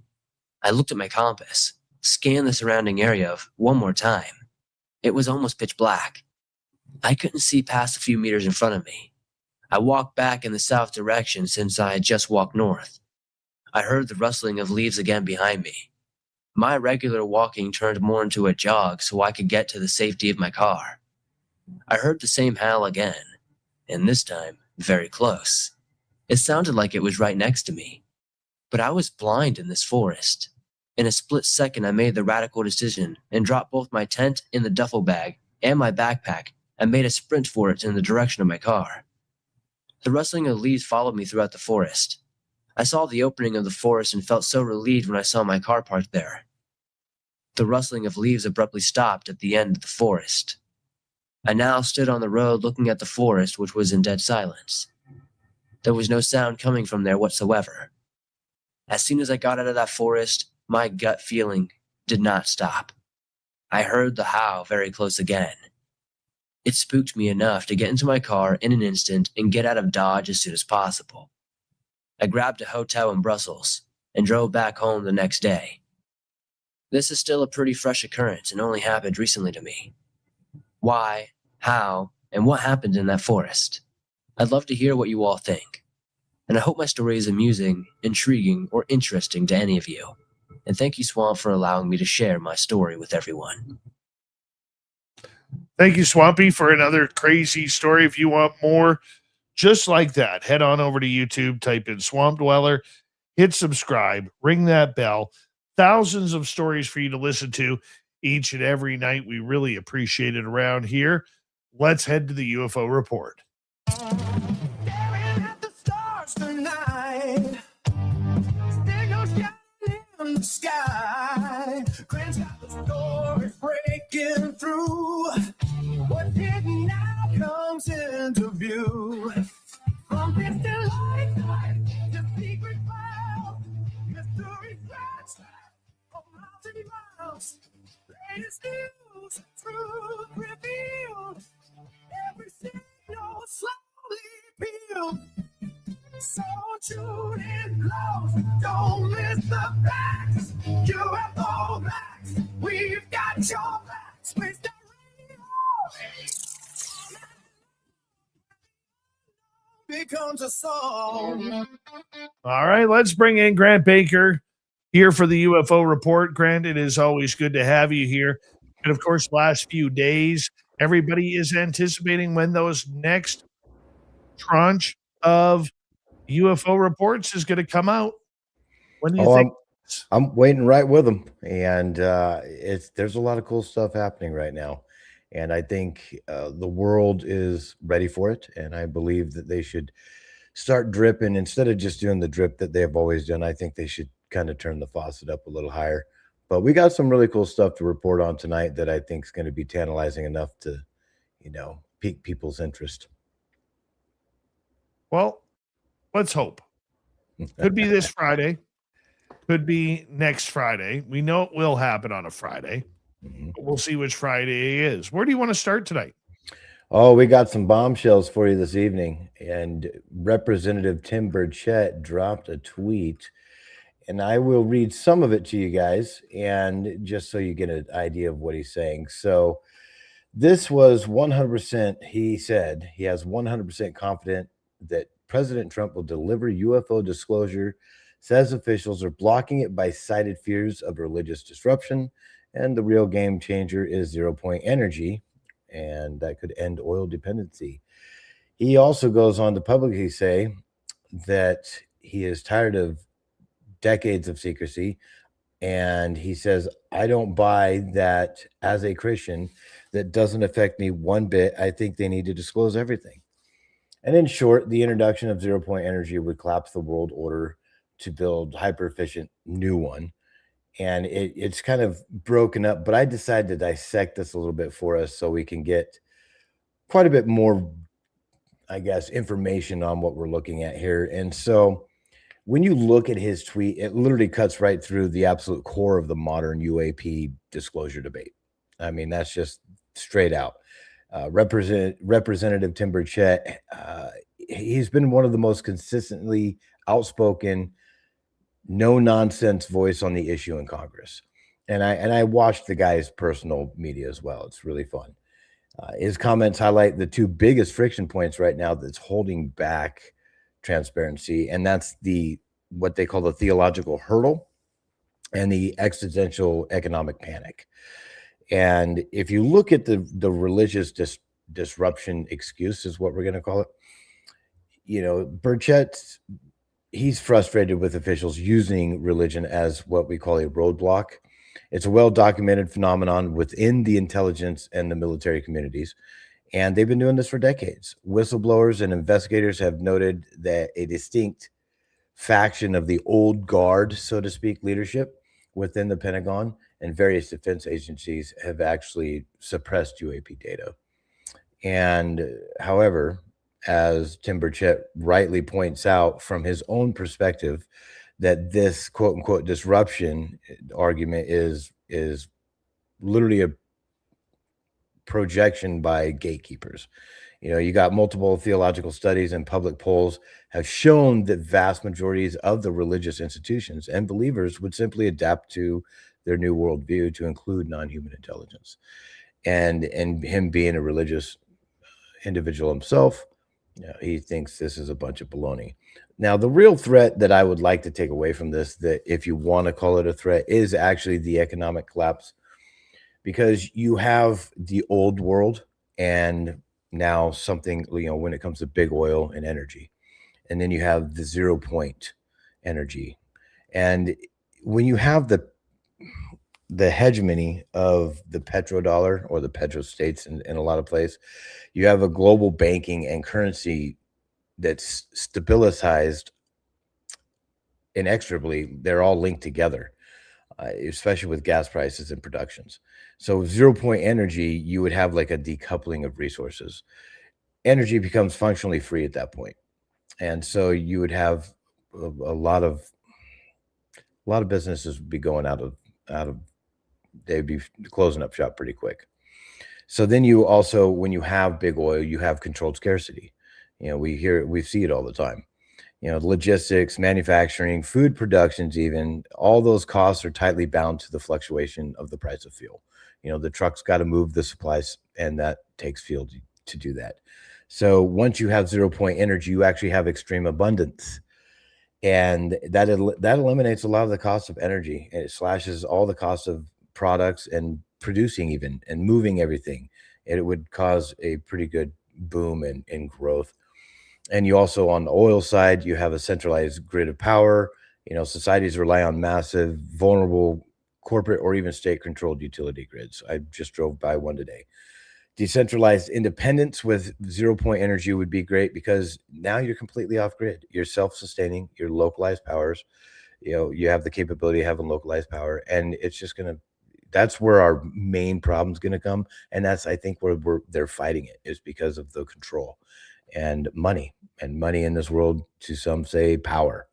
I looked at my compass, scanned the surrounding area one more time. It was almost pitch black. I couldn't see past a few meters in front of me. I walked back in the south direction since I had just walked north. I heard the rustling of leaves again behind me. My regular walking turned more into a jog so I could get to the safety of my car. I heard the same howl again, and this time very close. It sounded like it was right next to me. But I was blind in this forest. In a split second, I made the radical decision and dropped both my tent in the duffel bag and my backpack and made a sprint for it in the direction of my car. The rustling of leaves followed me throughout the forest. I saw the opening of the forest and felt so relieved when I saw my car parked there. The rustling of leaves abruptly stopped at the end of the forest. I now stood on the road looking at the forest, which was in dead silence. There was no sound coming from there whatsoever. As soon as I got out of that forest, my gut feeling did not stop. I heard the howl very close again. It spooked me enough to get into my car in an instant and get out of Dodge as soon as possible. I grabbed a hotel in Brussels and drove back home the next day. This is still a pretty fresh occurrence and only happened recently to me. Why, how, and what happened in that forest? I'd love to hear what you all think. And I hope my story is amusing, intriguing, or interesting to any of you. And thank you, Swamp, for allowing me to share my story with everyone. Thank you, Swampy, for another crazy story. If you want more just like that, head on over to YouTube, type in Swamp Dweller, hit subscribe, ring that bell. Thousands of stories for you to listen to each and every night. We really appreciate it around here. Let's head to the UFO report. Staring at the stars tonight, still shining in the sky. Grant's got the story breaking through. What's hidden now comes into view. From distant light to secret clouds, mystery threats of mountain miles. Latest news, truth revealed. Every signal slowly peeled. So tune in close, don't miss the facts. UFO facts, we've got your backs. Space becomes a song. All right, let's bring in Grant Baker here for the UFO report. Grant, it is always good to have you here. And of course, last few days, everybody is anticipating when those next tranche of UFO reports is going to come out. When do you think? I'm waiting right with them, and there's a lot of cool stuff happening right now. And I think the world is ready for it. And I believe that they should start dripping instead of just doing the drip that they've always done. I think they should kind of turn the faucet up a little higher. But we got some really cool stuff to report on tonight that I think is going to be tantalizing enough to, pique people's interest. Well, let's hope. Could be this Friday. Could be next Friday. We know it will happen on a Friday. We'll see which Friday it is. Where do you want to start tonight? Oh, we got some bombshells for you this evening. And Representative Tim Burchett dropped a tweet. And I will read some of it to you guys, and just so you get an idea of what he's saying. So this was 100%, he said, he has 100% confident that President Trump will deliver UFO disclosure, says officials are blocking it by cited fears of religious disruption, and the real game changer is 0-point energy, and that could end oil dependency. He also goes on to publicly say that he is tired of decades of secrecy, and he says, I don't buy that as a Christian. That doesn't affect me one bit. I think they need to disclose everything. And in short, the introduction of 0-point energy would collapse the world order to build hyper-efficient new one. And it's kind of broken up, but I decided to dissect this a little bit for us so we can get quite a bit more, I guess, information on what we're looking at here. And so when you look at his tweet, it literally cuts right through the absolute core of the modern UAP disclosure debate. I mean, that's just straight out. Representative Tim Burchett, he's been one of the most consistently outspoken, no-nonsense voice on the issue in Congress. And I watched the guy's personal media as well. It's really fun. His comments highlight the two biggest friction points right now that's holding back transparency, and that's what they call the theological hurdle and the existential economic panic. And if you look at the religious disruption excuse, is what we're going to call it, Burchett, he's frustrated with officials using religion as what we call a roadblock. It's a well-documented phenomenon within the intelligence and the military communities, and they've been doing this for decades. Whistleblowers and investigators have noted that a distinct faction of the old guard, so to speak, leadership within the Pentagon and various defense agencies have actually suppressed UAP data. And however, as Tim Burchett rightly points out from his own perspective, that this quote unquote disruption argument is literally a projection by gatekeepers. You got multiple theological studies and public polls have shown that vast majorities of the religious institutions and believers would simply adapt to their new worldview to include non-human intelligence. And him being a religious individual himself, he thinks this is a bunch of baloney. Now, the real threat that I would like to take away from this, that if you want to call it a threat, is actually the economic collapse, because you have the old world and now something, when it comes to big oil and energy, and then you have the 0-point energy. And when you have the hegemony of the petrodollar or the petrostates in a lot of places, you have a global banking and currency that's stabilized inexorably. They're all linked together, especially with gas prices and productions. So 0-point energy, you would have like a decoupling of resources. Energy becomes functionally free at that point. And so you would have a lot of businesses would be going out of, they'd be closing up shop pretty quick. So then you also, when you have big oil, you have controlled scarcity. We see it all the time. Logistics, manufacturing, food productions, even all those costs are tightly bound to the fluctuation of the price of fuel. The truck's got to move the supplies, and that takes fuel to do that. So once you have 0-point energy, you actually have extreme abundance, and that eliminates a lot of the cost of energy. And it slashes all the costs of products and producing even and moving everything. And it would cause a pretty good boom in growth. And you also, on the oil side, you have a centralized grid of power. Societies rely on massive, vulnerable corporate or even state-controlled utility grids. I just drove by one today. Decentralized independence with 0-point energy would be great, because now you're completely off grid. You're self-sustaining, you're localized powers. You have the capability of having localized power, and it's just going to, that's where our main problem is going to come. And that's, I think, where they're fighting it, is because of the control and money in this world. To some say power.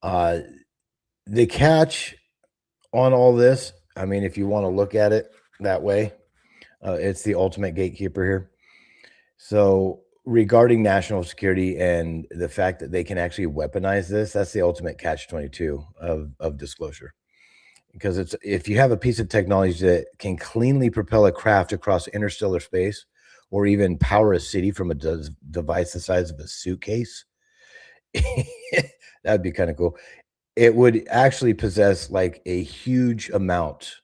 The catch on all this, I mean, if you want to look at it that way, it's the ultimate gatekeeper here. So regarding national security and the fact that they can actually weaponize this, that's the ultimate catch-22 of disclosure. Because it's, if you have a piece of technology that can cleanly propel a craft across interstellar space, or even power a city from a device the size of a suitcase, that'd be kind of cool. It would actually possess like a huge amount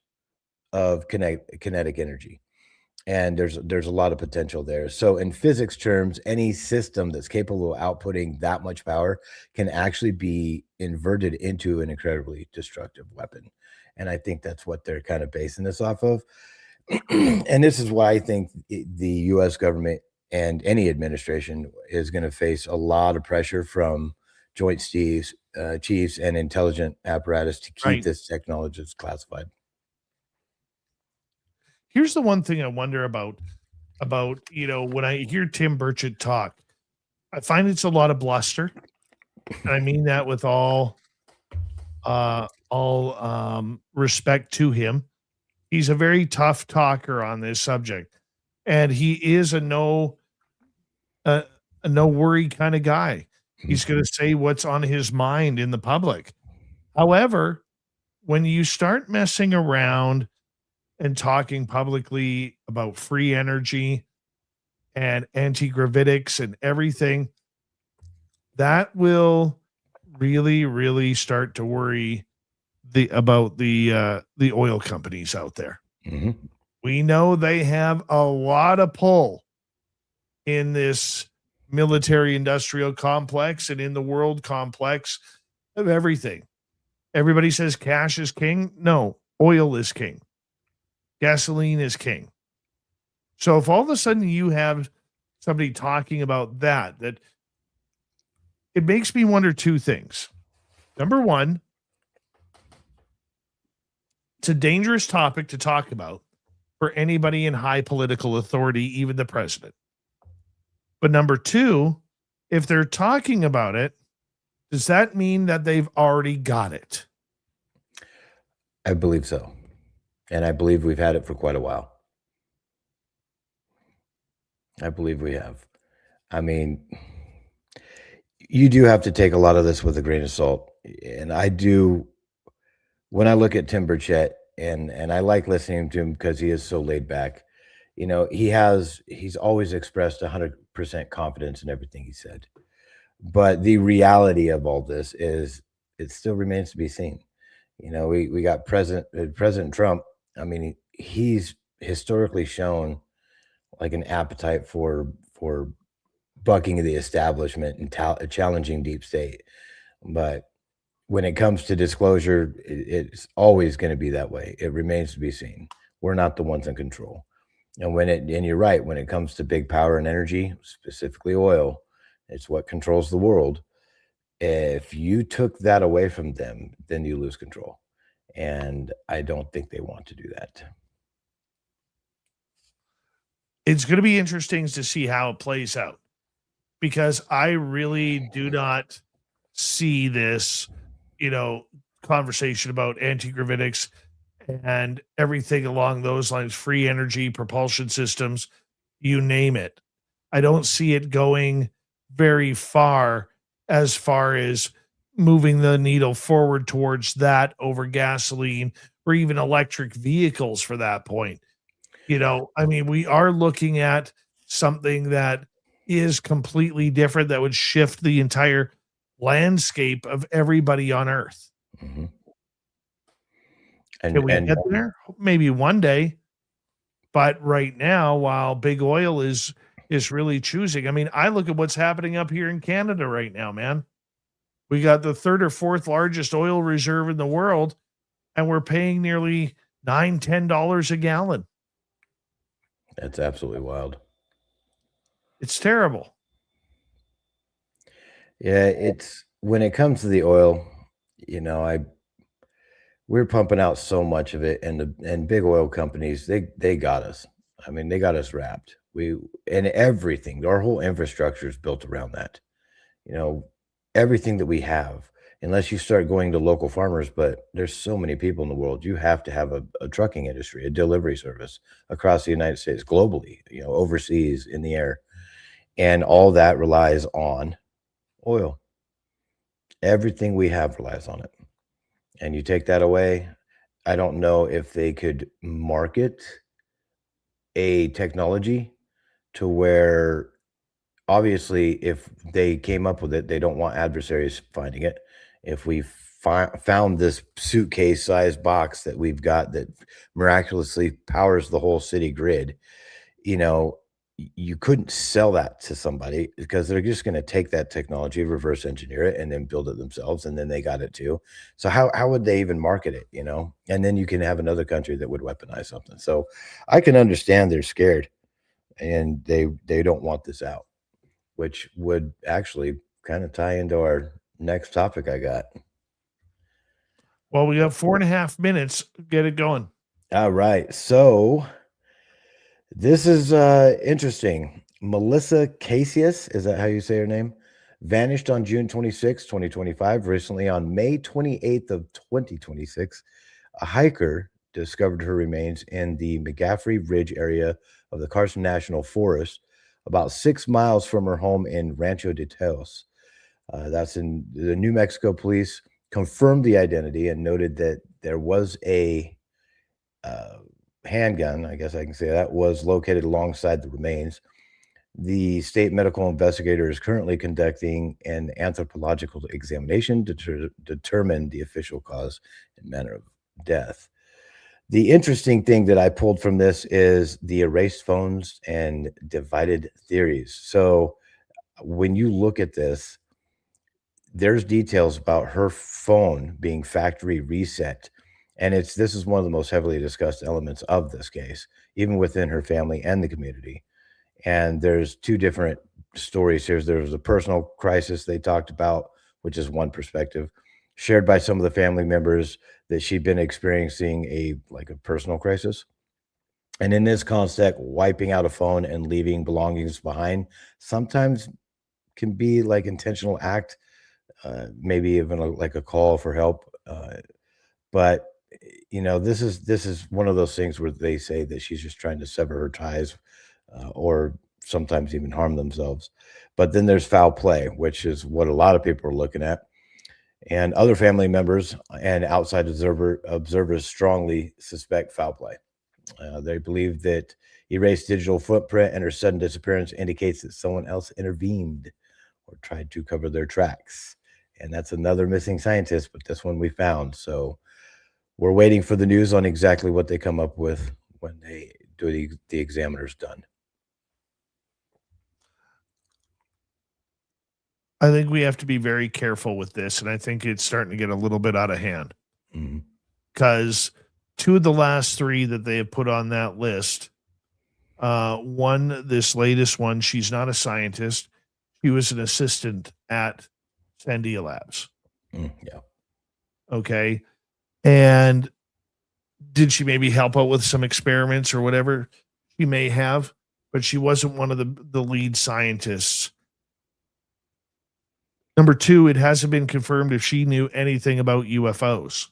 of kinetic energy. And there's a lot of potential there. So in physics terms, any system that's capable of outputting that much power can actually be inverted into an incredibly destructive weapon. And I think that's what they're kind of basing this off of. And this is why I think the US government and any administration is going to face a lot of pressure from joint chiefs and intelligence apparatus to keep this technology classified. Here's the one thing I wonder about, when I hear Tim Burchett talk, I find it's a lot of bluster. And I mean that with all respect to him. He's a very tough talker on this subject, and he is a no worry kind of guy. He's going to say what's on his mind in the public. However, when you start messing around and talking publicly about free energy and anti-gravitics and everything, that will really, really start to worry about the oil companies out there. Mm-hmm. We know they have a lot of pull in this military industrial complex and in the world complex of everything. Everybody says cash is king. No, oil is king. Gasoline is king. So if all of a sudden you have somebody talking about that it makes me wonder two things. Number one, it's a dangerous topic to talk about for anybody in high political authority, even the president. But number two, if they're talking about it, does that mean that they've already got it? I believe so. And I believe we've had it for quite a while. I believe we have. I mean, you do have to take a lot of this with a grain of salt. And I do, when I look at Tim Burchett, and I like listening to him because he is so laid back. He's always expressed 100% confidence in everything he said. But the reality of all this is it still remains to be seen. We got President Trump. I mean, he's historically shown like an appetite for bucking the establishment and challenging deep state. But when it comes to disclosure, it's always going to be that way. It remains to be seen. We're not the ones in control. And you're right, when it comes to big power and energy, specifically oil, it's what controls the world. If you took that away from them, then you lose control. And I don't think they want to do that. It's going to be interesting to see how it plays out, because I really do not see this, conversation about anti-gravitics and everything along those lines, free energy, propulsion systems, you name it. I don't see it going very far as moving the needle forward towards that over gasoline or even electric vehicles for that point. I mean, we are looking at something that is completely different, that would shift the entire landscape of everybody on Earth. Mm-hmm. Can we get there? Maybe one day. But right now, while big oil is really choosing, I mean, I look at what's happening up here in Canada right now, man. We got the third or fourth largest oil reserve in the world, and we're paying nearly $9-10 a gallon. That's absolutely wild. It's terrible. Yeah, it's when it comes to the oil, you know, we're pumping out so much of it, and big oil companies, they got us. I mean, they got us wrapped. And everything, our whole infrastructure is built around that. You know, everything that we have, unless you start going to local farmers, but there's so many people in the world, you have to have a trucking industry, a delivery service across the United States, globally, you know, overseas, in the air. And all that relies on oil. Everything we have relies on it. And you take that away, I don't know if they could market a technology to where, obviously, if they came up with it, they don't want adversaries finding it. If we found this suitcase-sized box that we've got that miraculously powers the whole city grid, you know, you couldn't sell that to somebody because they're just going to take that technology, reverse engineer it, and then build it themselves, and then they got it too. So how would they even market it, you know? And then you can have another country that would weaponize something. So I can understand they're scared, and they don't want this out, which would actually kind of tie into our next topic I got. Well, we got 4.5 minutes. Get it going. All right. So this is interesting. Melissa Casius, is that how you say her name? Vanished on June 26, 2025. Recently, on May 28th of 2026, a hiker discovered her remains in the McGaffrey Ridge area of the Carson National Forest, about 6 miles from her home in Rancho de Teos. That's in the New Mexico police confirmed the identity and noted that there was a handgun, I guess I can say that, was located alongside the remains. The state medical investigator is currently conducting an anthropological examination to determine the official cause and manner of death. The interesting thing that I pulled from this is the erased phones and divided theories. So when you look at this, there's details about her phone being factory reset. And this is one of the most heavily discussed elements of this case, even within her family and the community. And there's two different stories here. There was a personal crisis they talked about, which is one perspective, shared by some of the family members, that she'd been experiencing a personal crisis. And in this context, wiping out a phone and leaving belongings behind sometimes can be like intentional act, maybe even like a call for help. But you know, this is one of those things where they say that she's just trying to sever her ties, or sometimes even harm themselves. But then there's foul play, which is what a lot of people are looking at. And other family members and outside observers strongly suspect foul play. They believe that erased digital footprint and her sudden disappearance indicates that someone else intervened or tried to cover their tracks. And that's another missing scientist, but this one we found. So we're waiting for the news on exactly what they come up with when they do the examiner's done. I think we have to be very careful with this, and I think it's starting to get a little bit out of hand. Because two of the last three that they have put on that list, this latest one, she's not a scientist. She was an assistant at Sandia Labs. Yeah. Okay. And did she maybe help out with some experiments or whatever? She may have, but she wasn't one of the lead scientists. Number two, it hasn't been confirmed if she knew anything about UFOs.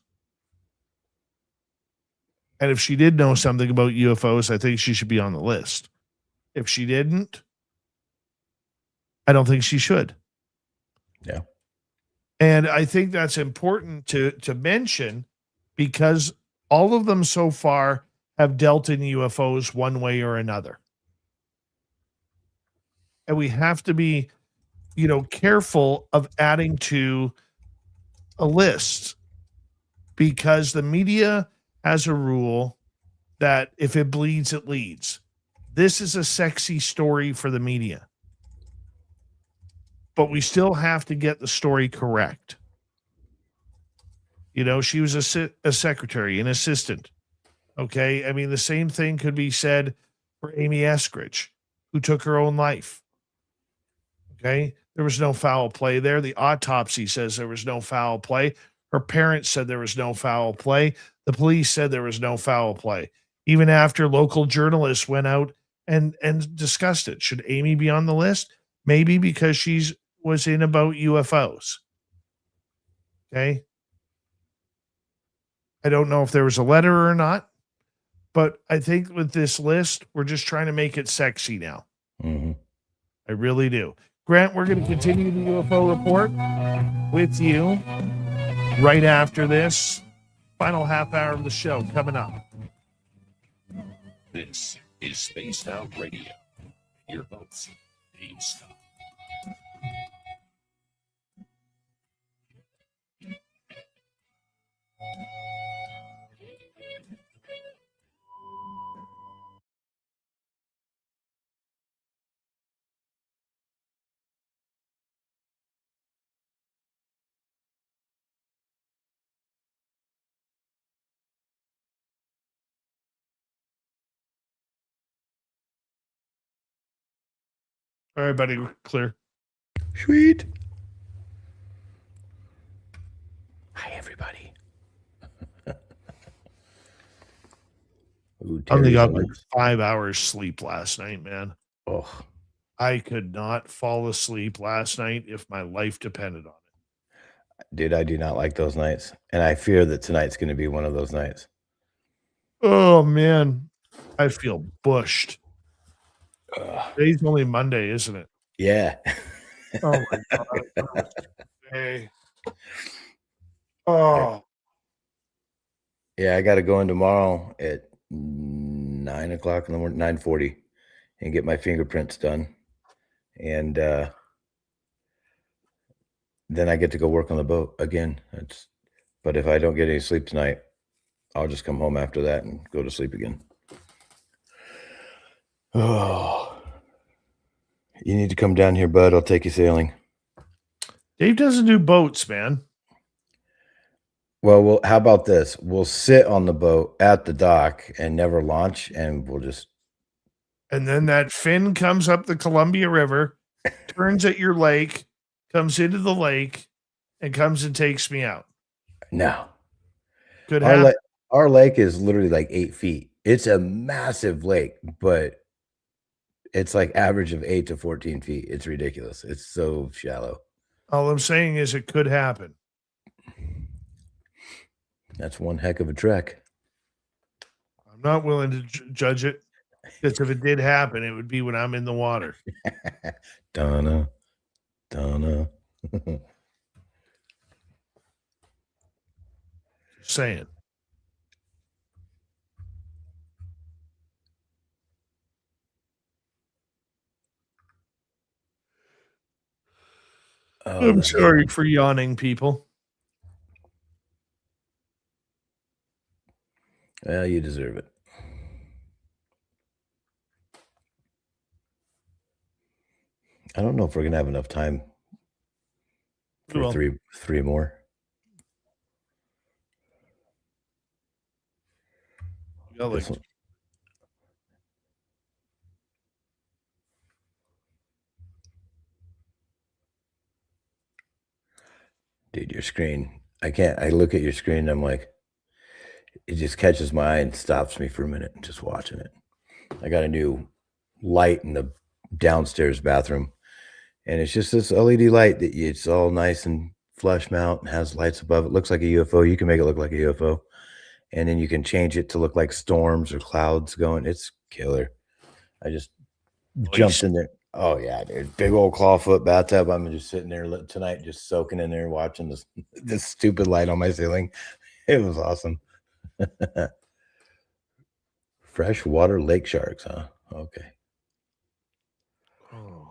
And if she did know something about UFOs, I think she should be on the list. If she didn't, I don't think she should. Yeah. And I think that's important to mention, because all of them so far have dealt in UFOs one way or another. And we have to be, careful of adding to a list, because the media has a rule that if it bleeds, it leads. This is a sexy story for the media, but we still have to get the story correct. She was a secretary, an assistant. Okay. I mean, the same thing could be said for Amy Eskridge, who took her own life. Okay. There was no foul play there. The autopsy says there was no foul play. Her parents said there was no foul play. The police said there was no foul play. Even after local journalists went out and discussed it. Should Amy be on the list? Maybe because she's was in about UFOs. Okay. I don't know if there was a letter or not, but I think with this list, we're just trying to make it sexy now. Mm-hmm. I really do. Grant, we're going to continue the UFO report with you right after this final half hour of the show coming up. This is Spaced Out Radio. Your host, Dave Scott. All right, buddy, clear. Sweet. Hi, everybody. Ooh, I only Terry's got on like it. 5 hours sleep last night, man. Oh, I could not fall asleep last night if my life depended on it. dude, I do not like those nights. And I fear that tonight's going to be one of those nights. Oh, man. I feel bushed. Today's only Monday, isn't it? Yeah. Oh, my God. Hey. Oh. Yeah, I got to go in tomorrow at 9 o'clock in the morning, 9:40, and get my fingerprints done. And then I get to go work on the boat again. But if I don't get any sleep tonight, I'll just come home after that and go to sleep again. Oh, you need to come down here, bud. I'll take you sailing. Dave doesn't do boats, man. Well, how about this? We'll sit on the boat at the dock and never launch, and we'll just. And then that fin comes up the Columbia River, turns at your lake, comes into the lake, and comes and takes me out. No. Could happen. Our lake is literally like 8 feet. It's a massive lake, but it's like average of 8 to 14 feet. It's ridiculous. It's so shallow. All I'm saying is it could happen. That's one heck of a trek. I'm not willing to judge it, because if it did happen, it would be when I'm in the water. Donna. Saying. Oh, I'm sorry for yawning, people. Well, you deserve it. I don't know if we're gonna have enough time for three more. Like, dude, your screen. I look at your screen and I'm like, it just catches my eye and stops me for a minute just watching it. I got a new light in the downstairs bathroom, and it's just this LED light that it's all nice and flush mount and has lights above it. Looks like a UFO. You can make it look like a UFO, and then you can change it to look like storms or clouds going. It's killer. I just jumped in there. Oh yeah, dude! Big old clawfoot bathtub. I'm just sitting there tonight, just soaking in there, watching this stupid light on my ceiling. It was awesome. Freshwater lake sharks, huh? Okay. oh,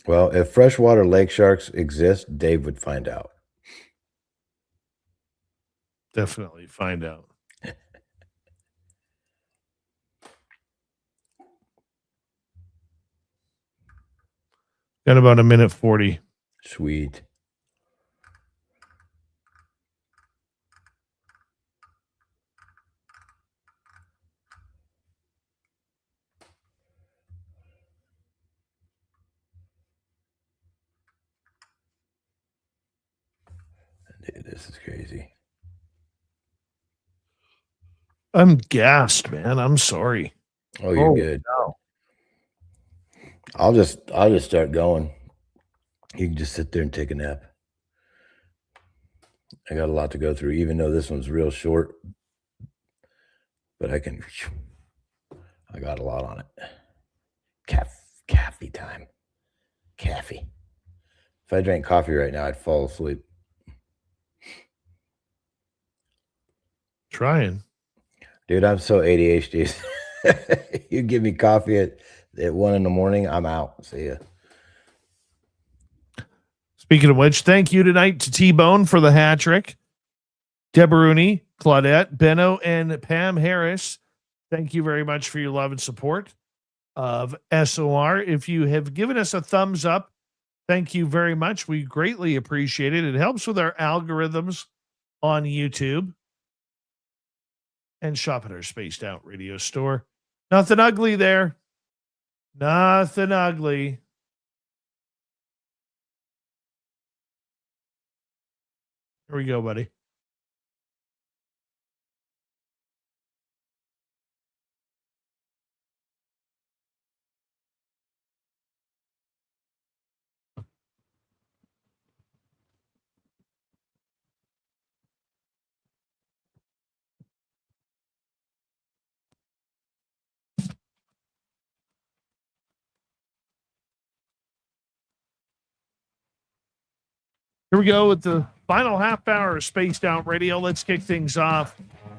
Well, if freshwater lake sharks exist, Dave would find out. definitely find out. Got about 1:40. Sweet. Dude, this is crazy. I'm gassed, man. I'm sorry. Oh, you're good. No. I'll just start going. You can just sit there and take a nap. I got a lot to go through, even though this one's real short. But I got a lot on it. Caffee time. Caffee. If I drank coffee right now, I'd fall asleep. Trying. Dude, I'm so ADHD. You give me coffee at 1 a.m, I'm out. See ya. Speaking of which, thank you tonight to T-Bone for the hat trick. Deboruni, Claudette, Benno, and Pam Harris. Thank you very much for your love and support of SOR. If you have given us a thumbs up, thank you very much. We greatly appreciate it. It helps with our algorithms on YouTube. And shop at our Spaced Out Radio store. Nothing ugly there. Nothing ugly. Here we go, buddy. Here we go with the final half hour of Spaced Out Radio. Let's kick things off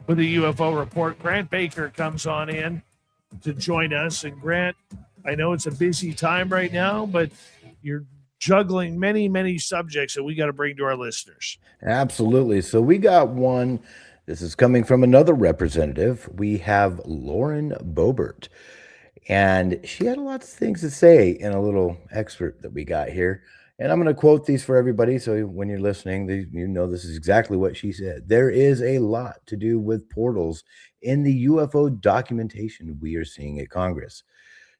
with a UFO report. Grant Baker comes on in to join us. And Grant, I know it's a busy time right now, but you're juggling many, many subjects that we got to bring to our listeners. Absolutely. So we got one. This is coming from another representative. We have Lauren Boebert. And she had a lot of things to say in a little excerpt that we got here. And I'm going to quote these for everybody. So when you're listening, you know this is exactly what she said. There is a lot to do with portals in the UFO documentation we are seeing at Congress.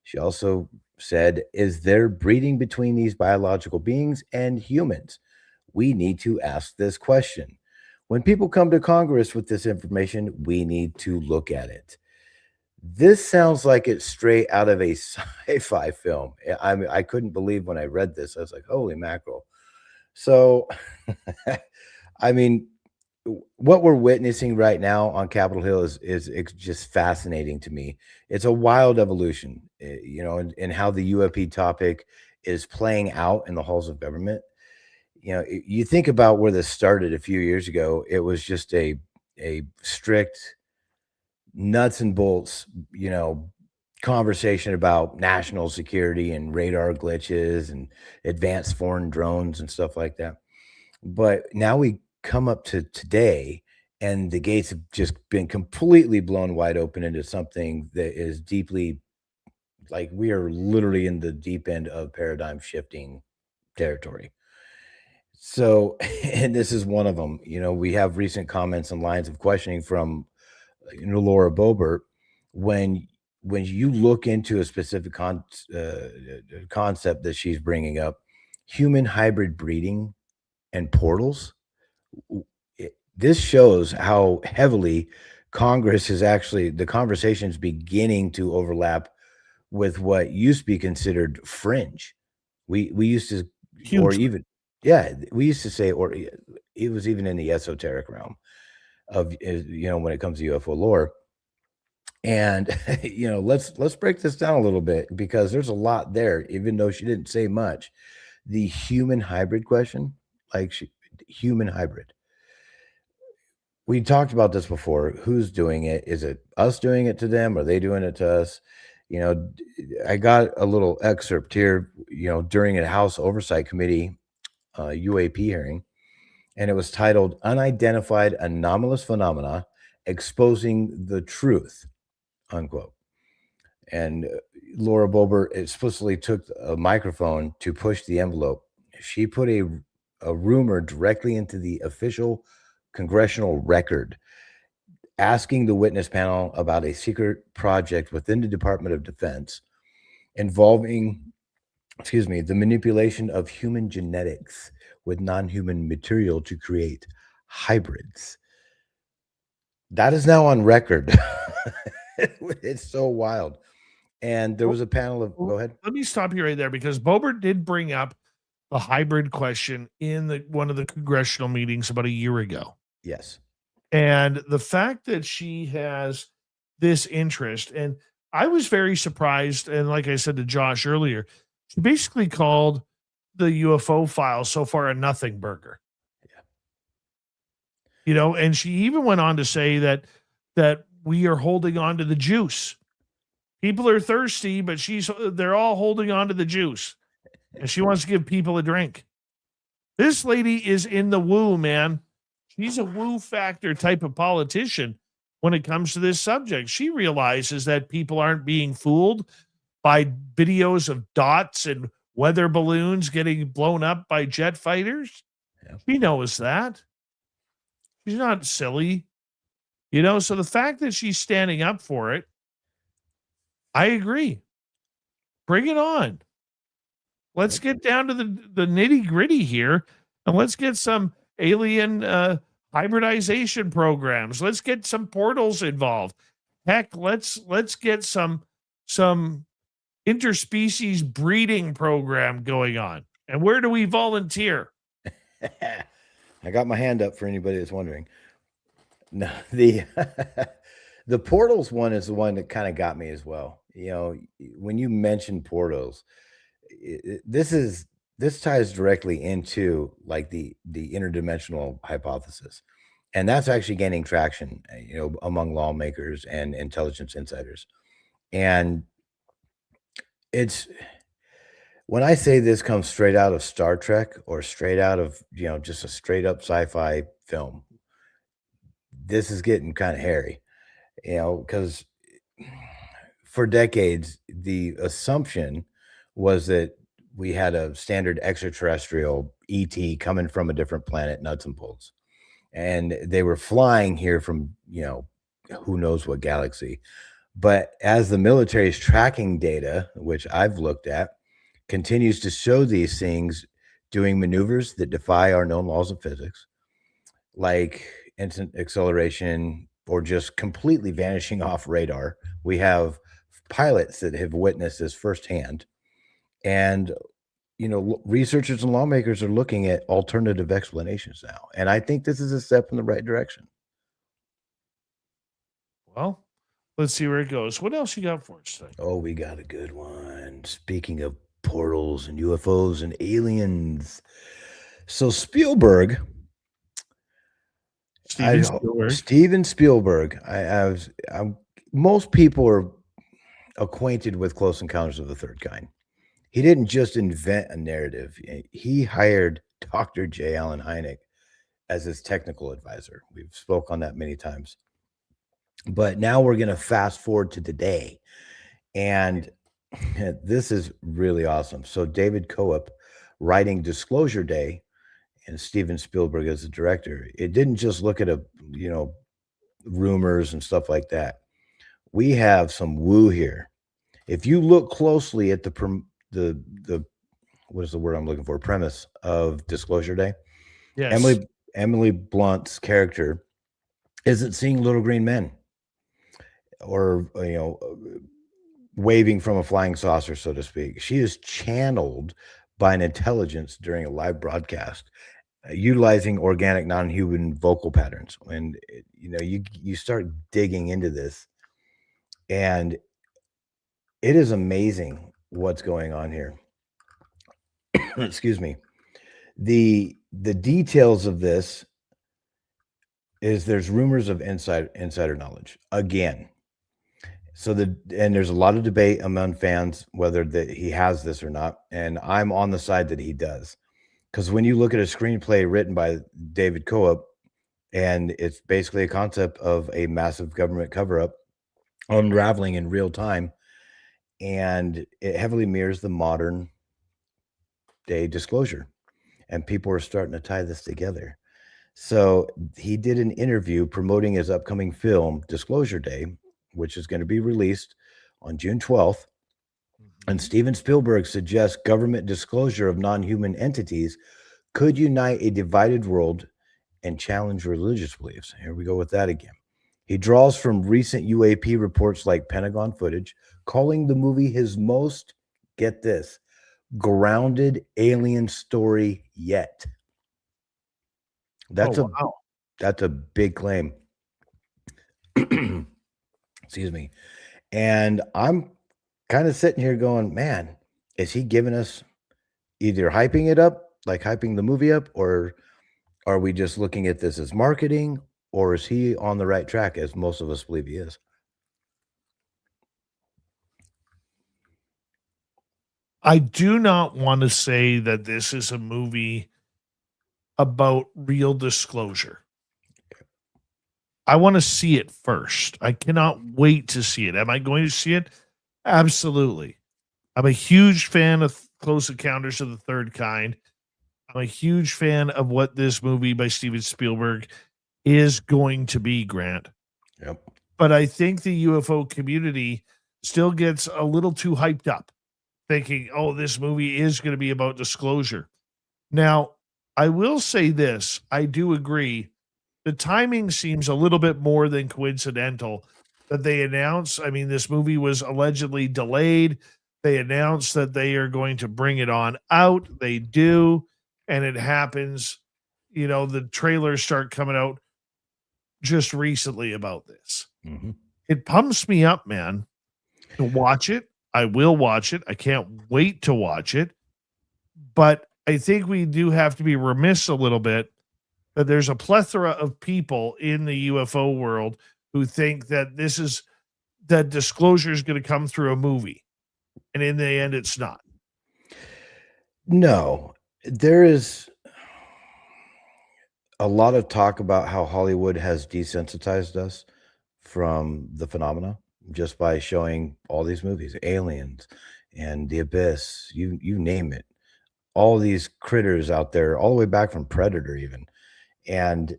She also said, is there breeding between these biological beings and humans? We need to ask this question. When people come to Congress with this information, we need to look at it. This sounds like it's straight out of a sci-fi film. I couldn't believe when I read this. I was like, holy mackerel. So, I mean, what we're witnessing right now on Capitol Hill is just fascinating to me. It's a wild evolution, you know, and how the UAP topic is playing out in the halls of government. You know, you think about where this started a few years ago. It was just a strict nuts and bolts, you know, conversation about national security and radar glitches and advanced foreign drones and stuff like that. But now we come up to today and the gates have just been completely blown wide open into something that is deeply, like, we are literally in the deep end of paradigm shifting territory. So, and this is one of them. You know, we have recent comments and lines of questioning from Laura Boebert. When you look into a specific concept that she's bringing up, human hybrid breeding and portals, this shows how heavily Congress is actually, the conversation's beginning to overlap with what used to be considered fringe. We used to, Huge. or even, yeah, we used to say, or it was even in the esoteric realm of, you know, when it comes to UFO lore. And, you know, let's break this down a little bit, because there's a lot there, even though she didn't say much. The human hybrid question, human hybrid. We talked about this before. Who's doing it? Is it us doing it to them? Are they doing it to us? You know, I got a little excerpt here, you know, during a House Oversight Committee UAP hearing, and it was titled Unidentified Anomalous Phenomena Exposing the Truth, unquote. And Laura Boebert explicitly took a microphone to push the envelope. She put a rumor directly into the official congressional record, asking the witness panel about a secret project within the Department of Defense involving the manipulation of human genetics with non-human material to create hybrids. That is now on record. It's so wild. And there was a panel of, go ahead. Let me stop you right there, because Boebert did bring up the hybrid question in one of the congressional meetings about a year ago. Yes. And the fact that she has this interest, and I was very surprised. And like I said to Josh earlier, she basically called the UFO file so far a nothing burger. Yeah. And she even went on to say that we are holding on to the juice. People are thirsty, but they're all holding on to the juice. And she wants to give people a drink. This lady is in the woo, man. She's a woo factor type of politician when it comes to this subject. She realizes that people aren't being fooled by videos of dots and weather balloons getting blown up by jet fighters. Yeah. She knows that. She's not silly. So the fact that she's standing up for it, I agree. Bring it on. Let's get down to the nitty gritty here, and let's get some alien hybridization programs. Let's get some portals involved. Heck, let's get some interspecies breeding program going on. And where do we volunteer? I got my hand up for anybody that's wondering. No, the portals one is the one that kind of got me as well. When you mention portals, this ties directly into like the interdimensional hypothesis, and that's actually gaining traction, among lawmakers and intelligence insiders. And it's, when I say this comes straight out of Star Trek or straight out of just a straight up sci-fi film, this is getting kind of hairy, because for decades the assumption was that we had a standard extraterrestrial ET coming from a different planet, nuts and bolts, and they were flying here from who knows what galaxy. But as the military's tracking data, which I've looked at, continues to show these things doing maneuvers that defy our known laws of physics, like instant acceleration or just completely vanishing off radar. We have pilots that have witnessed this firsthand. And, researchers and lawmakers are looking at alternative explanations now. And I think this is a step in the right direction. Well, let's see where it goes. What else you got for us today? Oh, we got a good one. Speaking of portals and UFOs and aliens. So Steven Spielberg. Most people are acquainted with Close Encounters of the Third Kind. He didn't just invent a narrative. He hired Dr. J. Allen Hynek as his technical advisor. We've spoke on that many times. But now we're going to fast forward to today. And this is really awesome. So David Coop writing Disclosure Day and Steven Spielberg as the director, it didn't just look at rumors and stuff like that. We have some woo here. If you look closely at the what is the word I'm looking for? Premise of Disclosure Day. Yes. Emily Blunt's character isn't seeing little green men or waving from a flying saucer, so to speak. She is channeled by an intelligence during a live broadcast, utilizing organic non-human vocal patterns. And you start digging into this, and it is amazing what's going on here. Excuse me. The details of this is there's rumors of insider knowledge again. So and there's a lot of debate among fans whether he has this or not, and I'm on the side that he does, because when you look at a screenplay written by David Coop, and it's basically a concept of a massive government cover-up unraveling in real time, and it heavily mirrors the modern day disclosure, and people are starting to tie this together. So he did an interview promoting his upcoming film Disclosure Day, which is going to be released on June 12th. And Steven Spielberg suggests government disclosure of non-human entities could unite a divided world and challenge religious beliefs. Here we go with that again. He draws from recent UAP reports like Pentagon footage, calling the movie his most, get this, grounded alien story yet. That's that's a big claim. Excuse me. And I'm kind of sitting here going, man, is he giving us either hyping it up, like hyping the movie up, or are we just looking at this as marketing, or is he on the right track, as most of us believe he is? I do not want to say that this is a movie about real disclosure. I want to see it first. I cannot wait to see it. Am I going to see it? Absolutely. I'm a huge fan of Close Encounters of the Third Kind. I'm a huge fan of what this movie by Steven Spielberg is going to be, Grant. Yep. But I think the UFO community still gets a little too hyped up, thinking, oh, this movie is going to be about disclosure. Now, I will say this. I do agree. The timing seems a little bit more than coincidental that they announce. I mean, this movie was allegedly delayed. They announced that they are going to bring it on out. They do. And it happens. You know, the trailers start coming out just recently about this. Mm-hmm. It pumps me up, man, to watch it. I will watch it. I can't wait to watch it. But I think we do have to be remiss a little bit that there's a plethora of people in the UFO world who think that that disclosure is going to come through a movie. And in the end, it's not. No, there is a lot of talk about how Hollywood has desensitized us from the phenomena just by showing all these movies, Aliens and The Abyss, you name it. All these critters out there, all the way back from Predator even. And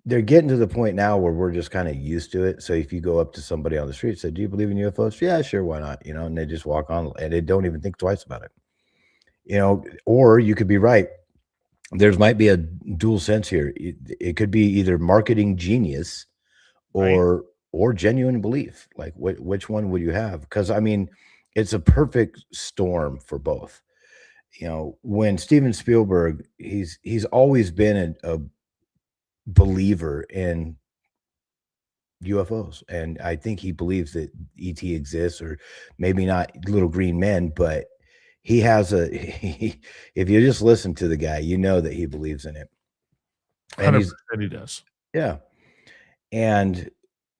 they're getting to the point now where we're just kind of used to it. So if you go up to somebody on the street and say, do you believe in UFOs? Yeah, sure, why not? You know, and they just walk on and they don't even think twice about it. You know, or you could be right. There might be a dual sense here. It could be either marketing genius or genuine belief. Like which one would you have? Because I mean, it's a perfect storm for both. You know, when Steven Spielberg, he's always been a believer in UFOs, and I think he believes that ET exists, or maybe not little green men, but he has if you just listen to the guy, you know that he believes in it. And 100% he does. Yeah. And,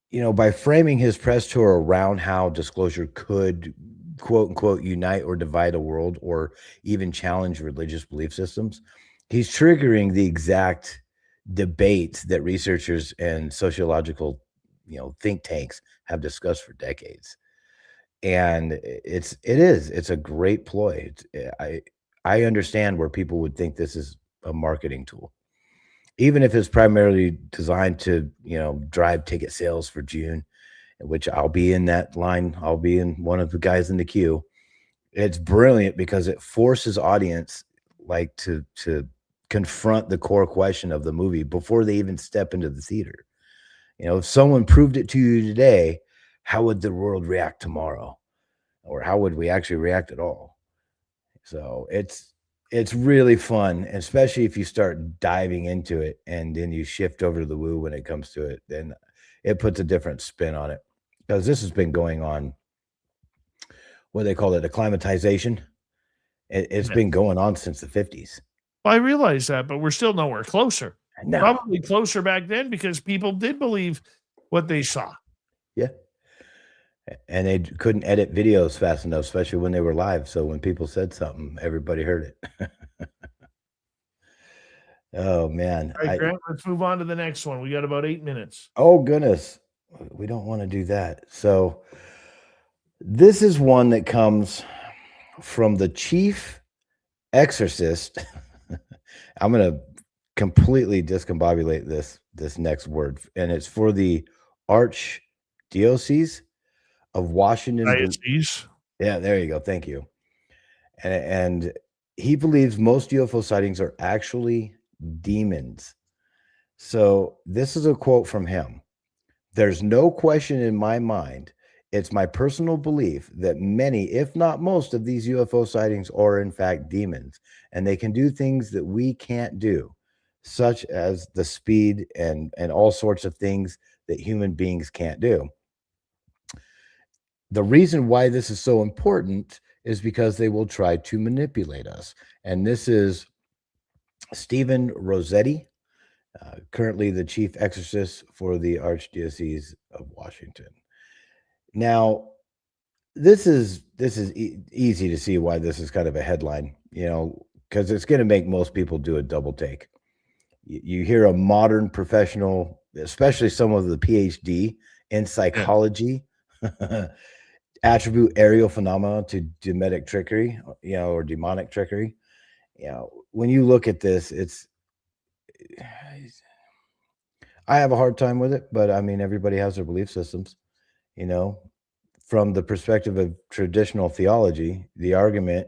you know, by framing his press tour around how disclosure could, quote unquote, unite or divide a world or even challenge religious belief systems, he's triggering the exact debates that researchers and sociological, you know, think tanks have discussed for decades. And it's a great ploy. I understand where people would think this is a marketing tool, even if it's primarily designed to, you know, drive ticket sales for June, which I'll be in that line. I'll be in one of the guys in the queue. It's brilliant because it forces audience like to confront the core question of the movie before they even step into the theater. You know, if someone proved it to you today, how would the world react tomorrow? Or how would we actually react at all? So it's really fun, especially if you start diving into it and then you shift over to the woo when it comes to it, then it puts a different spin on it. Because this has been going on, what they call it, acclimatization. It's been going on since the 50s. Well, I realize that, but we're still nowhere closer. No. Probably closer back then because people did believe what they saw. Yeah. And they couldn't edit videos fast enough, especially when they were live. So when people said something, everybody heard it. Oh, man. All right, Grant, let's move on to the next one. We got about 8 minutes. Oh, goodness. We don't want to do that. So this is one that comes from the chief exorcist. I'm going to completely discombobulate this next word. And it's for the Archdiocese of Washington. Diocese. Yeah, there you go. Thank you. And he believes most UFO sightings are actually demons. So this is a quote from him. There's no question in my mind. It's my personal belief that many, if not most, of these UFO sightings are in fact demons, and they can do things that we can't do, such as the speed and all sorts of things that human beings can't do. The reason why this is so important is because they will try to manipulate us. And this is Stephen Rossetti, currently the chief exorcist for the Archdiocese of Washington. Now, this is easy to see why this is kind of a headline, because it's going to make most people do a double take. You hear a modern professional, especially someone with a PhD in psychology, attribute aerial phenomena to demonic trickery, or demonic trickery. When you look at this, I have a hard time with it, but I mean, everybody has their belief systems, from the perspective of traditional theology, the argument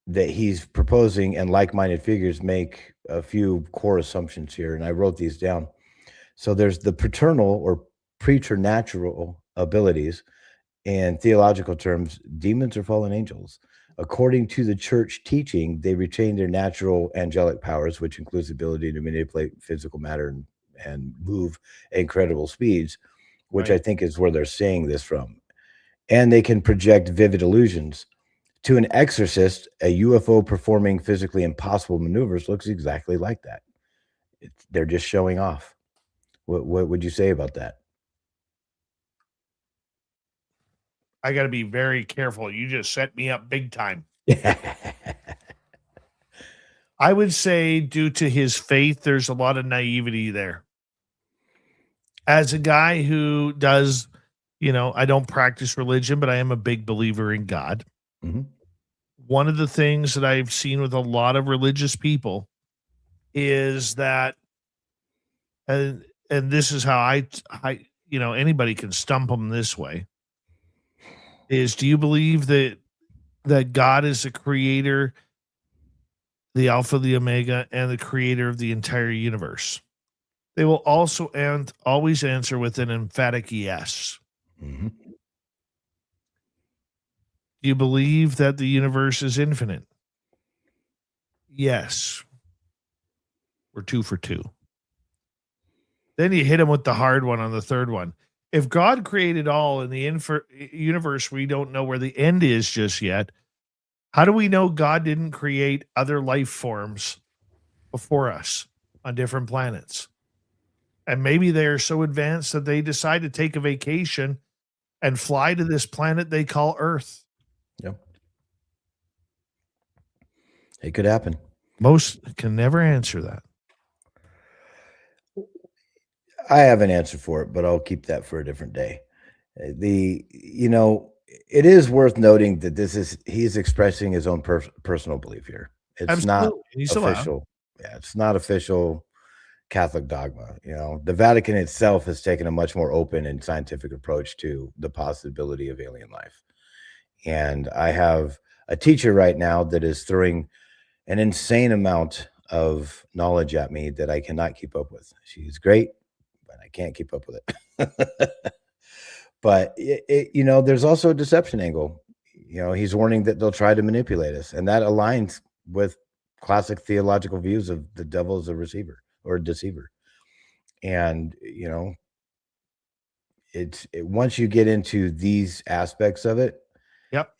that he's proposing and like-minded figures make a few core assumptions here, and I wrote these down. So there's the paternal or preternatural abilities. In theological terms, demons are fallen angels. According to the church teaching, they retain their natural angelic powers, which includes the ability to manipulate physical matter and move at incredible speeds, which I think is where they're saying this from. And they can project vivid illusions. To an exorcist, a UFO performing physically impossible maneuvers looks exactly like that. They're just showing off. What would you say about that? I got to be very careful. You just set me up big time. I would say due to his faith, there's a lot of naivety there. As a guy who does, I don't practice religion, but I am a big believer in God. Mm-hmm. One of the things that I've seen with a lot of religious people is that, and this is how I anybody can stump them this way, is do you believe that God is the creator, the Alpha, the Omega, and the creator of the entire universe? They will also always answer with an emphatic yes. Mm-hmm. Do you believe that the universe is infinite? Yes. We're 2 for 2. Then you hit him with the hard one on the third one. If God created all in the universe, we don't know where the end is just yet. How do we know God didn't create other life forms before us on different planets? And maybe they're so advanced that they decide to take a vacation and fly to this planet they call Earth. Yep. It could happen. Most can never answer that. I have an answer for it, but I'll keep that for a different day. It is worth noting that he's expressing his own personal belief here. It's Absolutely. not official. Yeah, it's not official Catholic dogma. The Vatican itself has taken a much more open and scientific approach to the possibility of alien life. And I have a teacher right now that is throwing an insane amount of knowledge at me that I cannot keep up with. She's great, but I can't keep up with it. But there's also a deception angle. He's warning that they'll try to manipulate us, and that aligns with classic theological views of the devil as a receiver or a deceiver. And once you get into these aspects of it, yep,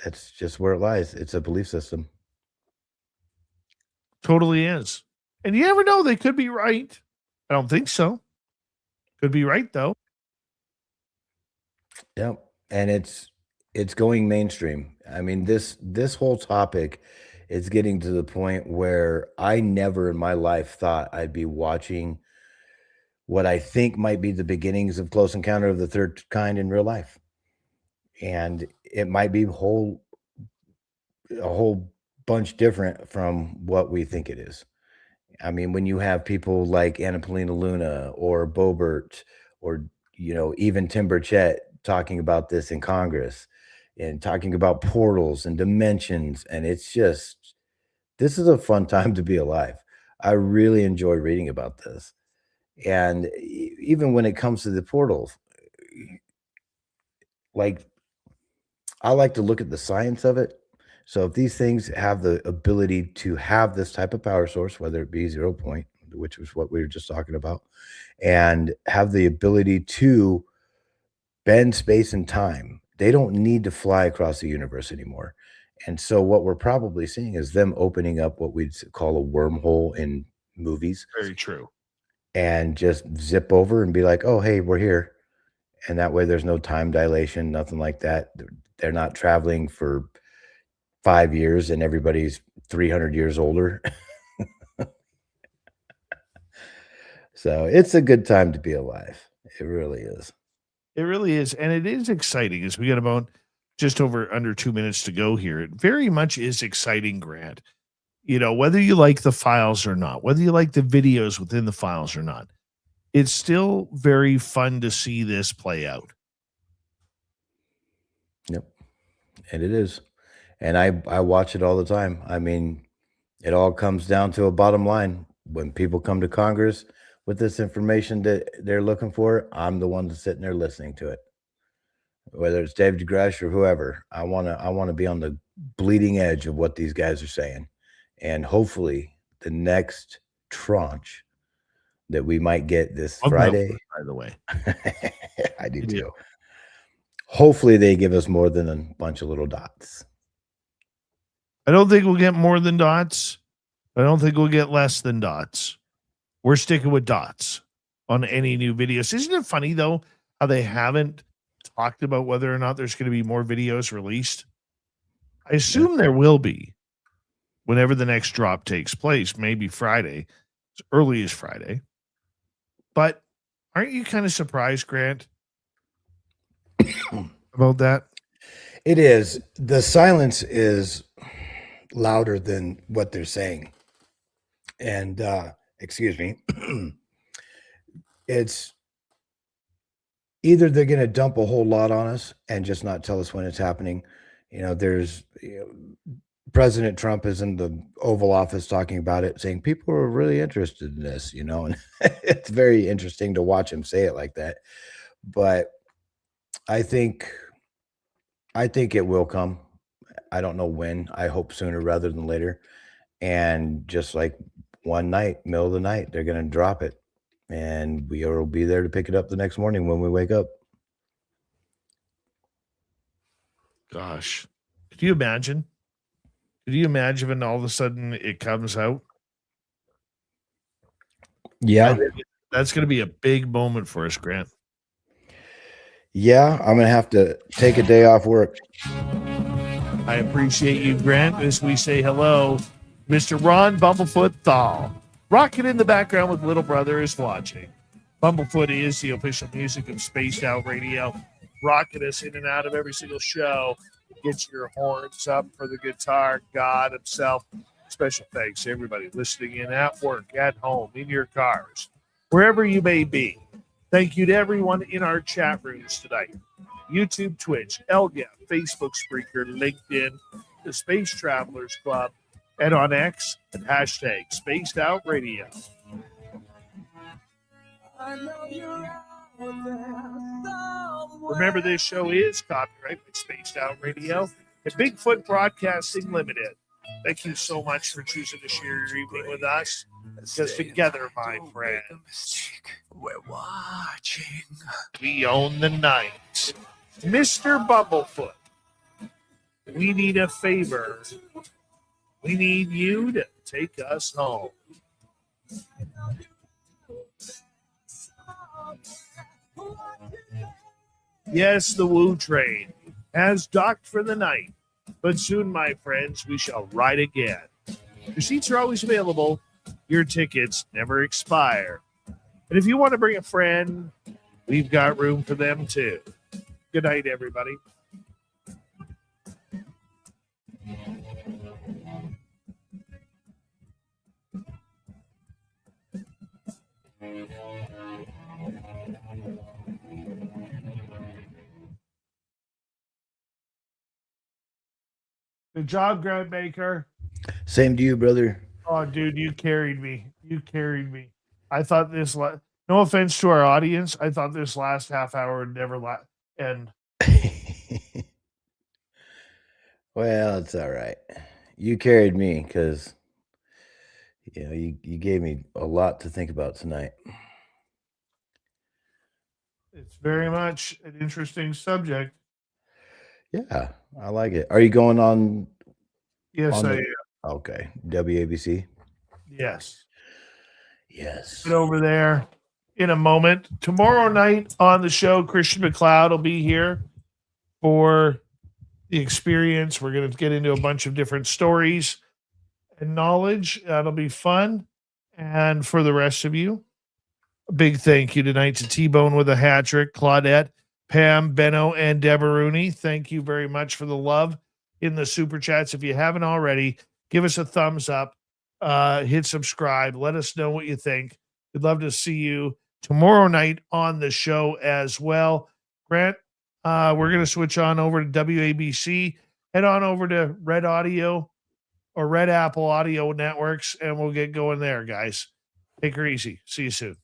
that's just where it lies. It's a belief system. Totally is. And you never know, they could be right. I don't think so. Could be right though. Yep. And it's going mainstream. I mean, this whole topic is getting to the point where I never in my life thought I'd be watching what I think might be the beginnings of Close Encounter of the Third Kind in real life. And it might be a whole bunch different from what we think it is. I mean, when you have people like Anna Paulina Luna or Bobert or, even Tim Burchett talking about this in Congress and talking about portals and dimensions. And it's just, this is a fun time to be alive. I really enjoy reading about this. And even when it comes to the portals, like, I like to look at the science of it. So if these things have the ability to have this type of power source, whether it be 0 point, which was what we were just talking about, and have the ability to bend space and time, they don't need to fly across the universe anymore. And so what we're probably seeing is them opening up what we'd call a wormhole in movies. Very true. And just zip over and be like, oh, hey, we're here. And that way there's no time dilation, nothing like that. They're not traveling for 5 years and everybody's 300 years older. So it's a good time to be alive. It really is. It really is. And it is exciting as we got about just under 2 minutes to go here. It very much is exciting, Grant. You know, whether you like the files or not, whether you like the videos within the files or not, it's still very fun to see this play out. Yep. And it is. And I watch it all the time. I mean, it all comes down to a bottom line. When people come to Congress with this information that they're looking for, I'm the one that's sitting there listening to it. Whether it's David DeGrasse or whoever, I want to be on the bleeding edge of what these guys are saying. And hopefully the next tranche that we might get this Friday. By the way. I do too. Hopefully they give us more than a bunch of little dots. I don't think we'll get more than dots. I don't think we'll get less than dots. We're sticking with dots on any new videos. Isn't it funny, though, how they haven't talked about whether or not there's going to be more videos released? I assume there will be whenever the next drop takes place, maybe Friday, as early as Friday. But aren't you kind of surprised, Grant, about that? It is. The silence is louder than what they're saying. And excuse me, it's either they're going to dump a whole lot on us and just not tell us when it's happening. You know, President Trump is in the Oval Office talking about it, saying people are really interested in this, you know, and it's very interesting to watch him say it like that. But I think it will come. I don't know when. I hope sooner rather than later. And just like one night, middle of the night, they're going to drop it. And we will be there to pick it up the next morning when we wake up. Gosh. Could you imagine? Could you imagine when all of a sudden it comes out? Yeah. That's going to be a big moment for us, Grant. Yeah, I'm going to have to take a day off work. I appreciate you, Grant, as we say hello, Mr. Ron Bumblefoot Thal. Rocking in the background with Little Brother is watching. Bumblefoot is the official music of Spaced Out Radio, rocking us in and out of every single show. Get your horns up for the guitar god himself. Special thanks to everybody listening in at work, at home, in your cars, wherever you may be. Thank you to everyone in our chat rooms tonight. YouTube, Twitch, Elga, Facebook, Spreaker, LinkedIn, the Space Travelers Club, and on X at hashtag Spaced Out Radio. Remember, this show is copyright by Spaced Out Radio and Bigfoot Broadcasting Limited. Thank you so much for choosing to share your evening with us. Because together, my friends, we're watching. We own the night. Mr. Bumblefoot, we need a favor. We need you to take us home. Yes, the Woo train has docked for the night, but soon, my friends, we shall ride again. Your seats are always available. Your tickets never expire. And if you want to bring a friend, we've got room for them too. Good night, everybody. Good job, Grant Baker. Same to you, brother. Oh, dude, you carried me. You carried me. I thought this, no offense to our audience, I thought this last half hour would never end. Well, it's all right. You carried me because, you gave me a lot to think about tonight. It's very much an interesting subject. Yeah, I like it. Are you going on? Yes, I am. Okay. WABC? Yes. Yes. Get over there in a moment. Tomorrow night on the show, Christian McLeod will be here for the experience. We're going to get into a bunch of different stories and knowledge. That'll be fun. And for the rest of you, a big thank you tonight to T-Bone with a hat trick, Claudette, Pam, Benno, and Deborah Rooney. Thank you very much for the love in the super chats. If you haven't already, give us a thumbs up, hit subscribe, let us know what you think. We'd love to see you tomorrow night on the show as well. Grant, we're going to switch on over to WABC, head on over to Red Audio or Red Apple Audio Networks, and we'll get going there, guys. Take her easy. See you soon.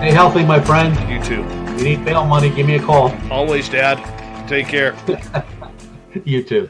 Stay healthy, my friend. You too. You need bail money, give me a call. Always, Dad. Take care. You too.